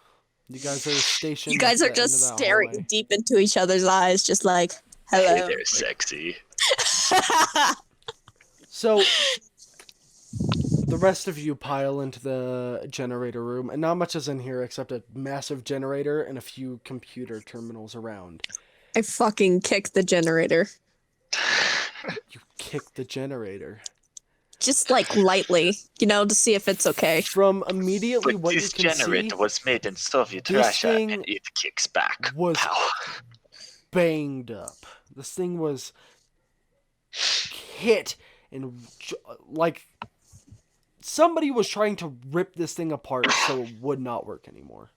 You guys are stationed. You guys at are the end just of that staring hallway. deep into each other's eyes, just like, hello. Hey there, sexy. So, the rest of you pile into the generator room, and not much is in here except a massive generator and a few computer terminals around. I fucking kicked the generator. You kick the generator. Just like lightly, to see if it's okay. From immediately But what you this can generator see, was made in Soviet this Russia thing and it kicks back. was Pow. banged up. This thing was hit and like somebody was trying to rip this thing apart so it would not work anymore.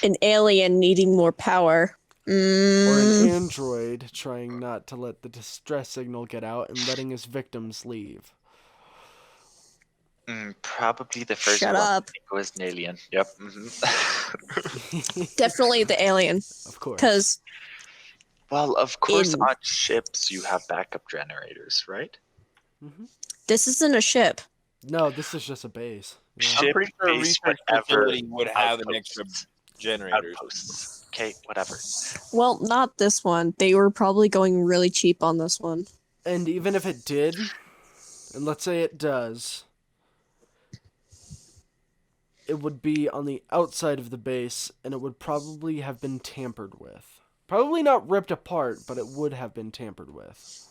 An alien needing more power. Or Mm, an android trying not to let the distress signal get out and letting his victims leave. Probably the first Shut one. I up. think it was an alien. Yep. Definitely the alien. Of course. Because Well, of course, In- on ships you have backup generators, right? this isn't a ship. No, this is just a base. Yeah. I'm Ship, pretty sure a base, research whatever, facility would have an extra outposts. generators. Outposts. Okay, whatever. Well, not this one. They were probably going really cheap on this one. And even if it did, and let's say it does, it would be on the outside of the base, and it would probably have been tampered with. Probably not ripped apart, but it would have been tampered with.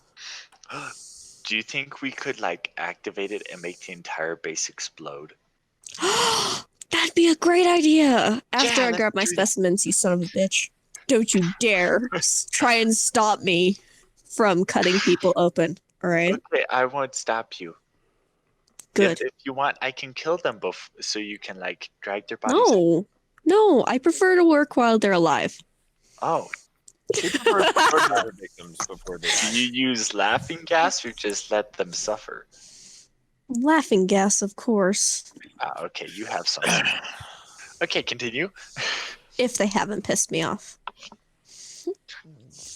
Do you think we could like activate it and make the entire base explode? That'd be a great idea. After Yeah, I let's grab my do that. specimens, you son of a bitch. Don't you dare try and stop me from cutting people open. All right? Okay, I won't stop you. Good. If you want, I can kill them so you can like drag their bodies. No, I prefer to work while they're alive. Oh, They prefer to murder victims before they do die. you use laughing gas or just let them suffer? Laughing gas, of course. Okay, you have some. Okay, continue. If they haven't pissed me off.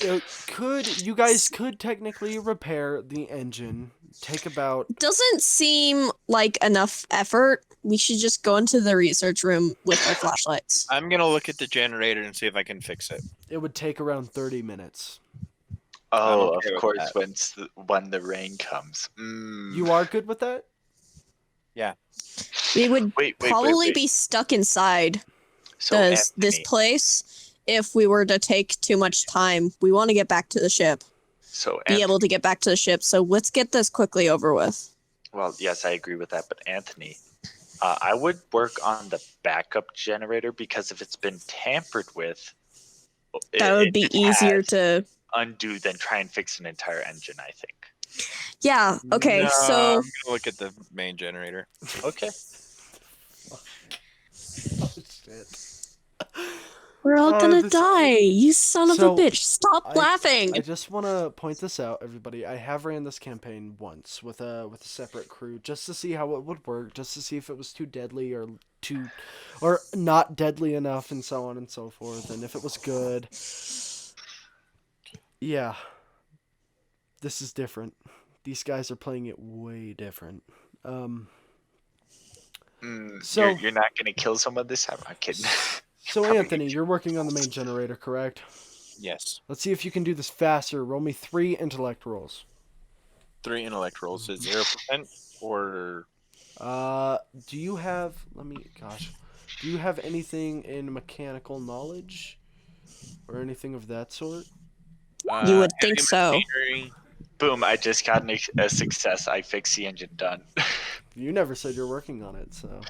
You guys could technically repair the engine. Take about Doesn't seem like enough effort. We should just go into the research room with our flashlights. I'm gonna look at the generator and see if I can fix it. it would take around 30 minutes. Oh, okay of with course, that. when the rain comes. You are good with that? We would wait, probably be stuck inside So this Anthony, place if we were to take too much time. We want to get back to the ship. so Be able to get back to the ship. So let's get this quickly over with. well, yes, I agree with that. But Anthony, I would work on the backup generator because if it's been tampered with, That would be it easier has to. undo than try and fix an entire engine. I think. Yeah. Okay. No, So I'm gonna look at the main generator. Okay. Oh, shit. we're all Oh, gonna this- die. You son of So, a bitch! Stop laughing. I just want to point this out, everybody. I have ran this campaign once with a separate crew just to see how it would work, just to see if it was too deadly or not deadly enough, and so on and so forth, and if it was good. Yeah, this is different. These guys are playing it way different. So- you're not gonna kill someone this time. I'm kidding. So Probably Anthony, need you're working on the main generator, correct? Yes. Let's see if you can do this faster. Roll me 3 intellect rolls. 3 intellect rolls is 0% or Do you have? Do you have anything in mechanical knowledge, or anything of that sort? You would think heavy so. machinery. Boom! I just got a success. I fixed the engine. Done. You never said you're working on it, so.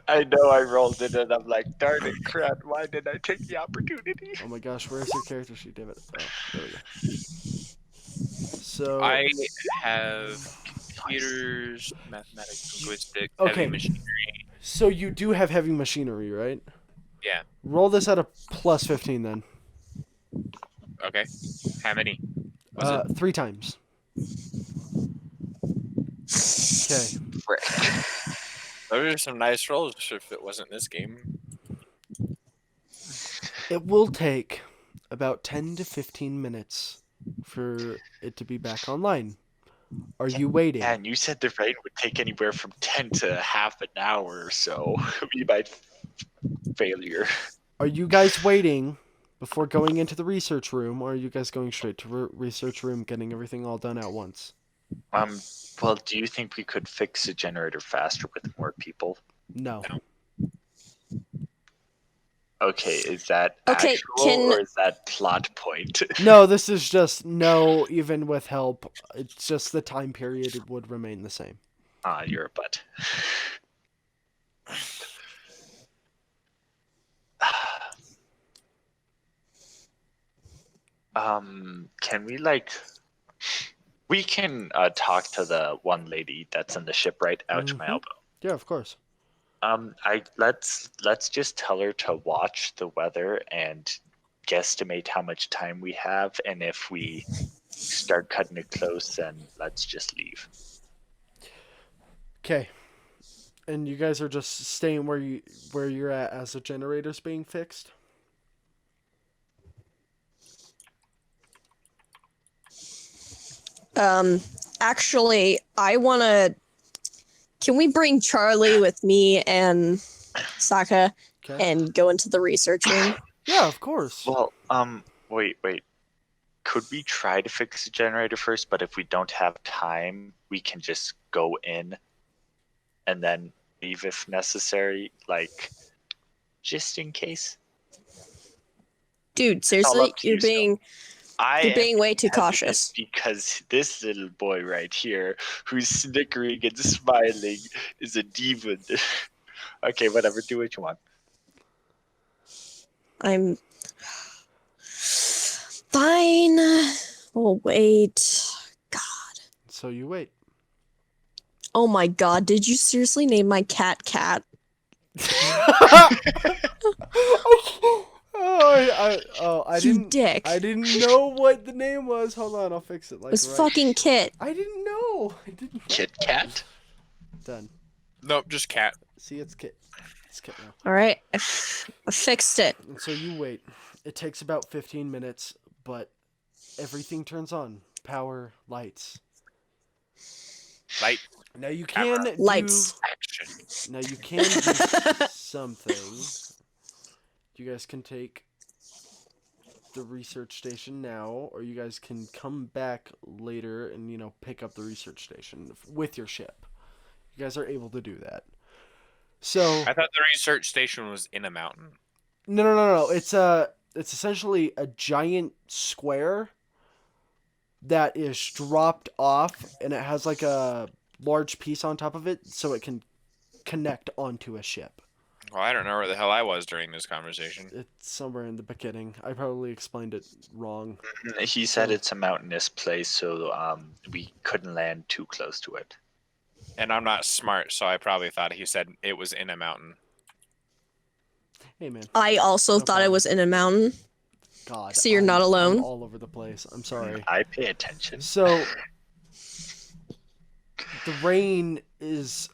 I know I rolled it, and I'm like, darn it, crap! Why did I take the opportunity? Oh my gosh, where's your character sheet, David? Oh, there we go. So. I have computers, mathematics, linguistics, Okay. heavy machinery. So you do have heavy machinery, right? Yeah. Roll this at a plus 15 then. Okay. How many? Was 3 times. Okay. Frick. Those are some nice rolls if it wasn't this game. It will take about 10 to 15 minutes for it to be back online. Are you waiting? And you said the rain would take anywhere from 10 to half an hour or so. We might failure. Are you guys waiting before going into the research room, or are you guys going straight to research room, getting everything all done at once? Well, do you think we could fix a generator faster with more people? No. Okay, is that Okay, actual or is that plot point? No, this is just no, even with help. It's just the time period would remain the same. You're a butt. Can we we can talk to the one lady that's in the ship right out to my Mhm. elbow. Yeah, of course. Let's just tell her to watch the weather and guesstimate how much time we have, and if we start cutting it close, then let's just leave. Okay. And you guys are just staying where you're at as the generator's being fixed? Actually, I want to. Can we bring Charlie with me and Saka Okay. and go into the research room? Yeah, of course. Well, wait. Could we try to fix the generator first? But if we don't have time, we can just go in and then leave if necessary, like just in case. Dude, It's all seriously, up to you still. you're I being am way too hesitant cautious. because this little boy right here, who's snickering and smiling, is a demon. Okay, whatever. Do what you want. I'm fine. Oh wait. God. So you wait. Oh my God. Did you seriously name my cat Cat? I You didn't. dick. I didn't know what the name was. Hold on, I'll fix it. Like It's right. fucking Kit. I didn't know. I didn't. Kit Kat? Done. Nope, just cat. See, it's Kit. It's Kit now. All right, I fixed it. And so you wait. It takes about 15 minutes, but everything turns on. Power, lights. Light Now you can do. Lights. action. Now you can do something. You guys can take the research station now, or you guys can come back later and, pick up the research station with your ship. You guys are able to do that. So I thought the research station was in a mountain. no. It's essentially a giant square that is dropped off, and it has like a large piece on top of it, so it can connect onto a ship. Well, I don't know where the hell I was during this conversation. It's somewhere in the beginning. I probably explained it wrong. He said it's a mountainous place, so we couldn't land too close to it. And I'm not smart, so I probably thought he said it was in a mountain. Hey, man. I also No thought it problem. was in a mountain. God. So you're not alone? I'm all over the place. I'm sorry. I pay attention. So, the rain is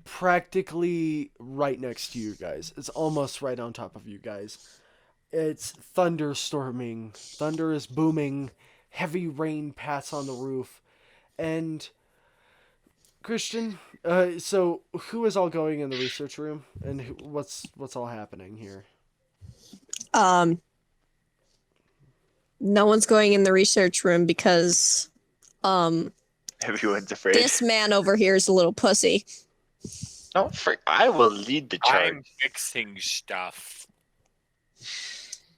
practically right next to you guys. It's almost right on top of you guys. It's thunderstorming. Thunder is booming. Heavy rain pats on the roof. And, Christian, so who is all going in the research room? And what's all happening here? No one's going in the research room because Everyone's afraid. this man over here is a little pussy. I will lead the charge. I'm fixing stuff.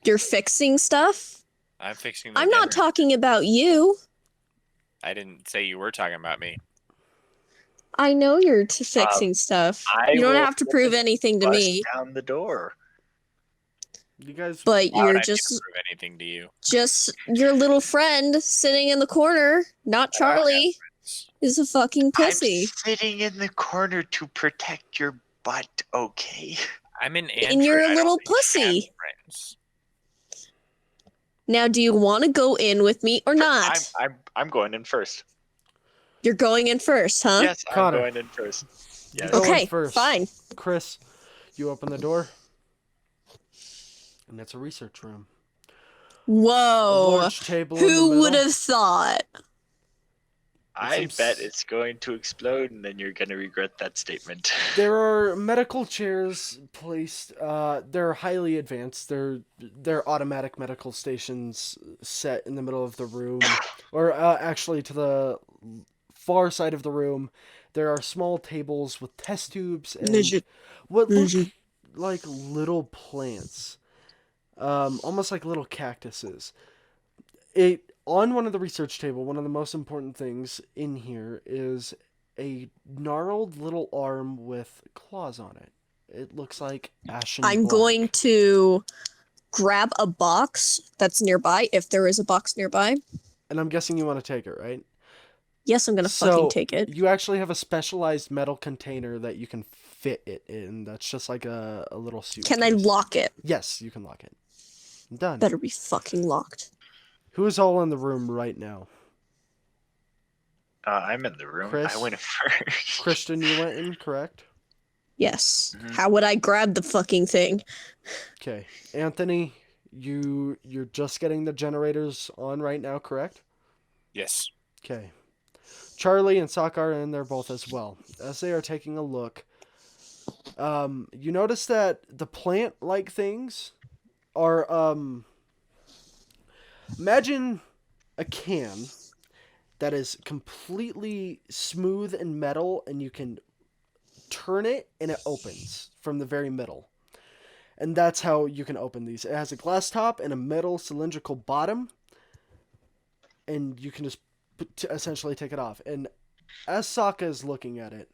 You're fixing stuff? I'm fixing the I'm not generator. talking about you. I didn't say you were talking about me. I know you're fixing stuff. I You don't will have to prove anything to bust me, down the door. You guys. but Why would you're I need to just prove anything to you? your little friend sitting in the corner, not Charlie, is a fucking pussy. I'm sitting in the corner to protect your butt, okay? I'm an And you're a android. I little don't think I have pussy. friends. Now, do you want to go in with me or not? I'm going in first. You're going in first, huh? Yes, I'm Connor. going in first. Yes. Go in Okay, first. fine. Chris, you open the door. And that's a research room. A Whoa. large table in the Who middle. would have thought? I Some bet it's going to explode, and then you're going to regret that statement. There are medical chairs placed. They're highly advanced. They're automatic medical stations set in the middle of the room, or actually to the far side of the room. There are small tables with test tubes and Midget. what look Midget. like little plants, almost like little cactuses. On one of the research table, one of the most important things in here is a gnarled little arm with claws on it. It looks like ashen I'm black. going to grab a box that's nearby, if there is a box nearby. And I'm guessing you want to take it, right? Yes, I'm gonna So, fucking take it. You actually have a specialized metal container that you can fit it in. That's just like a little suitcase. Can I lock it? Yes, you can lock it. Done. Better be fucking locked. Who is all in the room right now? I'm in the room. Chris? I went first. Christian, you went in, correct? Yes. Mhm. How would I grab the fucking thing? Okay, Anthony, you're just getting the generators on right now, correct? Yes. Okay. Charlie and Sokka are in there both as well. As they are taking a look, you notice that the plant-like things are imagine a can that is completely smooth and metal, and you can turn it and it opens from the very middle. And that's how you can open these. It has a glass top and a metal cylindrical bottom, and you can just essentially take it off. And as Sokka is looking at it,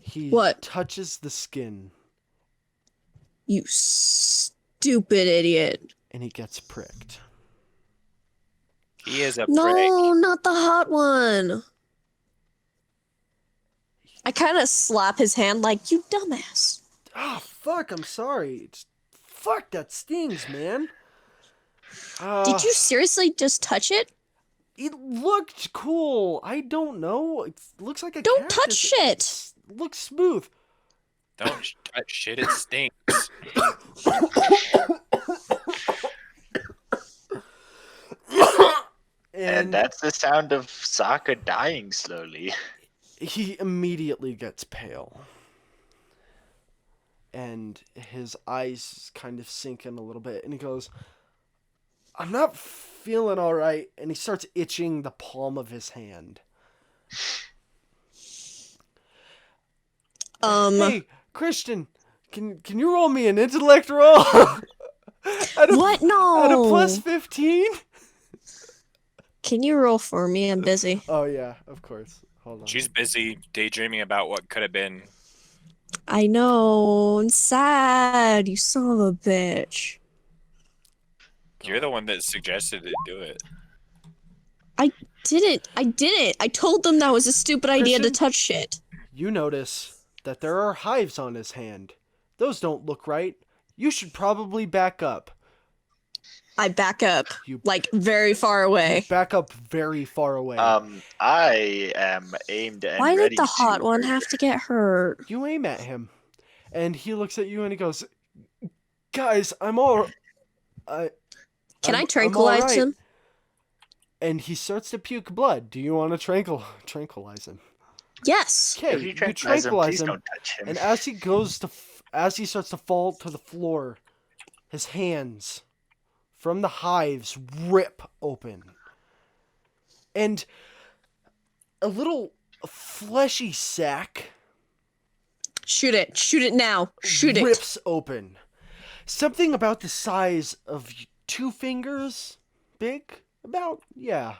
he What? touches the skin You stupid idiot. and he gets pricked. He is a prick. No, not the hot one. I kind of slap his hand like, you dumbass. Ah, fuck, I'm sorry. Fuck, that stings, man. Did you seriously just touch it? It looked cool. I don't know. It looks like a Don't cactus. touch shit. It looks smooth. Don't touch shit. It stinks. And that's the sound of Sokka dying slowly. He immediately gets pale. And his eyes kind of sink in a little bit. And he goes, I'm not feeling all right. And he starts itching the palm of his hand. Hey, Christian, can you roll me an intellect roll? What? No. At a plus 15? Can you roll for me? I'm busy. Oh, yeah, of course. Hold on. She's busy daydreaming about what could have been. I know. I'm sad. You son of a bitch. You're the one that suggested to do it. I didn't. I told them that was a stupid idea to Christian? touch shit. You notice that there are hives on his hand. Those don't look right. You should probably back up. I back up, You like, very far away. back up very far away. I am aimed and Why ready did the hot to one murder. have to get hurt? You aim at him, and he looks at you and he goes, "Guys, I'm all. Can I'm I all tranquilize right." him? And he starts to puke blood. Do you want to tranquilize him? Yes. Okay, If you you tranquilize him, tranquilize please him, don't touch him. and as he goes to, as he starts to fall to the floor, his hands from the hives rip open, and a little fleshy sack Shoot it. Shoot it now. Shoot it. rips open. Something about the size of 2 fingers big, about, yeah.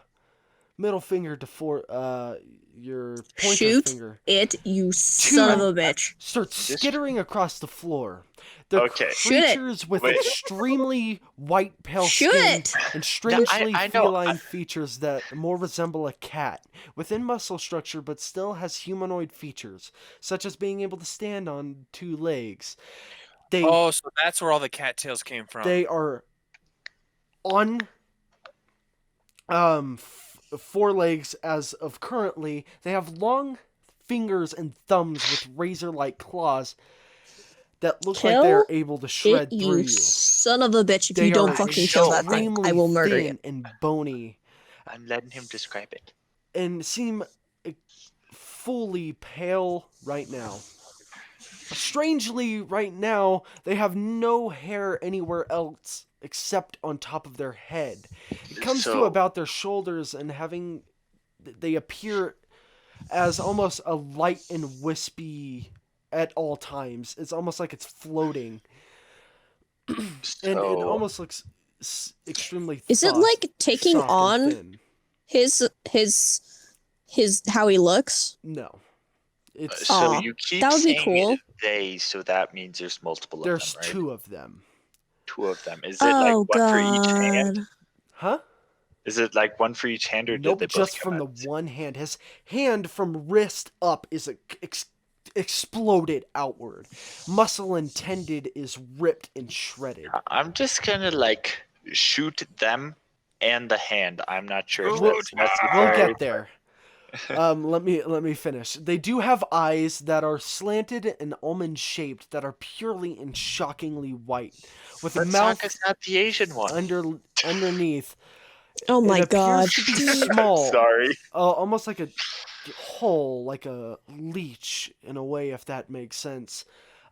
Middle finger to your pointer Shoot finger. it, you son of a bitch. Starts skittering across the floor. They're Okay. Shoot it. creatures with Wait. extremely white, pale Shoot skin it. and strangely I know. feline features that more resemble a cat, within muscle structure but still has humanoid features, such as being able to stand on 2 legs. They Oh, so that's where all the cattails came from. they are on 4 legs as of currently. They have long fingers and thumbs with razor-like claws that look like they're able to shred It, through you you. son of a bitch. If They you don't are fucking kill that thing, I will murder extremely you. thin and bony, I'm letting him describe it. and seem fully pale right now. Strangely, right now, they have no hair anywhere else except on top of their head. It comes to So- about their shoulders, and they appear as almost a light and wispy at all times. It's almost like it's floating, and it So- almost looks extremely. Is it like taking soft and on thin. his how he looks? No, it's So Aw, you keep that would be saying cool. they, so that means there's multiple there's of them, right? 2 of them. 2 of them. Is it like Oh one for each hand? god. Huh? Is it like one for each hand, or did Nope, they both just come from the out? one hand. His hand from wrist up is exploded outward. Muscle and tendon is ripped and shredded. I'm just gonna like shoot them and the hand. I'm not sure if We'll- that's We'll necessary. get there. Let me finish. They do have eyes that are slanted and almond shaped that are purely and shockingly white, with a But mouth Sokka's not the Asian one. underneath. Oh It my god. appears to be Dude. small, Sorry. almost like a hole, like a leech in a way, if that makes sense.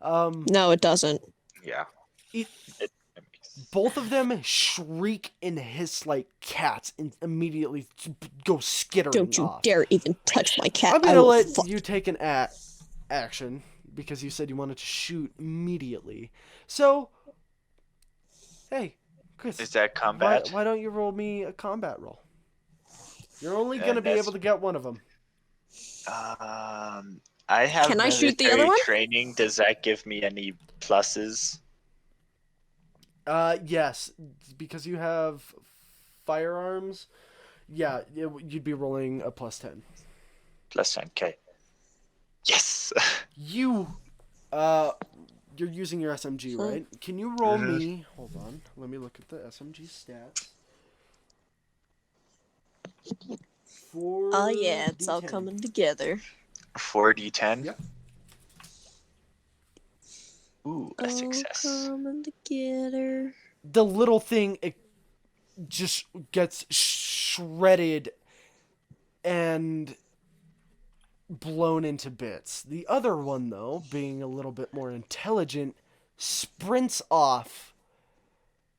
No, it doesn't. Yeah. It, It makes... both of them shriek and hiss like cats and immediately go skittering Don't you off. dare even touch my cat. I'm I gonna will let fuck. you take an action because you said you wanted to shoot immediately. So, hey, Chris, Is that combat? why don't you roll me a combat roll? You're only gonna And be that's- able to get one of them. I have Can I shoot the military other one? training. Does that give me any pluses? Yes, because you have firearms. Yeah, you'd be rolling a +10. Plus 10k. Yes. You're using your SMG, right? Can you roll me? Hold on, let me look at the SMG stats. Oh yeah, it's all 4d10. coming together. 4d10. Yep. Ooh, a All success. coming together. The little thing, it just gets shredded and blown into bits. The other one, though, being a little bit more intelligent, sprints off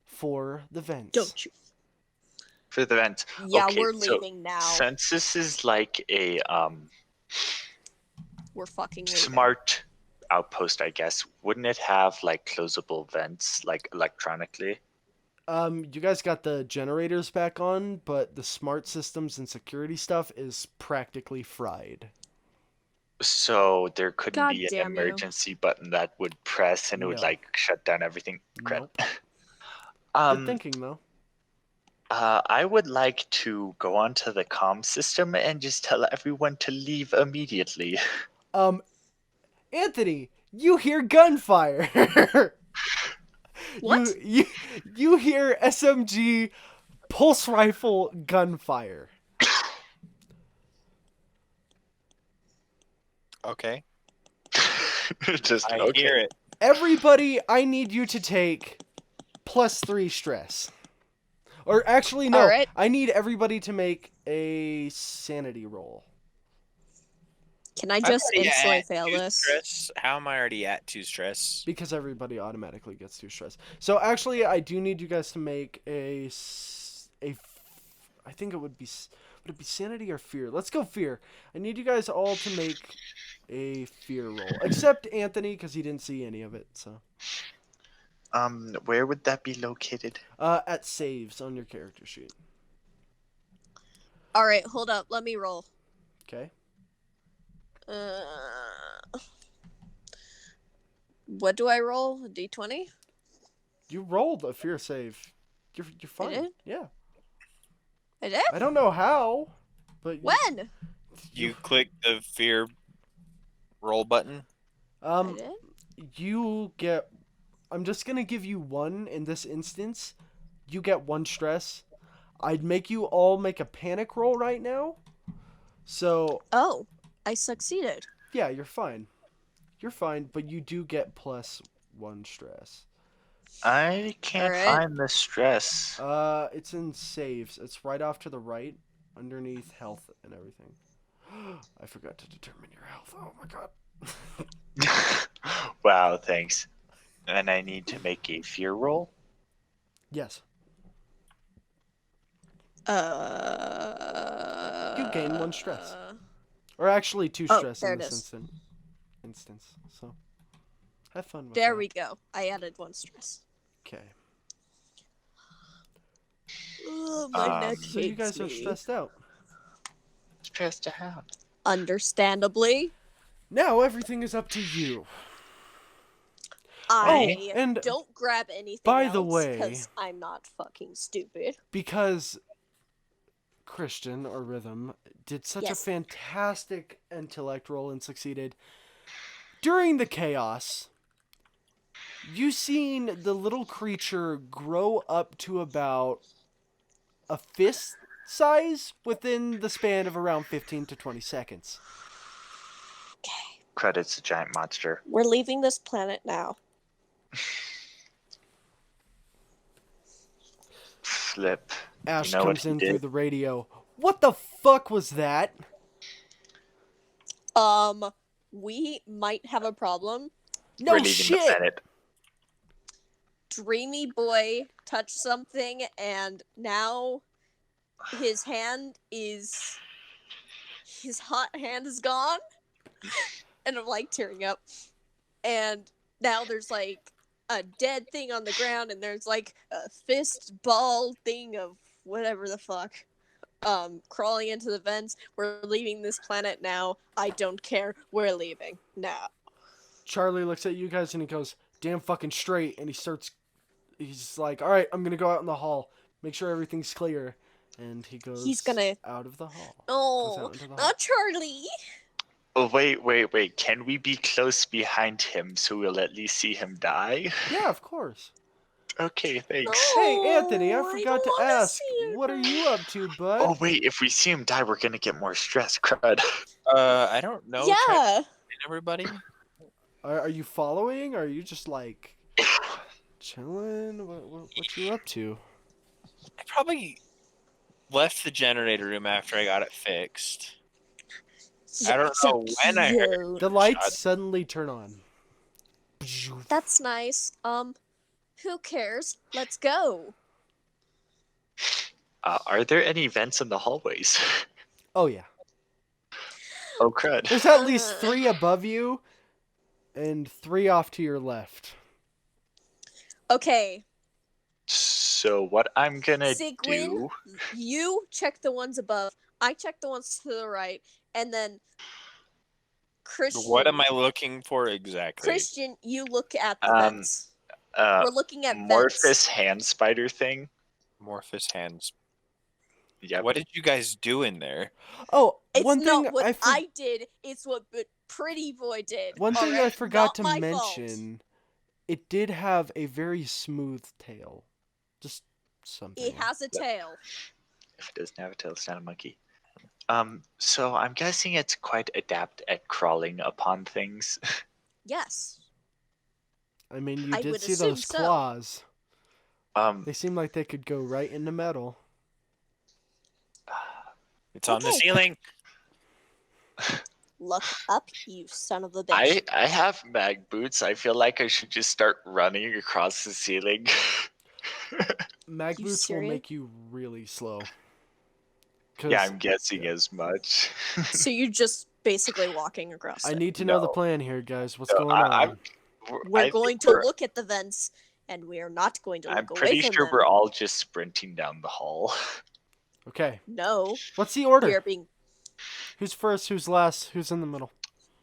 for the vents. Don't you? For the vent. Yeah, Okay, we're so leaving now. Since this is like a We're fucking leaving. smart outpost, I guess, wouldn't it have like closable vents, like electronically? You guys got the generators back on, but the smart systems and security stuff is practically fried. So there couldn't God be an damn you. emergency button that would press and it would No. like shut down everything. Crap. Nope. Good Um, thinking, though. I would like to go onto the comm system and just tell everyone to leave immediately. Anthony, you hear gunfire. What? You hear SMG pulse rifle gunfire. Okay. Just I okay. hear it. Everybody, I need you to take +3 stress. Or actually, no. All right. I need everybody to make a sanity roll. Can I I'm just already instantly at fail 2 this? Stress. How am I already at 2 stress? Because everybody automatically gets 2 stress. So actually, I do need you guys to make I think it would be sanity or fear? Let's go fear. I need you guys all to make a fear roll, except Anthony because he didn't see any of it. So Where would that be located? at saves on your character sheet. All right, hold up. Let me roll. Okay. What do I roll? A D20? You rolled a fear save. You're fine. did? Yeah. I did? I don't know how, but When? You click the fear roll button. I did? You get. I'm just gonna give you one in this instance. You get 1 stress. I'd make you all make a panic roll right now. So Oh, I succeeded. yeah, you're fine. You're fine, but you do get +1 stress. I can't Alright. find the stress. It's in saves. It's right off to the right, underneath health and everything. I forgot to determine your health. Oh my god. Wow, thanks. And I need to make a fear roll. Yes. You You gain 1 stress. Or actually 2 Oh, stress there in it this is. instance. So have fun with There that. we go. I added 1 stress. Okay. Oh, my neck So you hates guys are me. stressed out. Stressed out. Understandably, Now everything is up to you. I and don't grab anything by else the way- because I'm not fucking stupid. Because Christian or Rhythm did such a Yes. fantastic intellect roll and succeeded. During the chaos, you seen the little creature grow up to about a fist size within the span of around 15 to 20 seconds. Credit's a giant monster. We're leaving this planet now. Flip. Ash You know what comes he in through did? the radio. What the fuck was that? We might have a problem. No We're leaving shit! the planet. Dreamy boy touched something, and now his hot hand is gone. And I'm like tearing up. And now there's like a dead thing on the ground, and there's like a fist ball thing of whatever the fuck. Crawling into the vents. We're leaving this planet now. I don't care. We're leaving now. Charlie looks at you guys and he goes, damn fucking straight. And he's like, all right, I'm going to go out in the hall. Make sure everything's clear. And he goes He's gonna- out of the hall. Goes Oh, out into the hall. not Charlie. Oh, wait. Can we be close behind him so we'll at least see him die? Yeah, of course. Okay, thanks. Hey, Oh, Anthony, I I forgot don't to wanna ask. see you What are die. you up to, bud? Oh, wait, if we see him die, we're gonna get more stress. Crud. I don't know. Try Yeah. to everybody. Are you following? Or are you just like chilling? What you up to? I probably left the generator room after I got it fixed. I don't know when I heard. The lights Shut- suddenly turn on. That's nice. Who cares? Let's go. Are there any vents in the hallways? Oh yeah. Oh, crud. There's at least 3 above you and 3 off to your left. Okay, So what I'm gonna Sigwin, do... you check the ones above. I check the ones to the right, and then Christian. What am I looking for exactly? Christian, you look at the Um, vents. Uh, We're looking at Morphus vents. hand spider thing. Morphous hands. Yep. What did you guys do in there? Oh, It's one thing not what I I did. It's what Pretty Boy did. one thing I alright? forgot Not to my fault. mention. It did have a very smooth tail. Just something. It has a tail. If it doesn't have a tail, it's not a monkey. So I'm guessing it's quite adept at crawling upon things. Yes. I mean, you I did would see assume those so. claws. Um, They seem like they could go right into metal. It's on the Okay. ceiling. Look up, you son of a bitch. I have mag boots. I feel like I should just start running across the ceiling. Mag You boots will serious? make you really slow. 'Cause Yeah, I'm guessing as much. So you're just basically walking across I it. need to know the No. plan here, guys. What's No, going on? We're I going think to look at the vents, and we are not going to I'm look away pretty from sure them. we're all just sprinting down the hall. Okay. No, What's the we order? are being. Who's first? Who's last? Who's in the middle?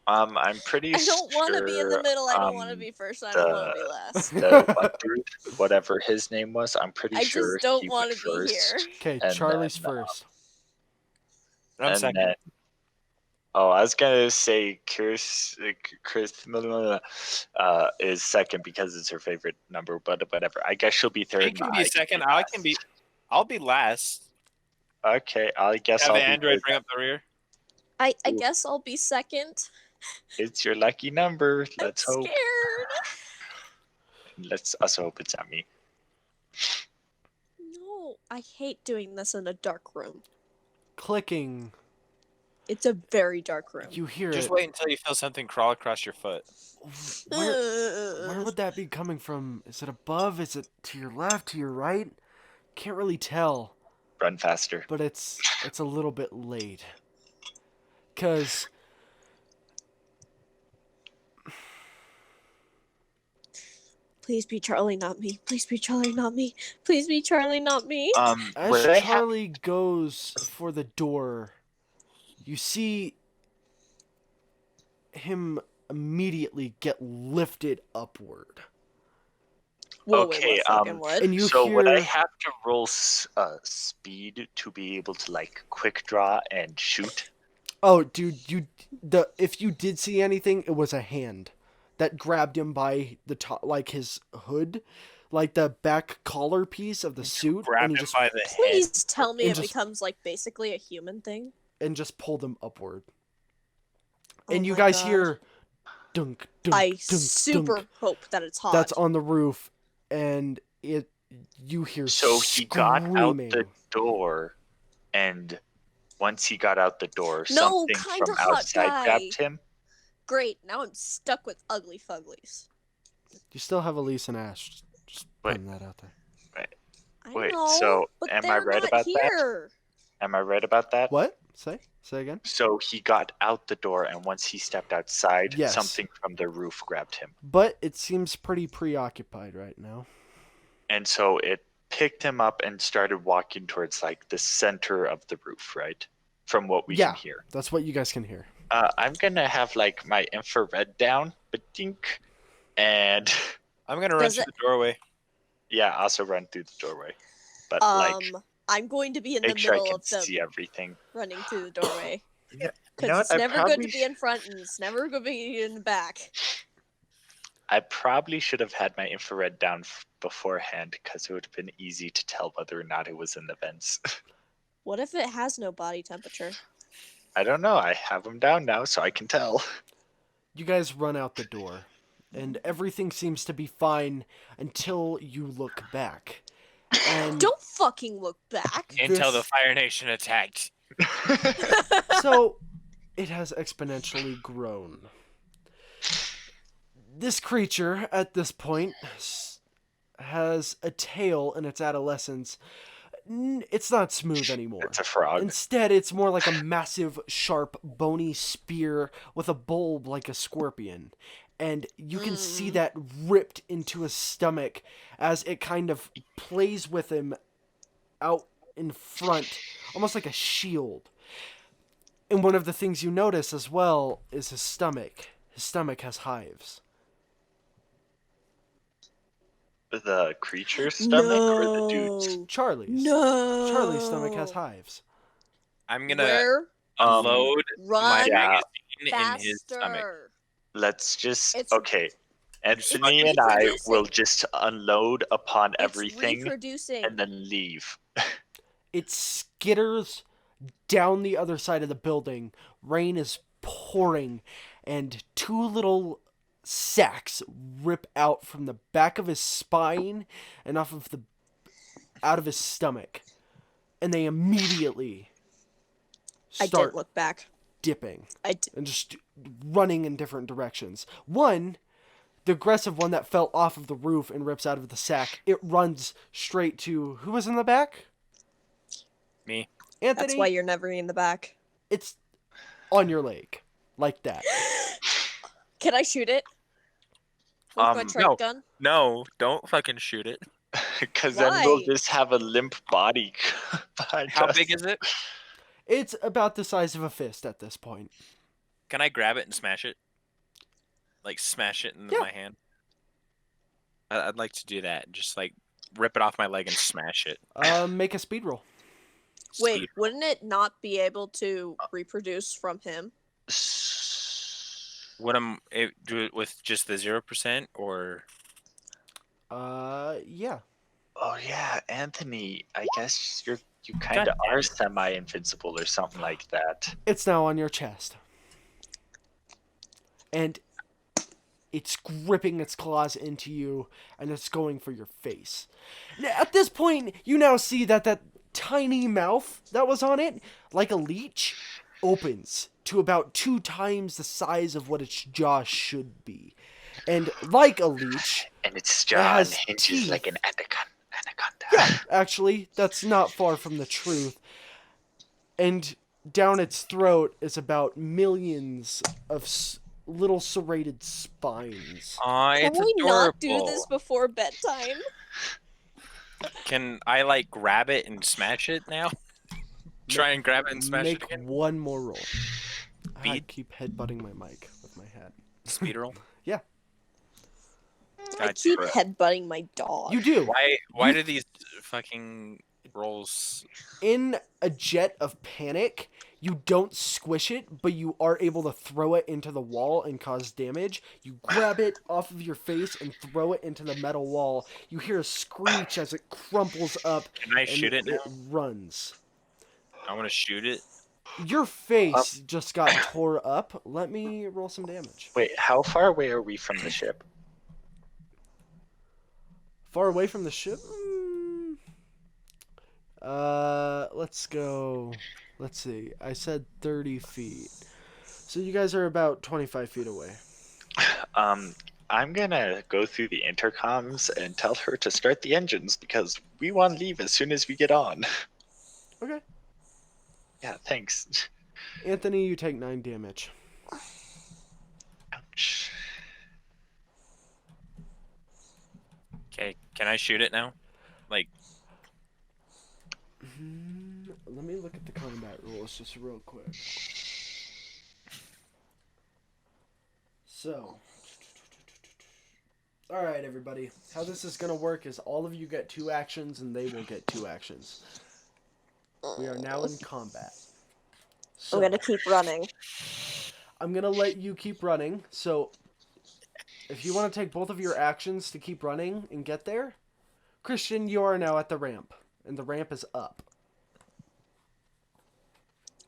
I'm pretty I don't want to be in the sure, middle. I don't want to be first. I don't want to be last. the one dude, whatever his name was, I'm pretty I sure just don't he want went to be here. first. Okay, And Charlie's then, first. I'm and second. then, oh, I was gonna say Chris is second because it's her favorite number, but whatever. I guess she'll be third. You and can I be second. last. I'll be last. Okay, I guess Have I'll the be android third. bring up the rear. I Ooh. guess I'll be second. It's your lucky number. Let's I'm hope. scared. Let's also hope it's not me. No, I hate doing this in a dark room. Clicking. It's a very dark room. You hear Just it. wait until you feel something crawl across your foot. Where would that be coming from? Is it above? Is it to your left? To your right? Can't really tell. Run faster. But it's a little bit late. 'Cause Please be Charlie, not me. Please be Charlie, not me. Please be Charlie, not me. as Would I have Charlie goes for the door, you see him immediately get lifted upward. Whoa, okay, wait, what fucking what? And you so hear would I have to roll speed to be able to like quick draw and shoot? Oh, dude, if you did see anything, it was a hand that grabbed him by the top, like his hood. like the back collar piece of the suit, Grab and he him just by the head. Please tell me And it just- becomes like basically a human thing. pulled him upward. Oh And you my guys God. hear dunk, dunk, I dunk, super dunk. hope that it's hot. That's on the roof, and you hear So he got out screaming. the door, and once he got out the door, No, something kinda from hot outside guy. grabbed him. Great, now I'm stuck with ugly fuglies. You still have Elise and Ash. Just Wait. putting that out there. I Wait, know, so but am I they're right not about that? here. Am I right about that? What? Say again. So he got out the door, and once he stepped outside, Yes. something from the roof grabbed him. But it seems pretty preoccupied right now. And so it picked him up and started walking towards like the center of the roof, right? From what we Yeah. can hear. That's what you guys can hear. I'm gonna have like my infrared down, but dink, and I'm gonna run Does through it- the doorway. yeah, also run through the doorway. But like, I'm going to be in the make sure I middle can of them see everything. running through the doorway. You know Because what, it's I never good probably to be in front and it's never good to be in the back. I probably should have had my infrared down beforehand because it would have been easy to tell whether or not it was in the vents. What if it has no body temperature? I don't know. I have them down now, so I can tell. You guys run out the door, and everything seems to be fine until you look back. And Don't fucking look back. Until the This- Fire Nation attacked. so it has exponentially grown. This creature, at this point, has a tail in its adolescence. It's not smooth anymore. It's a frog. Instead, it's more like a massive, sharp, bony spear with a bulb like a scorpion. And you can see that ripped into his stomach as it kind of plays with him out in front, almost like a shield. And one of the things you notice as well is his stomach. His stomach has hives. The creature's stomach or the dude's? No. Charlie's. No. Charlie's stomach has hives. I'm gonna Where? unload my Run yeah. magazine in his stomach. faster. Let's just It's- okay. Anthony It's and I reproducing. will just unload upon It's everything reproducing. and then leave. It skitters down the other side of the building. Rain is pouring, and two little sacks rip out from the back of his spine and out of his stomach, and they immediately I start didn't look back. dipping I d- and just running in different directions. One, the aggressive one that fell off of the roof and rips out of the sack, it runs straight to who was in the back? Me. Anthony. That's why you're never in the back. It's on your leg, like that. Can I shoot it? With my No. trike gun? No, don't fucking shoot it. Because then we'll Why? just have a limp body behind How us. big is it? It's about the size of a fist at this point. Can I grab it and smash it? Like smash it in Yeah. my hand? I'd like to do that. Just like rip it off my leg and smash it. Make a speed roll. Wait, Speed. wouldn't it not be able to reproduce from him? Would do it with just the 0% or Yeah. Oh yeah, Anthony. I guess you kind of are semi-invincible or something like that. It's now on your chest. And it's gripping its claws into you, and it's going for your face. Now, at this point, you now see that tiny mouth that was on it, like a leech, opens to about 2 times the size of what its jaw should be. And like a leech, And its It jaw has hinges teeth. like an anaconda. yeah, actually, that's not far from the truth. And down its throat is about millions of little serrated spines. Aw, Can it's we adorable. not do this before bedtime? Can I like grab it and smash it now? Try and grab it and smash Make it again? one more roll. I Beat? keep headbutting my mic with my hat. Speed roll? Yeah. I God, keep crap. headbutting my dog. You do. Why You- do these fucking rolls. In a jet of panic, you don't squish it, but you are able to throw it into the wall and cause damage. You grab it off of your face and throw it into the metal wall. You hear a screech as it crumples up Can I and shoot it now? runs. I want to shoot it. Your face just got tore up. Let me roll some damage. Wait, how far away are we from the ship? Far away from the ship? Let's go. Let's see. I said 30 feet. So you guys are about 25 feet away. I'm gonna go through the intercoms and tell her to start the engines because we want to leave as soon as we get on. Okay. Yeah, thanks. Anthony, you take 9 damage. Ouch. Okay, can I shoot it now? Like, Let me look at the combat rules just real quick. So, alright everybody, how this is going to work is all of you get 2 actions and they will get 2 actions. We are now in combat. So, I'm gonna keep running. I'm going to let you keep running, so if you want to take both of your actions to keep running and get there, Christian, you are now at the ramp, and the ramp is up.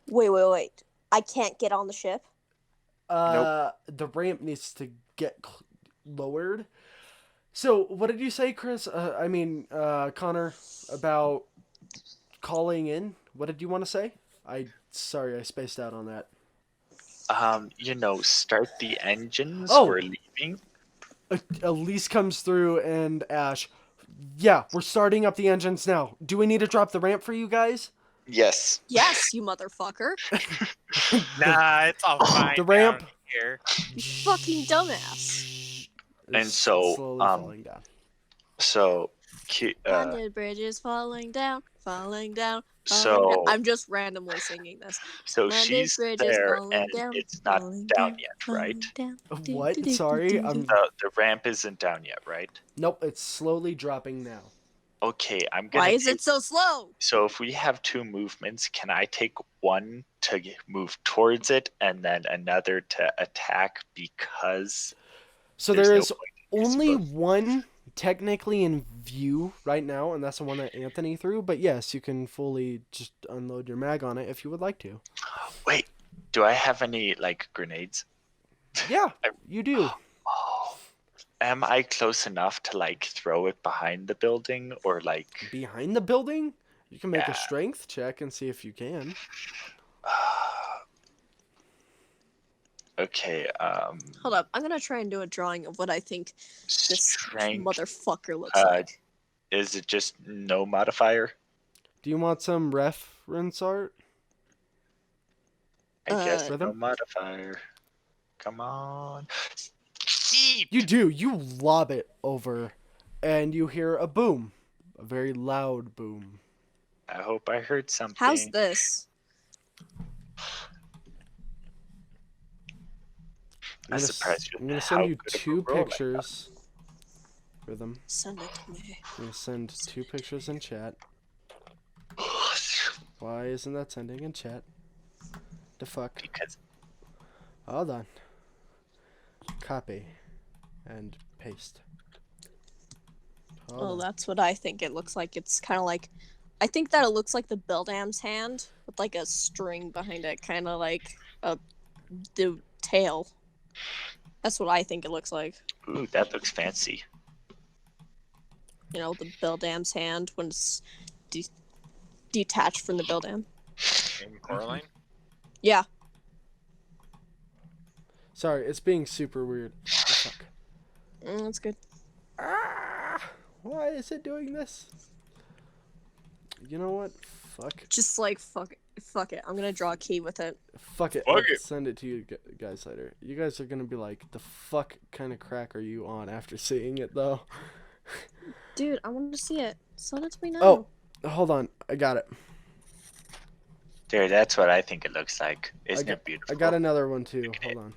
Wait. I can't get on the ship? The ramp needs to get lowered. So, what did you say, Chris? Connor, about calling in? What did you want to say? Sorry, I spaced out on that. Start the engines. Oh. We're leaving. Elise comes through and Ash. Yeah, we're starting up the engines now. Do we need to drop the ramp for you guys? Yes. Yes, you motherfucker. nah, it's all fine. The ramp. down here. You fucking dumbass. And Is so, slowly falling down. So, The bridge is falling down. so, I'm just randomly singing this. Landed she's bridge is there falling and down, it's not falling down down, yet, falling right? down. What? Sorry, The ramp isn't down yet, right? Nope, it's slowly dropping now. Okay, I'm gonna. Why is it so slow? So if we have 2 movements, can I take one to move towards it and then another to attack because So there's there no is point in only using both? one technically in view right now, and that's the one that Anthony threw. But yes, you can fully just unload your mag on it if you would like to. Wait, do I have any grenades? Yeah, you do. Oh, am I close enough to throw it behind the building or Behind the building, you can make Yeah. a strength check and see if you can. Okay, Hold up, I'm gonna try and do a drawing of what I think this strength. motherfucker looks like. Is it just no modifier? Do you want some reference art? I guess no Rhythm? modifier. Come on. You do. You lob it over, and you hear a boom, a very loud boom. I hope I heard something. How's this? I'm surprised I'm gonna how send you good of a 2 roll I got. pictures. Rhythm. Send it to me. I'm gonna send 2 pictures in chat. Why isn't that sending in chat? The fuck? Because Hold on. Copy. And paste. Hold Oh, on. that's what I think it looks like. It's kind of like, I think that it looks like the Beldam's hand with a string behind it, kind of like the tail. That's what I think it looks like. ooh, that looks fancy. The Beldam's hand when it's detached from the Beldam. Coraline? Yeah. Sorry, it's being super weird. What the fuck? That's good. Why is it doing this? You know what? Fuck. Just fuck it. I'm gonna draw a key with it. Fuck it. Fuck I'll it. send it to you guys later. You guys are gonna be like, the fuck kind of crack are you on after seeing it though? Dude, I want to see it. Send it to me now. Oh, hold on. I got it. There, that's what I think it looks like. Isn't it beautiful? I got another one too. Hold on.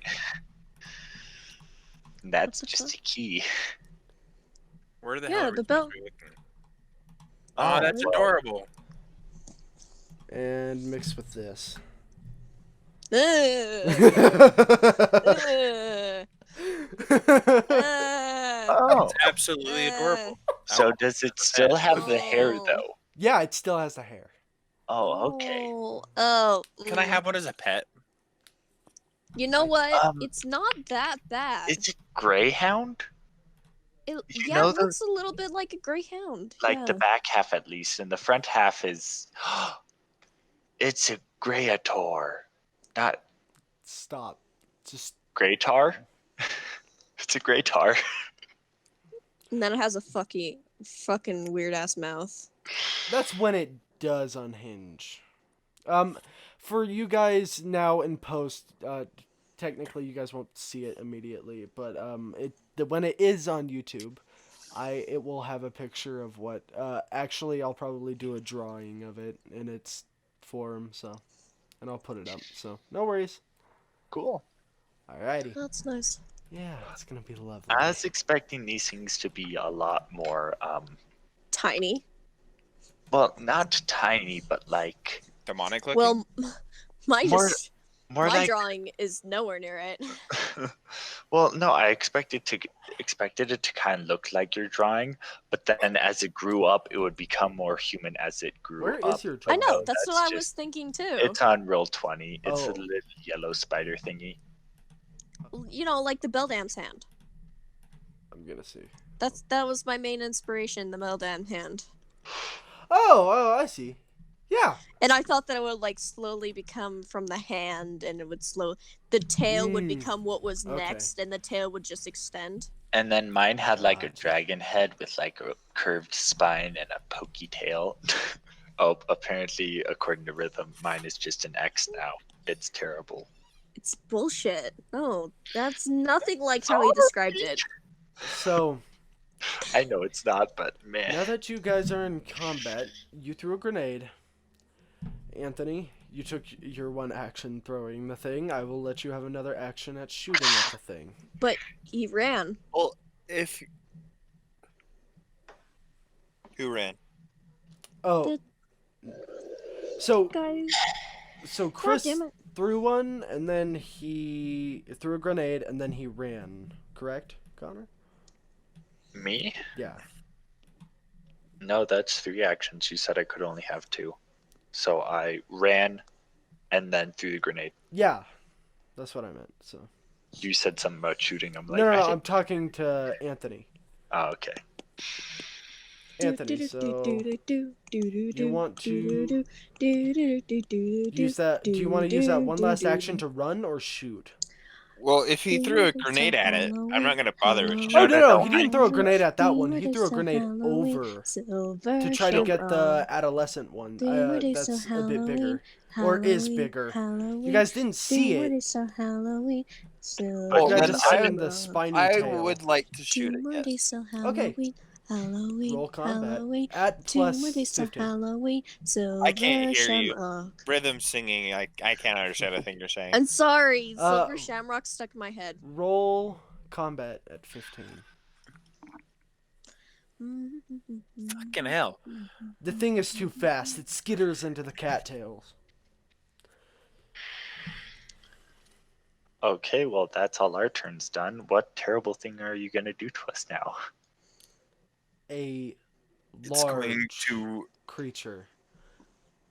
That's What's it just a key. Where the Yeah, hell the bell. Oh, that's wow. adorable. And mixed with this. Ugh. Oh, It's absolutely adorable. so does it still have the hair Oh. though? Yeah, it still has the hair. Oh, okay. Oh. Can I have one as a pet? You know what? Um, It's not that bad. is it Greyhound? You Yeah, know it the looks a little bit like a greyhound. like the Yeah. back half at least, and the front half is it's a Greyator, not Stop. Just Greytar. It's a Greytar. And then it has a fucking weird ass mouth. that's when it does unhinge. For you guys now in post, technically you guys won't see it immediately, but when it is on YouTube, it will have a picture of what. Actually, I'll probably do a drawing of it in its form, so, and I'll put it up. So no worries. Cool. Alrighty. That's nice. Yeah, it's gonna be lovely. I was expecting these things to be a lot more, Tiny. well, not tiny, but like Demonic looking? Well, mine More- is. more My like. drawing is nowhere near it. Well, no, I expected it to kind of look like your drawing, but then as it grew up, it would become more human as it grew Where up. is your I drawing? know. no, That's what that's I was just- thinking too. It's on Roll20. It's a Oh. little yellow spider thingy. You know, like the Beldam's hand. I'm gonna see. That was my main inspiration, the Beldam hand. Oh, I see. Yeah. And I thought that it would like slowly become from the hand, and it would the tail would become what was okay. next, and the tail would just extend. And then mine had like a Gotcha. dragon head with like a curved spine and a pokey tail. Oh, apparently, according to Rhythm, mine is just an X now. It's terrible. It's bullshit. No, that's nothing like how he described it. So I know it's not, but man. now that you guys are in combat, you threw a grenade. Anthony, you took your one action throwing the thing. I will let you have another action at shooting at the thing. But he ran. Well, if... Who ran? Oh. So Guys, Chris damn it. threw one, and then he threw a grenade, and then he ran. Correct, Connor? Me? Yeah. No, that's 3 actions. You said I could only have 2. So I ran and then threw the grenade. Yeah. That's what I meant. So. You said something about shooting. I'm like, No, I I'm didn't- talking to Anthony. Oh, okay. Anthony, so you want to use that? Do you want to use that one last action to run or shoot? Well, if he threw a grenade at it, I'm not going to bother with Oh shooting. no, he didn't throw a grenade at that one. He threw a grenade over to try to get the adolescent one. That's a bit bigger, or is bigger. You guys didn't see it. Well, You guys then just I- seen the spiny I tail. would like to shoot it, yes. Okay. Roll combat at plus 15. I can't hear you. Rhythm singing, I can't understand a thing you're saying. I'm sorry, Silver Uh, Shamrock stuck in my head. Roll combat at 15. Fucking hell. The thing is too fast. It skitters into the cattails. Okay, well, that's all our turns done. What terrible thing are you going to do to us now? A It's going large to... creature,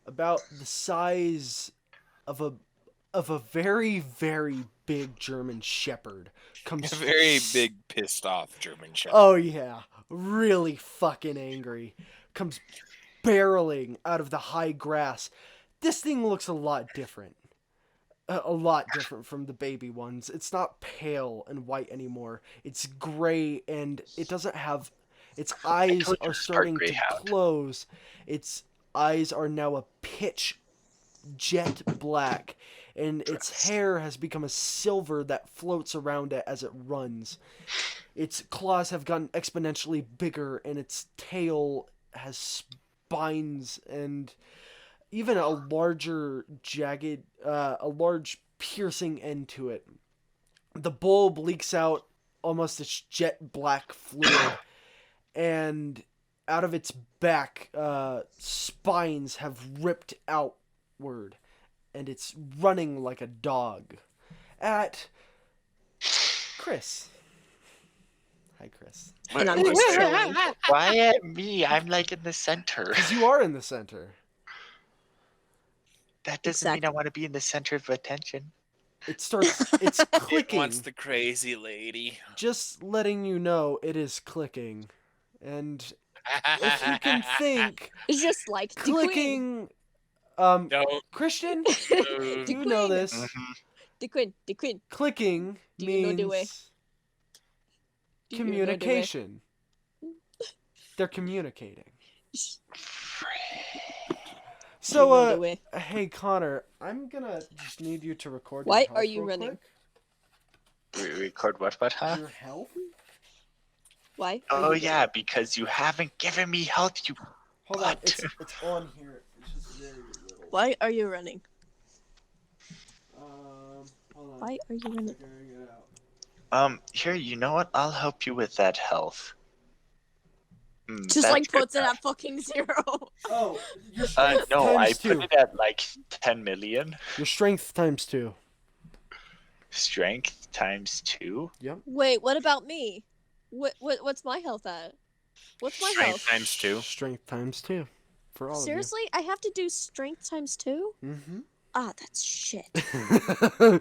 about the size of a very, very big German Shepherd, comes. A very big, pissed off German Shepherd. Oh yeah, really fucking angry. Comes barreling out of the high grass. This thing looks a lot different. A lot different from the baby ones. It's not pale and white anymore. It's gray, and it doesn't have... Its eyes told you are to start starting to Greyhound. close. Its eyes are now a pitch jet black, and its hair has become a silver that floats around it as it runs. Its claws have gotten exponentially bigger, and its tail has spines and even a larger jagged, a large piercing end to it. The bulb leaks out almost this jet black fluid, and out of its back, spines have ripped outward, and it's running like a dog at Chris. Hi, Chris. And I'm just chilling. Why at me? I'm like in the center. Because you are in the center. That doesn't mean I Exactly. want to be in the center of attention. It's clicking. It wants the crazy lady. Just letting you know it is clicking. And if you can think, It's just like the queen. clicking. Don't Christian, move. you know queen. this. Mm-hmm. The queen. The queen. Clicking Do you know the way? means Do you know the way? communication. They're communicating. Do you know So, the way? hey Connor, I'm gonna just need you to record. Why your are health you real running? quick. Record what, huh? Your health? Why? are Oh you yeah, running? because you haven't given me health, you Hold on, What? it's on here. It's just very little. Why are you running? Hold on. Why are you running? Figuring it out. Here, you know what? I'll help you with that health. Just that's like good puts it enough. at fucking 0. Oh, your strength No, I times 2. put it at like 10 million. Your strength times 2. Strength times 2. Wait, what about me? What's my health at? What's my Strength health? times 2. Strength times 2. For all Seriously? I have to do strength times 2? of you. Ah, that's shit. Mm-hmm.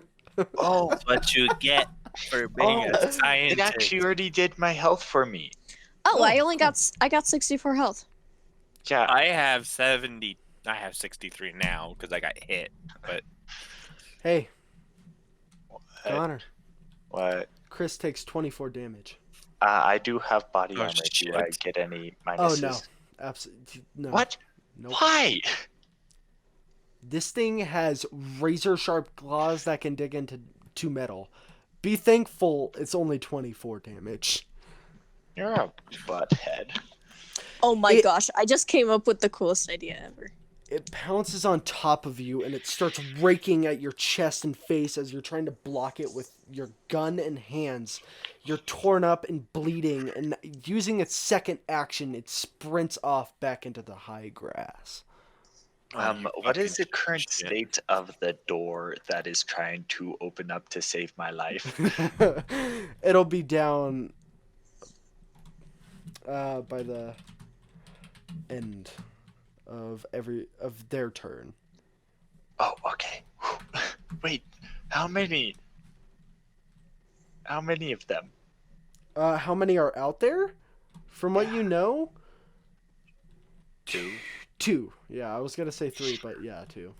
Oh, That's what you get for being Oh, a scientist. it actually already did my health for me. Oh, Oh, I only got 64 health. Yeah, I have 70. I have 63 now because I got hit. But Hey, what? Connor. What? Chris takes 24 damage. I do have body Oh, armor. Do I shit. get any Oh minuses? no, absolutely no. What? Nope. Why? This thing has razor sharp claws that can dig into metal. Be thankful it's only 24 damage. You're a butthead. Oh my It- gosh, I just came up with the coolest idea ever. It pounces on top of you and it starts raking at your chest and face as you're trying to block it with your gun and hands. You're torn up and bleeding, and using its second action, it sprints off back into the high grass. you What is the fucking current shit. state of the door that is trying to open up to save my life? It'll be down by the end of their turn. Oh, okay. Wait, how many? How many of them? How many are out there? From what you know, 2. 2. Yeah, I was gonna say 3, but yeah, 2.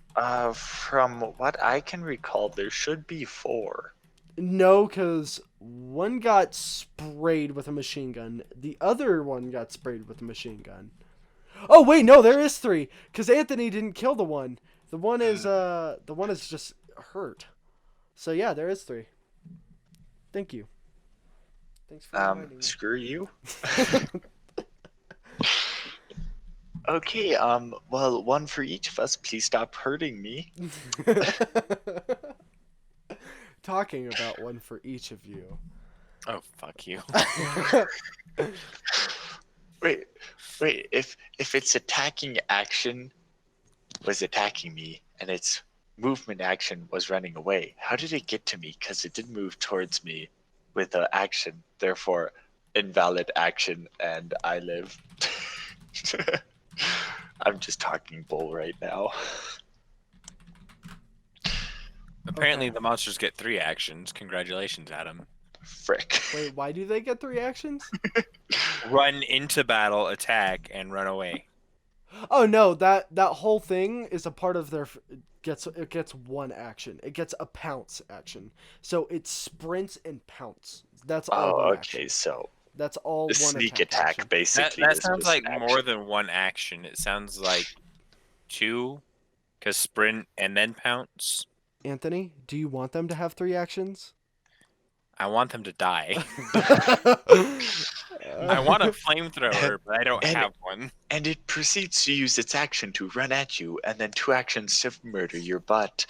From what I can recall, there should be 4. No, because one got sprayed with a machine gun. The other one got sprayed with a machine gun. Oh wait, no, there is 3. Because Anthony didn't kill the one. The one is just hurt. So yeah, there is 3. Thank you. Thanks for reminding me. Screw you. Okay, well, one for each of us. Please stop hurting me. Talking about one for each of you. Oh, fuck you. Wait, if its attacking action was attacking me and its movement action was running away, how did it get to me? Because it did move towards me with an action, therefore invalid action, and I live. I'm just talking bull right now. Apparently, Okay. the monsters get 3 actions. Congratulations, Adam. Frick. Wait, why do they get 3 actions? Run into battle, attack, and run away. Oh no, that whole thing is a part of their it gets 1 action. It gets a pounce action. So it sprints and pounce. That's all. Oh, one okay, action. so That's all the one sneak attack attack action. basically. That is sounds just like an more action. than 1 action. It sounds like 2, because sprint and then pounce. Anthony, do you want them to have 3 actions? I want them to die. I I want a flamethrower, but I don't And- have one. And it proceeds to use its action to run at you, and then 2 actions to murder your butt.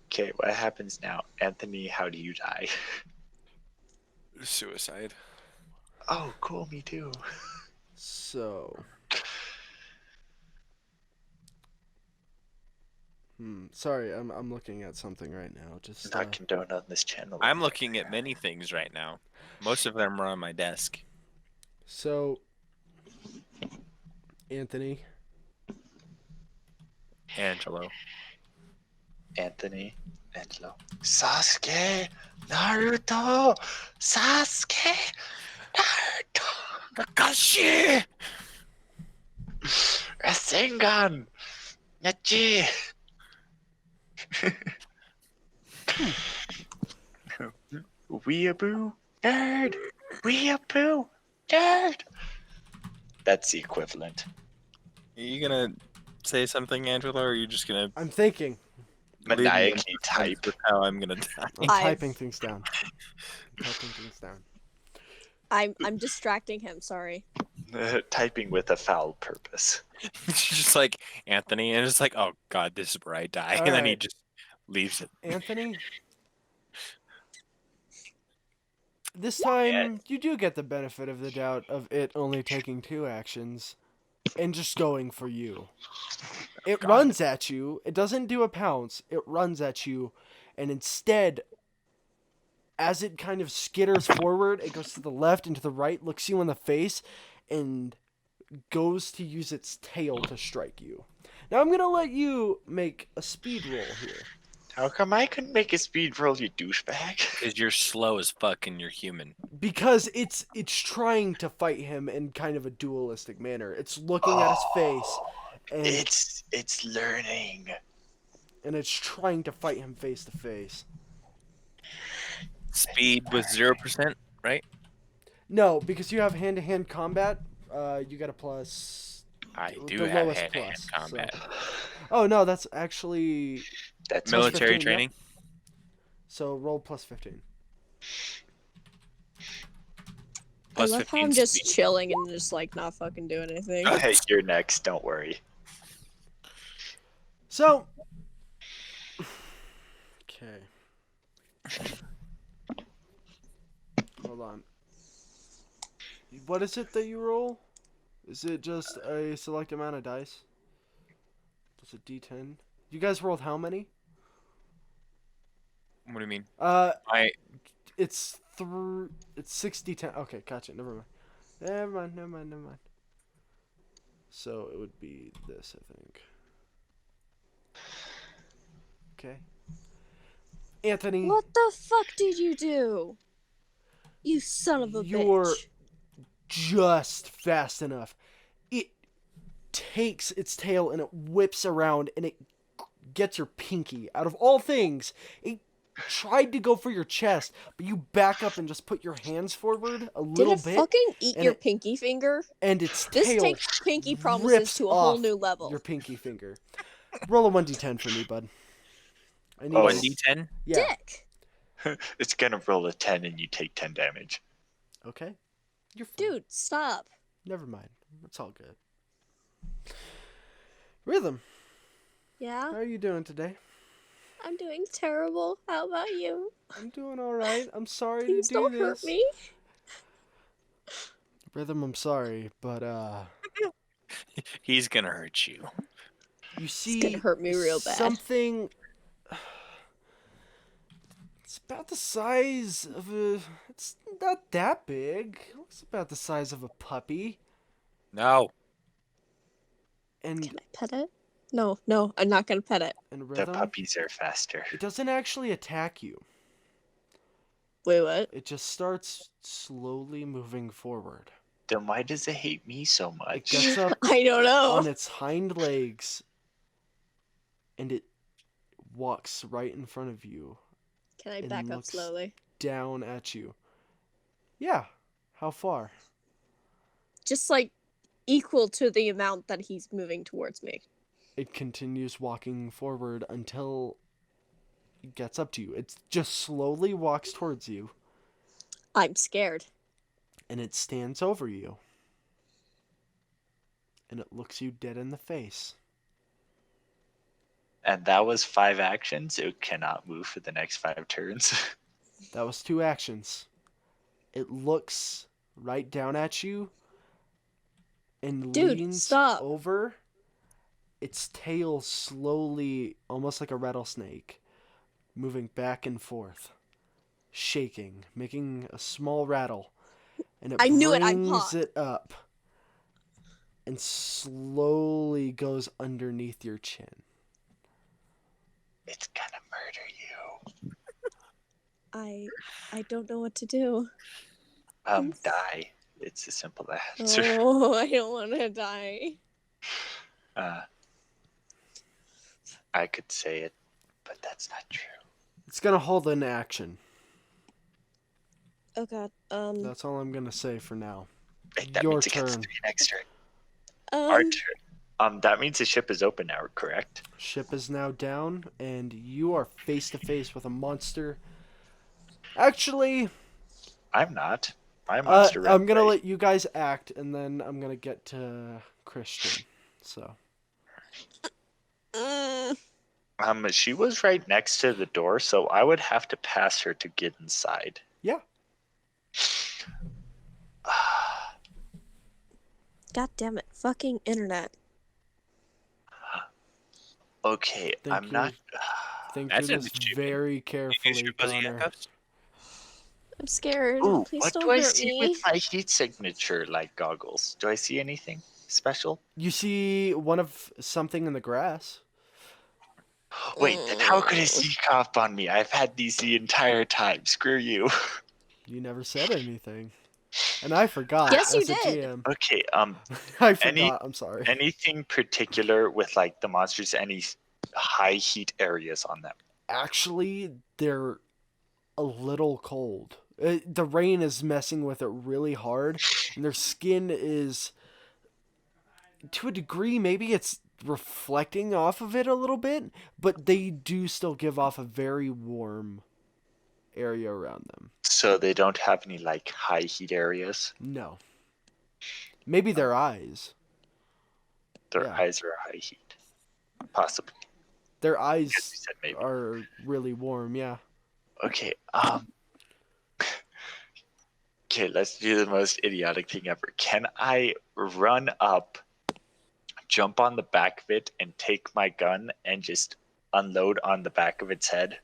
Okay, what happens now? Anthony, how do you die? Suicide. Oh, cool. Me too. So. Sorry, I'm looking at something right now. Just Not condoned on this channel. I'm looking at many things right now. Most of them are on my desk. so. Anthony, Angelo. Anthony, Angelo, Sasuke, Naruto, Sasuke, Naruto, Kakashi! Rasengan, Yachi. Weeaboo, nerd, weeaboo, nerd. That's the equivalent. Are you gonna say something, Angelo, or are you just gonna I'm thinking. leave me in Maniacally suspense type. with how I'm gonna die? I'm I've- typing things down. I'm distracting him. Sorry. Typing with a foul purpose. It's just like Anthony, and it's like, oh god, this is where I die, All and then he right. just leaves it. Anthony, this time you do get the benefit of the doubt of it only taking 2 actions and just going for you. It God. runs at you. It doesn't do a pounce. It runs at you, and instead, as it kind of skitters forward, it goes to the left and to the right, looks you in the face, and goes to use its tail to strike you. Now I'm gonna let you make a speed roll here. How come I couldn't make a speed roll, you douchebag? Because you're slow as fuck and you're human. Because it's trying to fight him in kind of a dualistic manner. It's looking at his face, and It's learning. it's trying to fight him face to face. Speed with 0%, right? No, because you have hand-to-hand combat. You get a plus. I do The have lowest hand-to-hand plus, combat. Oh no, that's actually That's Plus Military 15, training. so roll plus 15. Plus I love how 15 I'm just speed. chilling and just like not fucking doing anything. Hey, you're next. Don't worry. So. Okay. Hold on. What is it that you roll? Is it just a select amount of dice? Does it D10? You guys rolled how many? What do you mean? It's I it's 60-10. Okay, gotcha. Never mind. So it would be this, I think. Okay. Anthony, What the fuck did you do? You son of a You're- bitch. just fast enough. It takes its tail and it whips around and it gets your pinky. Out of all things, it tried to go for your chest, but you back up and just put your hands forward a Did little it bit, fucking eat and your it- pinky finger? and its This tail takes pinky promises rips to a whole off new level. your pinky finger. Roll a 1d10 for me, bud. I need Oh. 1d10? Yeah. Dick. It's gonna roll a 10 and you take 10 damage. Okay. You're fine. Dude, stop. Never mind. It's all good. Rhythm, Yeah, how are you doing today? I'm doing terrible. How about you? I'm doing all right. I'm sorry Please to do don't this. hurt me. Rhythm, I'm sorry, but He's gonna hurt you. you see, gonna hurt me real bad. Something. It's about the size of a. It's not that big. It's about the size of a puppy, No. and Can I pet it? No, I'm not gonna pet it. and The Rhythm. puppies are faster. It doesn't actually attack you. Wait, what? It just starts slowly moving forward. Then why does it hate me so It much? gets up I don't know. on its hind legs, and it walks right in front of you, Can I it back up looks- slowly? down at you. Yeah. How far? Just like equal to the amount that he's moving towards me. It continues walking forward until it gets up to you. It just slowly walks towards you, I'm scared. and it stands over you. And it looks you dead in the face. And that was 5 actions. It cannot move for the next 5 turns. That was 2 actions. It looks right down at you and Dude, leans stop. over. Its tail slowly, almost like a rattlesnake, moving back and forth, shaking, making a small rattle, and it I knew it. I'm brings hot. it up and slowly goes underneath your chin. It's gonna murder you. I don't know what to do. Die. It's a simple answer. Oh, I don't want to die. I could say it, but that's not true. It's gonna hold an action. Oh god. That's all I'm gonna say for now. Wait, that Your means it gets turn. to be next turn. Our Um. turn. That means the ship is open now, correct? Ship is now down, and you are face to face with a monster. Actually, I'm not. My monster ran I'm gonna away. let you guys act, and then I'm gonna get to Christian. So, mm, She was right next to the door, so I would have to pass her to get inside. yeah. God damn it! Fucking internet. Okay, Think I'm you're- not. Think That's through this stupid. very You use carefully, your fuzzy Connor. handcuffs? I'm scared. Ooh, Please what don't do I hurt see me. with my heat signature like goggles? Do I see anything special? You see one of something in the grass. Wait, then how could it sneak up on me? I've had these the entire time. Screw you. You never said anything, and I forgot. Yes, you as a did. GM. Okay, I forgot. I'm sorry. anything particular with like the monsters? Any high heat areas on them? Actually, they're a little cold. The rain is messing with it really hard, and their skin is, to a degree, maybe it's reflecting off of it a little bit, but they do still give off a very warm area around them. So they don't have any like high heat areas. No. Maybe their eyes. Their Yeah. eyes are high heat, possibly. Their Because eyes you said maybe. are really warm, yeah. Okay. Okay, let's do the most idiotic thing ever. Can I run up, jump on the back of it, and take my gun and just unload on the back of its head?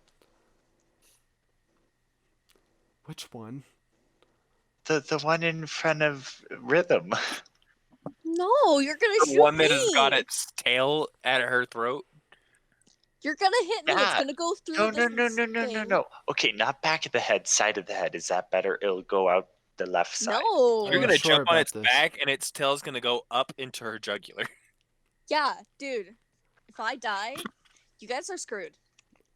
Which one? The one in front of Rhythm. No, you're gonna The shoot one me. that has got its tail at her throat? You're gonna hit me. It's Yeah. gonna go through No, this no. thing. Okay, not back of the head, side of the head. Is that better? It'll go out the left side. No. You're not gonna sure jump on about its this. back, and its tail's gonna go up into her jugular. Yeah, dude. If I die, you guys are screwed.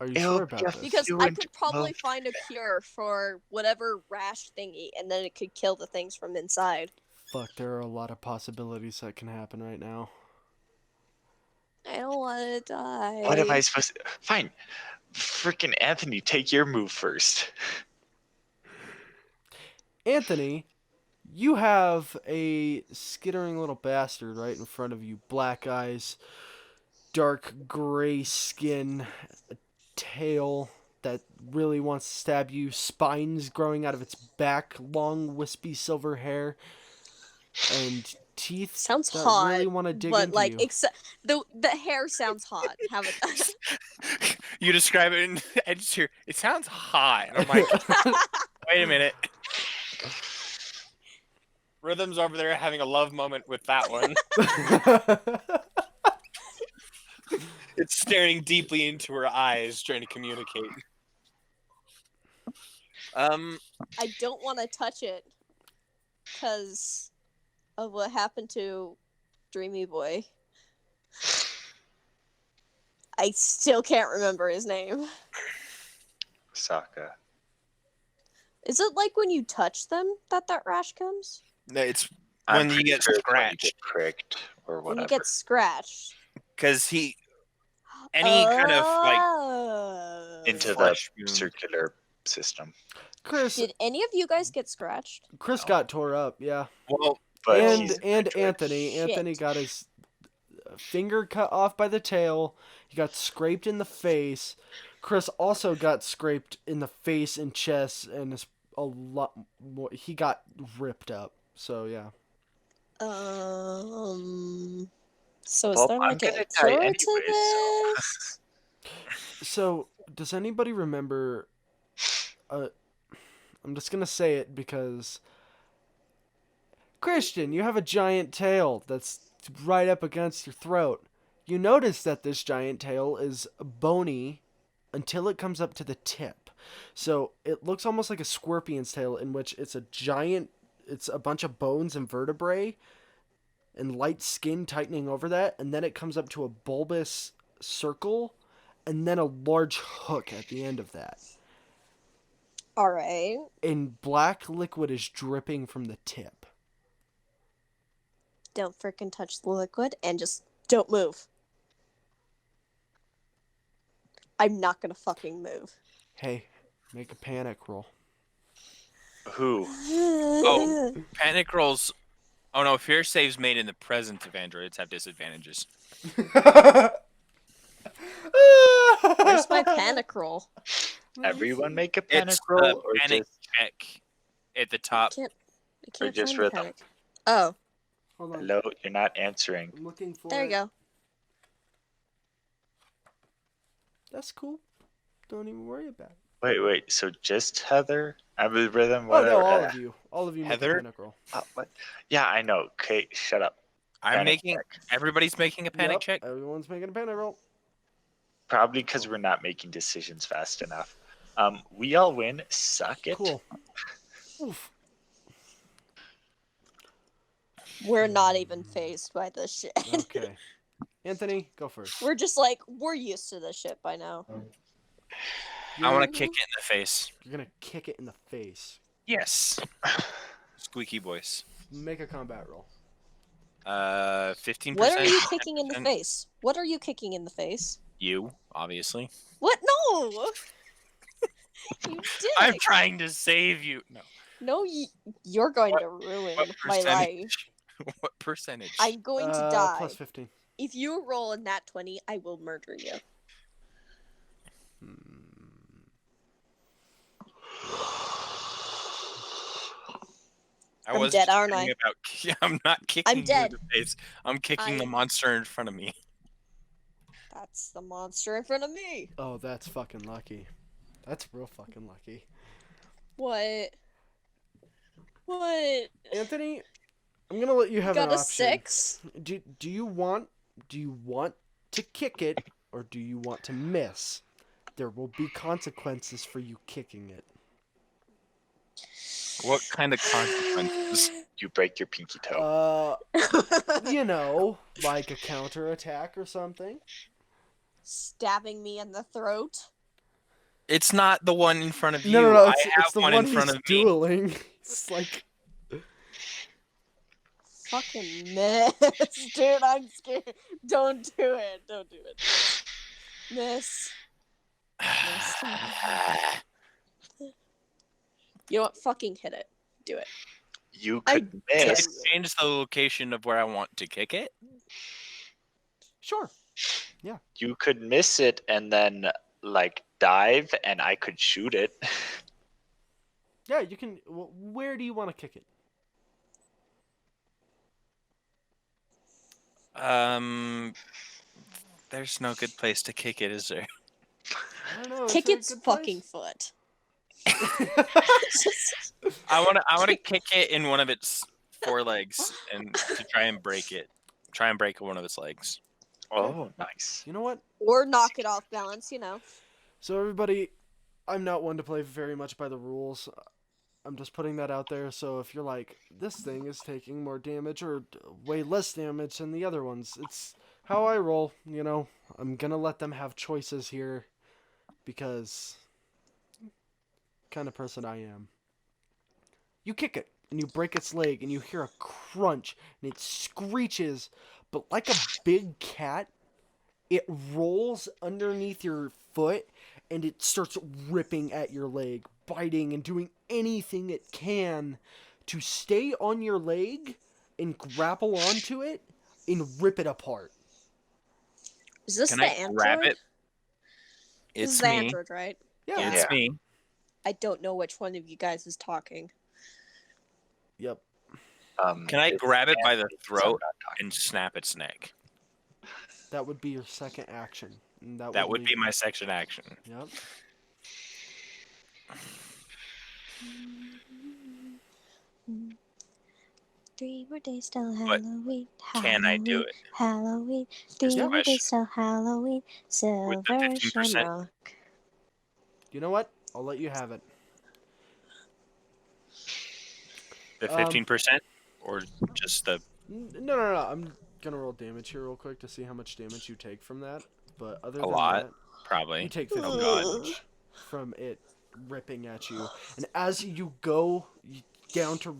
Are you It'll sure be about a this? Because I fluent could probably motion. find a cure for whatever rash thingy, and then it could kill the things from inside. Fuck, there are a lot of possibilities that can happen right now. I don't want to die. What am I supposed to? Fine. Freaking Anthony, take your move first. Anthony, you have a skittering little bastard right in front of you. Black eyes, dark gray skin, a tail that really wants to stab you, spines growing out of its back, long wispy silver hair, and teeth Sounds that hot, really want to dig but into like you. except the hair sounds hot. Have it. You describe it, and I just hear, it sounds hot. I'm like, wait a minute. Rhythm's over there having a love moment with that one. It's staring deeply into her eyes, trying to communicate. I don't want to touch it because of what happened to Dreamy Boy. I still can't remember his name. Sokka. Is it like when you touch them that rash comes? It's I'm when you pretty get sure it's when you scratched. get pricked or When whatever. you get scratched. Because any kind of like Oh. Into the flesh wound. circular system. Chris, Did any of you guys get scratched? Chris got tore up, yeah. Well, But and he's Anthony, Shit. Anthony got his finger cut off by the tail. He got scraped in the face. Chris also got scraped in the face and chest, and his a lot more. He got ripped up. So yeah. So is Well, there I'm like a gonna die cure anyways, to so this? So does anybody remember? I'm just gonna say it because Christian, you have a giant tail that's right up against your throat. You notice that this giant tail is bony until it comes up to the tip. So it looks almost like a scorpion's tail, in which it's a bunch of bones and vertebrae and light skin tightening over that, and then it comes up to a bulbous circle, and then a large hook at the end of that. All right. And black liquid is dripping from the tip. Don't freaking touch the liquid and just don't move. I'm not gonna fucking move. Hey, make a panic roll. who? Oh. Panic rolls. Oh no, fear saves made in the presence of androids have disadvantages. Where's my panic roll? Everyone make a panic It's roll, the or panic just check at the I top. can't just find the rhythm? panic. Oh, Hold on. hello? You're not answering. I'm looking for there you it. go. That's cool. Don't even worry about it. Wait. So just Heather? I mean, rhythm. Oh Whatever. no, all of you. All of you make Heather? a panic roll. What? Yeah, I know. Okay, shut up. I'm Panic making. check. Everybody's making a panic Yep, check. everyone's making a panic roll. Probably because we're not making decisions fast enough. We all win. Suck it. Cool. Oof. We're not even phased by this shit. Okay. Anthony, go first. We're just like, we're used to this shit by now. I want to You're- kick it in the face. You're gonna kick it in the face. Yes. Squeaky voice. Make a combat roll. 15%. What are you kicking in the 10%. face? What are you kicking in the face? You, obviously. What? No! You did. I'm trying to save you. No. No, you're going to ruin What my life. percentage? What percentage? I'm going to die. Plus 15. If you roll a nat 20, I will murder you. I'm was dead, just aren't kidding I? I'm not kicking you dead. in the face. I'm kicking the I- monster in front of me. That's the monster in front of me. Oh, that's fucking lucky. That's real fucking lucky. What? What? Anthony, I'm gonna let you have Got an a option. 6? Do you want to kick it or do you want to miss? There will be consequences for you kicking it. What kind of consequences? You break your pinky toe. You know, like a counter attack or something. Stabbing me in the throat? It's not the one in front of you. No, I it's have the one one in front he's of me. dueling. It's like Fucking miss. Dude, I'm scared. Don't do it. Don't do it. Miss. You know what? Fucking hit it. Do it. You I could dare miss. you. Change the location of where I want to kick it. sure. You could miss it and then like dive, and I could shoot it. Yeah, you can. Well, where do you want to kick it? There's no good place to kick it, is there? I don't know. is Kick there a its good fucking place? foot. I wanna kick it in one of its forelegs and to try and break it. Try and break one of its legs. Oh, nice. You know what? Or knock it off balance, you know. So everybody, I'm not one to play very much by the rules. I'm just putting that out there. So if you're like, this thing is taking more damage or way less damage than the other ones, it's how I roll. You know, I'm gonna let them have choices here because kind of person I am. You kick it and you break its leg and you hear a crunch and it screeches, but like a big cat, it rolls underneath your foot and it starts ripping at your leg, biting and doing anything it can to stay on your leg and grapple onto it and rip it apart. Is this Can the I android? grab it? This is It's the me. android, right? Yeah. It's Yeah. me. I don't know which one of you guys is talking. Yep. Can I It's grab it by the Anthony, 'cause I'm throat not talking. and snap its neck? That would be your second action. And That would leave be you. my section action. Yep. Three more days till But Halloween. can I do it? Halloween. Is Three the more question. days till Halloween. With the Silver 15%? Shamrock. You know what? I'll let you have it. The 15%? Or just the... No. I'm gonna roll damage here real quick to see how much damage you take from that. But other A than lot? that, Probably. you take Oh 15 god. damage from it ripping at you. And as you go down to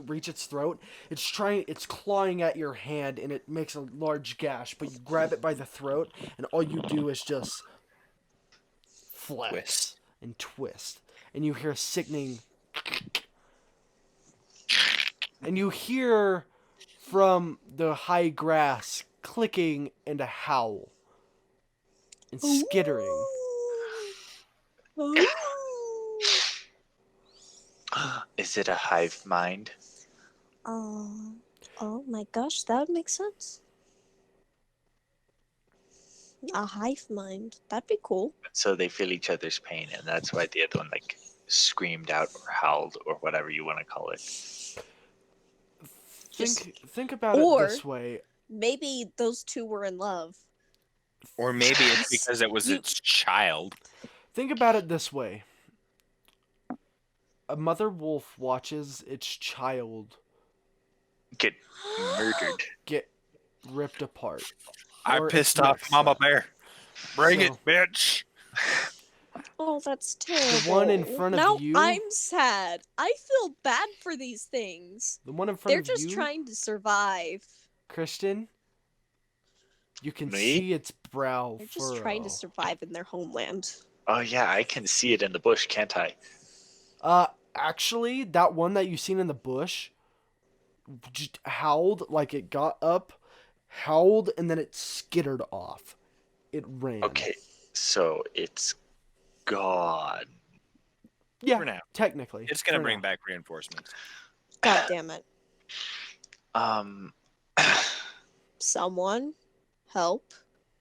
reach its throat, it's clawing at your hand, and it makes a large gash. But you grab it by the throat, and all you do is just flex Twist. and twist, and you hear a sickening. And you hear from the high grass clicking and a howl and skittering. Is it a hive mind? Oh my gosh, that would make sense. A hive mind. That'd be cool. So they feel each other's pain, and that's why the other one like screamed out or howled or whatever you want to call it. Think about it or- this way. Maybe those two were in love. Or maybe it's because it was its child. Think about it this way. A mother wolf watches its child Get murdered. get ripped apart. I Or pissed it's off mixed Mama up. Bear. Bring it, So- bitch. Oh, that's terrible. one in front of now you- I'm sad. I feel bad for these things. The one in front They're of just you, trying to survive. Christian, you can Me? see its brow They're just furrow. trying to survive in their homeland. Oh yeah, I can see it in the bush, can't I? Actually, that one that you seen in the bush just howled like it got up, howled, and then it skittered off. It ran. Okay, so it's gone. Yeah, For now. technically. It's gonna for bring now. back reinforcements. God damn it. Um, Someone help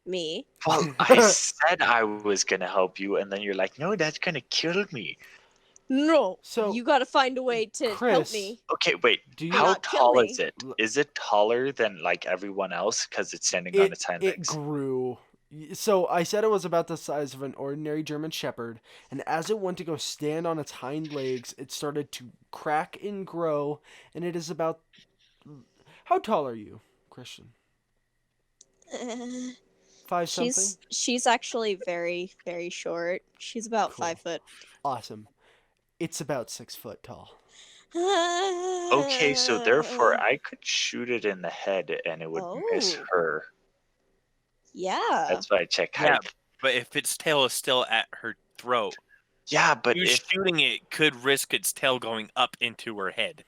me. well, I said I was gonna help you, and then you're like, "No, that's gonna kill me." No. So, you gotta find a way to help Chris, me. Okay, wait. Do you? How not kill tall me. is it? L- Is it taller than like everyone else because it's standing on its hind It legs? grew. So I said it was about the size of an ordinary German Shepherd, and as it went to go stand on its hind legs, it started to crack and grow, and it is about. How tall are you, Christian? Uh, 5 something. she's actually very, very short. She's about Cool. 5 foot. Awesome. It's about 6 foot tall. Okay, so therefore I could shoot it in the head and it would miss Oh. her. Yeah. That's why I check Yeah. height. But if its tail is still at her throat, Yeah, but you if shooting it could risk its tail going up into her head.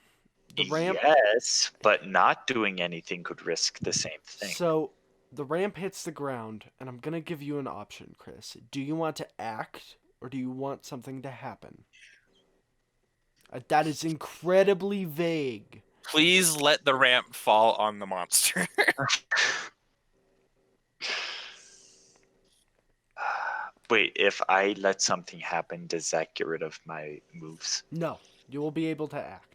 The ramp. yes, but not doing anything could risk the same thing. So the ramp hits the ground, and I'm gonna give you an option, Chris. Do you want to act, or do you want something to happen? That is incredibly vague. Please let the ramp fall on the monster. Wait, if I let something happen, does that get rid of my moves? No, you will be able to act.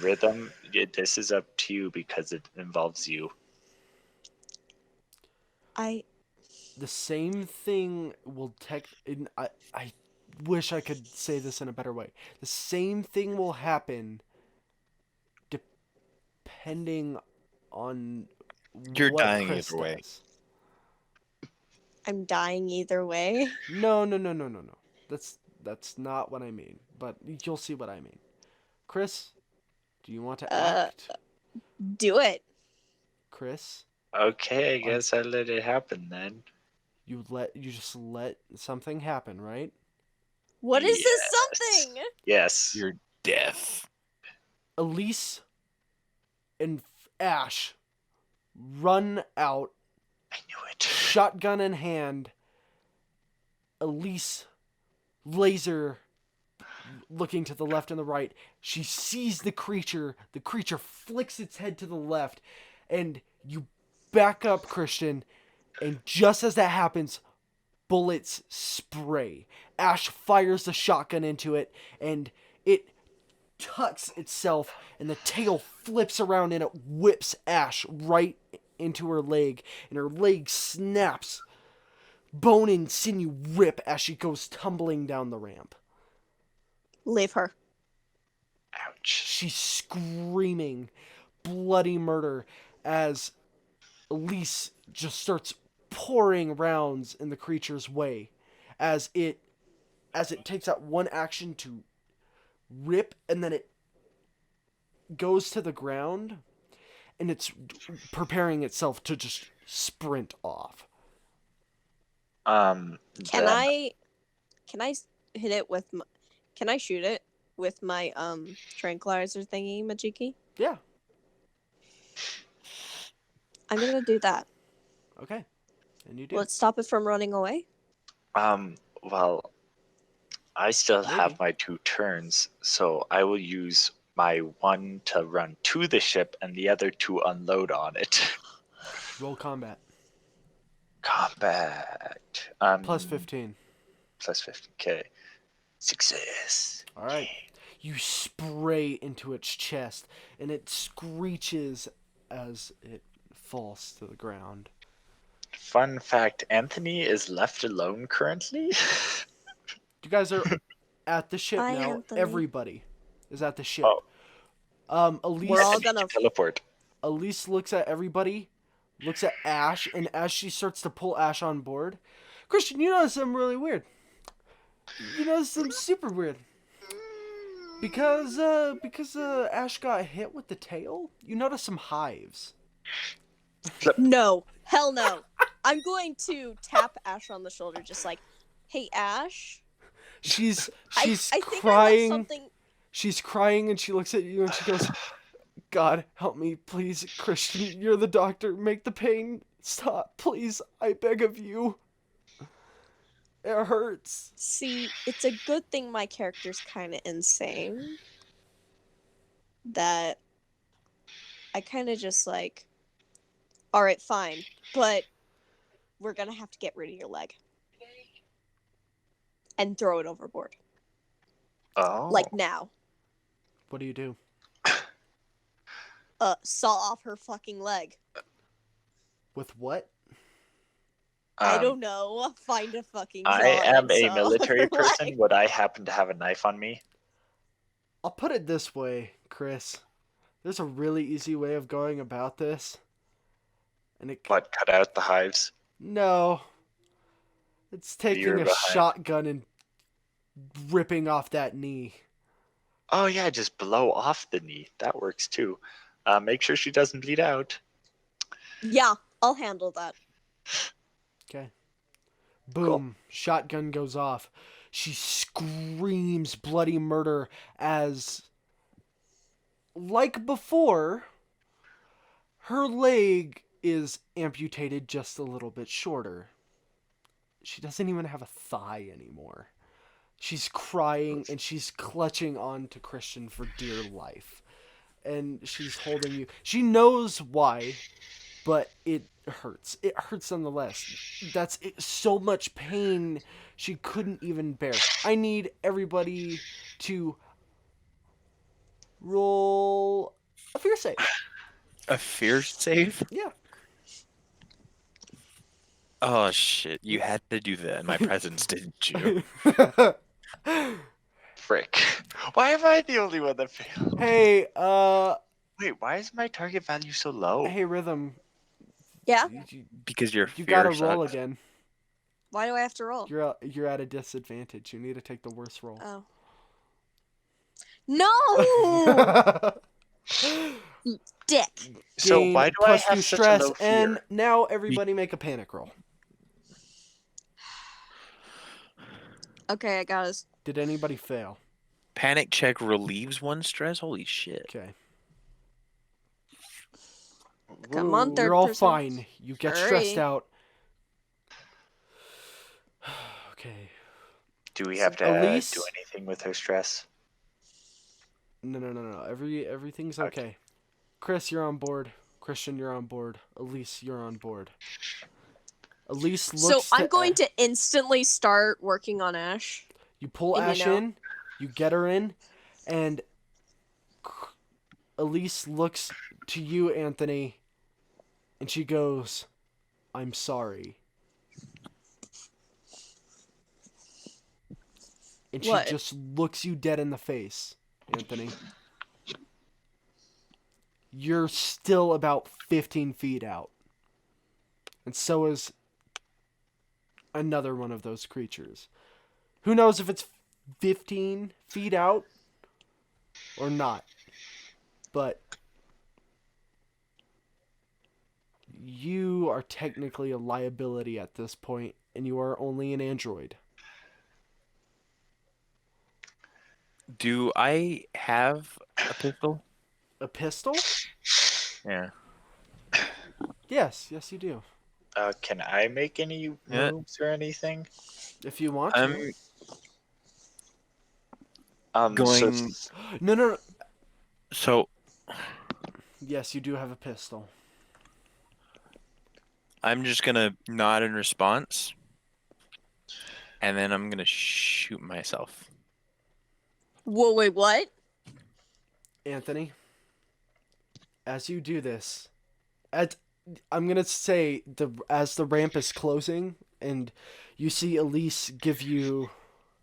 Rhythm, this is up to you because it involves you. The same thing will I wish I could say this in a better way. The same thing will happen depending on You're what dying Chris either way. does. I'm dying either way. No. That's not what I mean. But you'll see what I mean. Chris, do you want to act? Do it. Chris, Okay, I guess I let it happen then. you just let something happen, right? What is this Yes. something? Yes. You're deaf. Elise and Ash run out, I knew it. shotgun in hand. Elise laser looking to the left and the right. She sees the creature. The creature flicks its head to the left, and you back up, Christian. And just as that happens, bullets spray. Ash fires the shotgun into it, and it tucks itself, and the tail flips around, and it whips Ash right into her leg, and her leg snaps. Bone and sinew rip as she goes tumbling down the ramp. Leave her. Ouch. She's screaming bloody murder as Elise just starts pouring rounds in the creature's way as it takes that one action to rip, and then it goes to the ground, and it's preparing itself to just sprint off. Can then- I hit it with can I shoot it with my tranquilizer thingy majiki? Yeah. I'm gonna do that. Okay. And you do. Let's stop it from running away. Well, I still have Maybe. my 2 turns, so I will use my 1 to run to the ship and the other to unload on it. Roll combat. Combat. Plus 15. Plus 15. Okay. Success. All right. You spray into its chest, and it screeches as it falls to the ground. Fun fact, Anthony is left alone currently. You guys are at the ship Bye, now. Anthony. Everybody is at the ship. Oh. Elise, We're all I need to gonna- teleport. Elise looks at everybody, looks at Ash, and as she starts to pull Ash on board, Christian, you notice something really weird. You notice something super weird. Because Ash got hit with the tail, you notice some hives. No, hell no. I'm going to tap Ash on the shoulder, just like, hey Ash. She's I think I left crying. something. She's crying, and she looks at you and she goes, God, help me, please, Christian. You're the doctor. Make the pain stop, please. I beg of you. It hurts. See, it's a good thing my character's kind of insane. That I kind of just like, all right, fine, but we're gonna have to get rid of your leg and throw it overboard, Oh. like now. What do you do? Saw off her fucking leg. With what? I don't know. Find a fucking. I saw am and a saw military her person. leg. Would I happen to have a knife on me? I'll put it this way, Chris. There's a really easy way of going about this. And it What, cut out the hives? No. It's taking You're a behind. shotgun and ripping off that knee. Oh yeah, just blow off the knee. That works too. Make sure she doesn't bleed out. Yeah, I'll handle that. Okay. Boom. Shotgun goes off. She screams bloody murder as, like before, her leg is amputated just a little bit shorter. She doesn't even have a thigh anymore. She's crying and she's clutching on to Christian for dear life. And she's holding you. She knows why, but it hurts. It hurts nonetheless. That's so much pain she couldn't even bear. I need everybody to roll a fear save. A fear save? Yeah. Oh shit! You had to do that in my presence, didn't you? Frick. Why am I the only one that failed? Hey, Wait, why is my target value so low? hey, Rhythm. Yeah. Because your You fear gotta roll sucks. again. Why do I have to roll? You're at a disadvantage. You need to take the worst roll. Oh. No, dick. So Gain why do I plus have two such a stress, low fear? and now everybody make a panic roll. Okay, I got us. Did anybody fail? Panic check relieves one stress. Holy shit! Okay. Come on, third You're all person. fine. You get stressed Hurry. out. Okay. Do we have to Elise? do anything with her stress? No. Everything's Okay. okay. Chris, you're on board. Christian, you're on board. Elise, you're on board. Elise So looks I'm to going to instantly start working on Ash. You pull And, you Ash know- in, you get her in, and Elise looks to you, Anthony, and she goes, "I'm sorry." And What? she just looks you dead in the face, Anthony. You're still about 15 feet out. And so is another one of those creatures. Who knows if it's 15 feet out or not. But you are technically a liability at this point, and you are only an android. Do I have a pistol? A pistol? Yeah. Yes, you do. Can I make any Yeah. moves or anything? If you want to. I'm going. No. So Yes, you do have a pistol. I'm just gonna nod in response, and then I'm gonna shoot myself. Whoa, wait, what? Anthony, as you do this, I'm gonna say as the ramp is closing, and you see Elise give you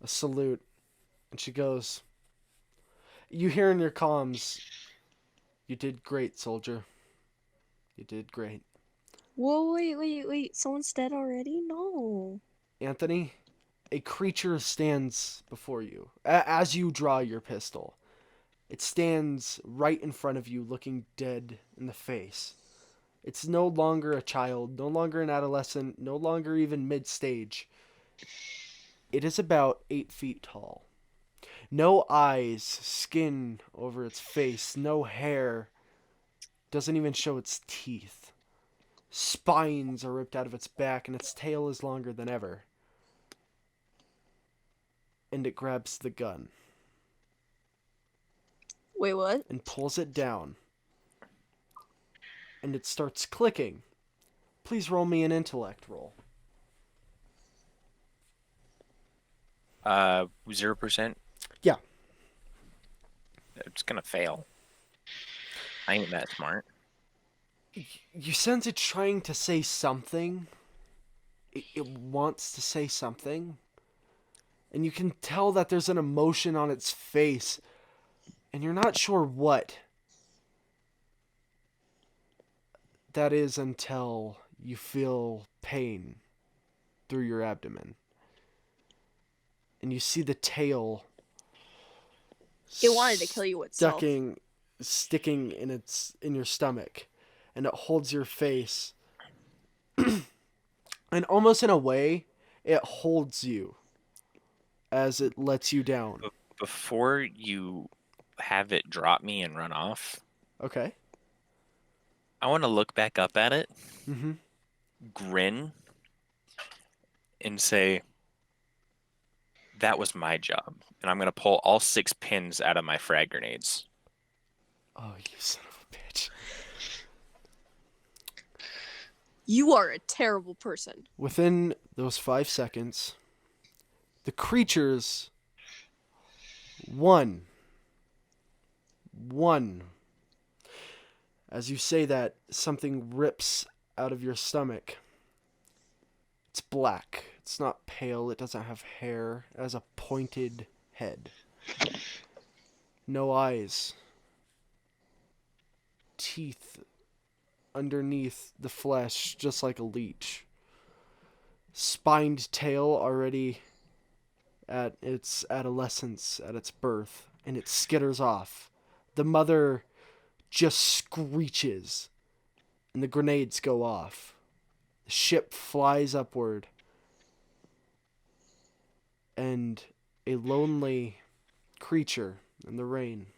a salute, and she goes, you hear in your comms, "You did great, soldier. You did great." Whoa, wait. Someone's dead already? No. Anthony, a creature stands before you as you draw your pistol. It stands right in front of you, looking dead in the face. It's no longer a child, no longer an adolescent, no longer even mid-stage. It is about 8 feet tall. No eyes, skin over its face, no hair. Doesn't even show its teeth. Spines are ripped out of its back, and its tail is longer than ever. And it grabs the gun Wait, what? and pulls it down. And it starts clicking. Please roll me an intellect roll. 0%. Yeah. It's gonna fail. I ain't that smart. You sense it trying to say something. It wants to say something. And you can tell that there's an emotion on its face. And you're not sure what that is until you feel pain through your abdomen. And you see the tail It wanted to kill you itself. sticking in your stomach, and it holds your face. And almost in a way, it holds you as it lets you down. Before you have it drop me and run off, Okay. I want to look back up at it, Mm-hmm. grin, and say, "That was my job." And I'm gonna pull all 6 pins out of my frag grenades. Oh, you son of a bitch. You are a terrible person. Within those 5 seconds, the creatures one. As you say that, something rips out of your stomach. It's black. It's not pale. It doesn't have hair. It has a pointed head. No eyes. Teeth underneath the flesh, just like a leech. Spined tail already at its adolescence, at its birth, and it skitters off. The mother just screeches, and the grenades go off. The ship flies upward, and a lonely creature in the rain,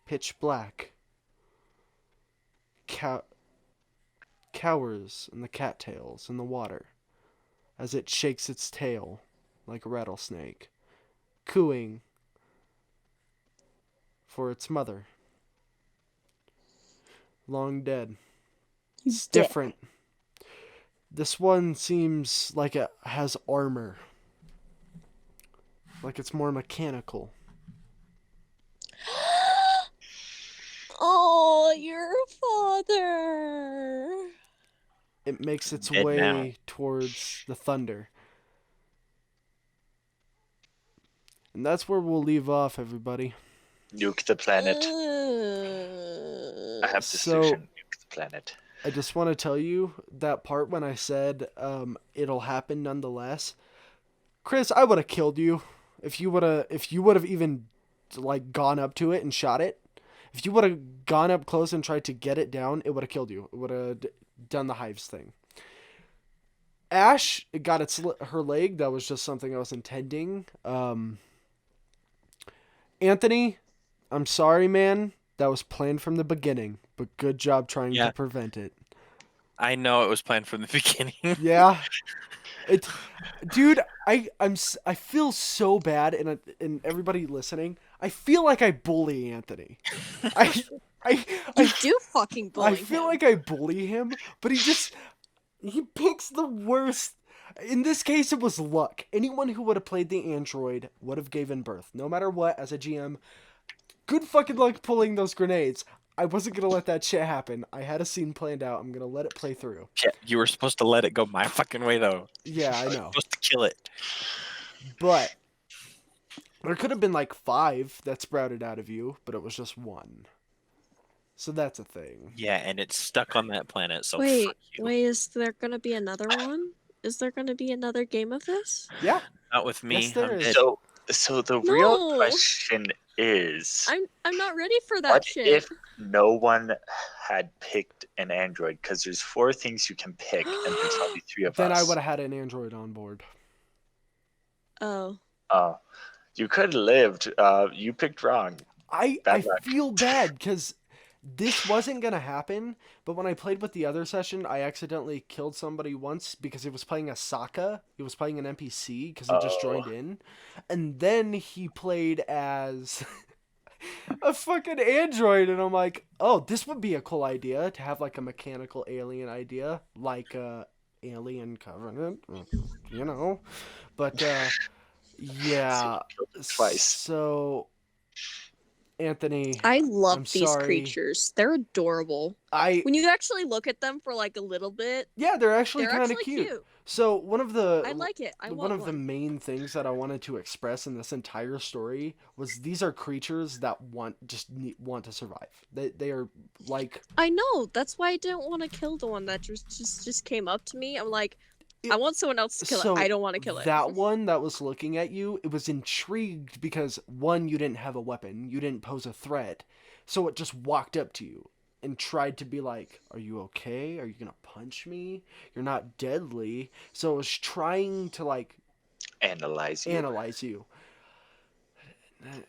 pitch black, cowers in the cattails in the water as it shakes its tail like a rattlesnake, cooing for its mother. Long dead. It's Dick. different. This one seems like it has armor. Like it's more mechanical. Oh, your father. It makes its Dead way now. towards the thunder. And that's where we'll leave off, everybody. Nuke the planet. I have the So- solution. Nuke the planet. I just want to tell you that part when I said it'll happen nonetheless. Chris, I would have killed you if you would have even like gone up to it and shot it. If you would have gone up close and tried to get it down, it would have killed you. It would have done the Hives thing. Ash, it got her leg. That was just something I was intending. Anthony, I'm sorry, man. That was planned from the beginning, but good job trying Yeah. to prevent it. I know it was planned from the beginning. Yeah, it, dude. I feel so bad, and everybody listening, I feel like I bully Anthony. I You I, do fucking bully I feel him. like I bully him, but he picks the worst. In this case, it was luck. Anyone who would have played the android would have given birth, no matter what. As a GM, good fucking luck pulling those grenades. I wasn't gonna let that shit happen. I had a scene planned out. I'm gonna let it play through. Yeah, you were supposed to let it go my fucking way though. Yeah, I You were know. supposed to kill it. But there could have been like 5 that sprouted out of you, but it was just 1. So that's a thing. Yeah, and it's stuck on that planet. So Wait, fuck you. wait, is there gonna be another one? Is there gonna be another game of this? Yeah. Not with me. Yes, there I'm is. dead. So the real No. question is, I'm not ready for that what shit. if no one had picked an android? Because there's 4 things you can pick, and there's only 3 of Then us. I would have had an android on board. Oh. You could have lived. You picked wrong. I Bad luck. feel bad because this wasn't gonna happen, but when I played with the other session, I accidentally killed somebody once because he was playing a Sokka. He was playing an NPC because he just joined in, and then he played as a fucking android, and I'm like, oh, this would be a cool idea to have like a mechanical alien idea, like Alien Covenant, you know, but yeah, Twice. so. Anthony, I love I'm these sorry. creatures. They're adorable. When you actually look at them for like a little bit, yeah, they're actually they're kind of actually cute. So one of the I like it. I one want of the main things that I wanted to express in this entire story was these are creatures that want to survive. They are like I know. That's why I didn't want to kill the one that just came up to me. I'm like, I want someone else to kill so it. I don't want to kill it. That one that was looking at you, it was intrigued because one, you didn't have a weapon, you didn't pose a threat, so it just walked up to you and tried to be like, "Are you okay? Are you gonna punch me? You're not deadly." So it was trying to like Analyze you. analyze you.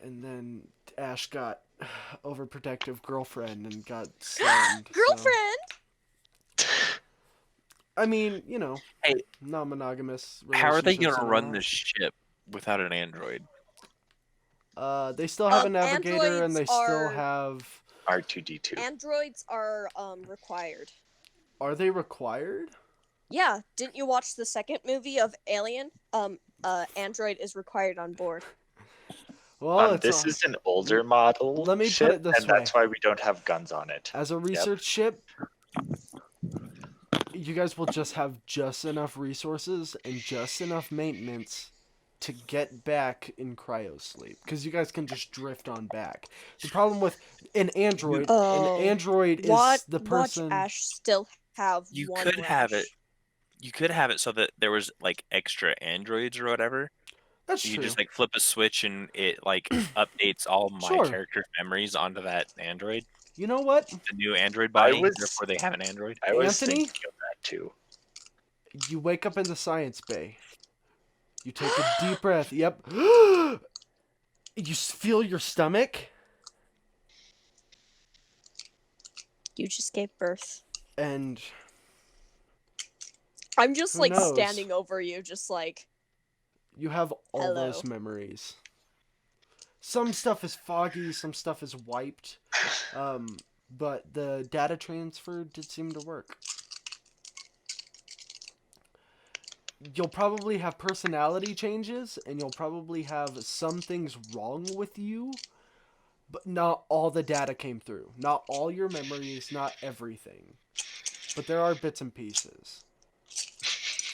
And then Ash got overprotective girlfriend and got slammed. so- Girlfriend. I mean, you know, Hey, non-monogamous. how are they relationships gonna and run all. this ship without an android? They still have a navigator, and they androids still are- have. R2D2. Androids are required. Are they required? Yeah, didn't you watch the second movie of Alien? Android is required on board. Well, This is an older model. Let me put ship, it this and that's why we don't have guns on it. as a research ship. You guys will just have just enough resources and just enough maintenance to get back in cryo sleep, because you guys can just drift on back. The problem with an android, is the person. Watch Ash still have You one could have rash. it. You could have it so that there was like extra androids or whatever. That's You true. just like flip a switch and it like updates all my Sure. character's memories onto that android, You know what? the new android body. was- Therefore, they have an android. I was Anthony? thinking of that too. You wake up in the science bay. You take a deep breath. Yep. You feel your stomach, You just gave birth. and I'm just Who like knows? standing over you, just like You have all Hello. those memories. Some stuff is foggy, some stuff is wiped, but the data transfer did seem to work. You'll probably have personality changes, and you'll probably have some things wrong with you, but not all the data came through. Not all your memories, not everything. But there are bits and pieces.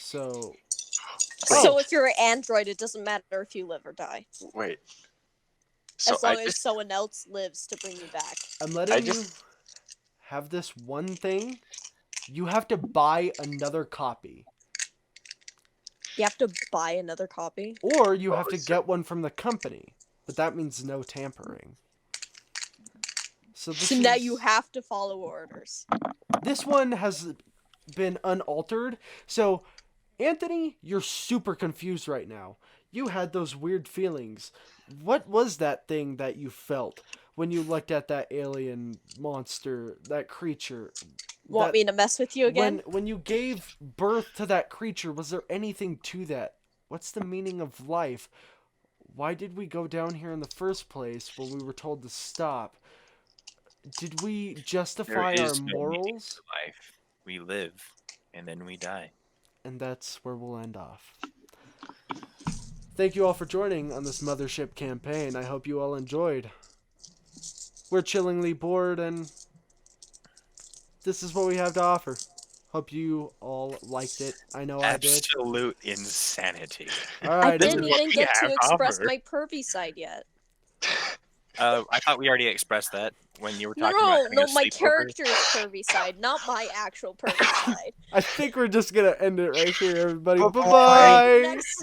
So, So if you're an android, it doesn't matter if you live or die, Wait. So as long as someone else lives to bring you back. I'm letting you have this one thing. You have to buy another copy. You have to buy another copy. Or you have to get one from the company. But that means no tampering. So Now you have to follow orders. This one has been unaltered. So, Anthony, you're super confused right now. You had those weird feelings. What was that thing that you felt when you looked at that alien monster, that creature? Want me to mess with you again? When you gave birth to that creature, was there anything to that? What's the meaning of life? Why did we go down here in the first place when we were told to stop? Did we justify There our is no meaning morals? to life. We live, and then we die. And that's where we'll end off. Thank you all for joining on this Mothership campaign. I hope you all enjoyed. We're chillingly bored, and this is what we have to offer. Hope you all liked it. I know I did. Absolute insanity. All I right, didn't what even we get to have express offered. my pervy side yet. I thought we already expressed that when you were No, talking about having a my sleepover. character's pervy side, not my actual pervy side. I think we're just gonna end it right here, everybody. Bye-bye. Bye-bye. Next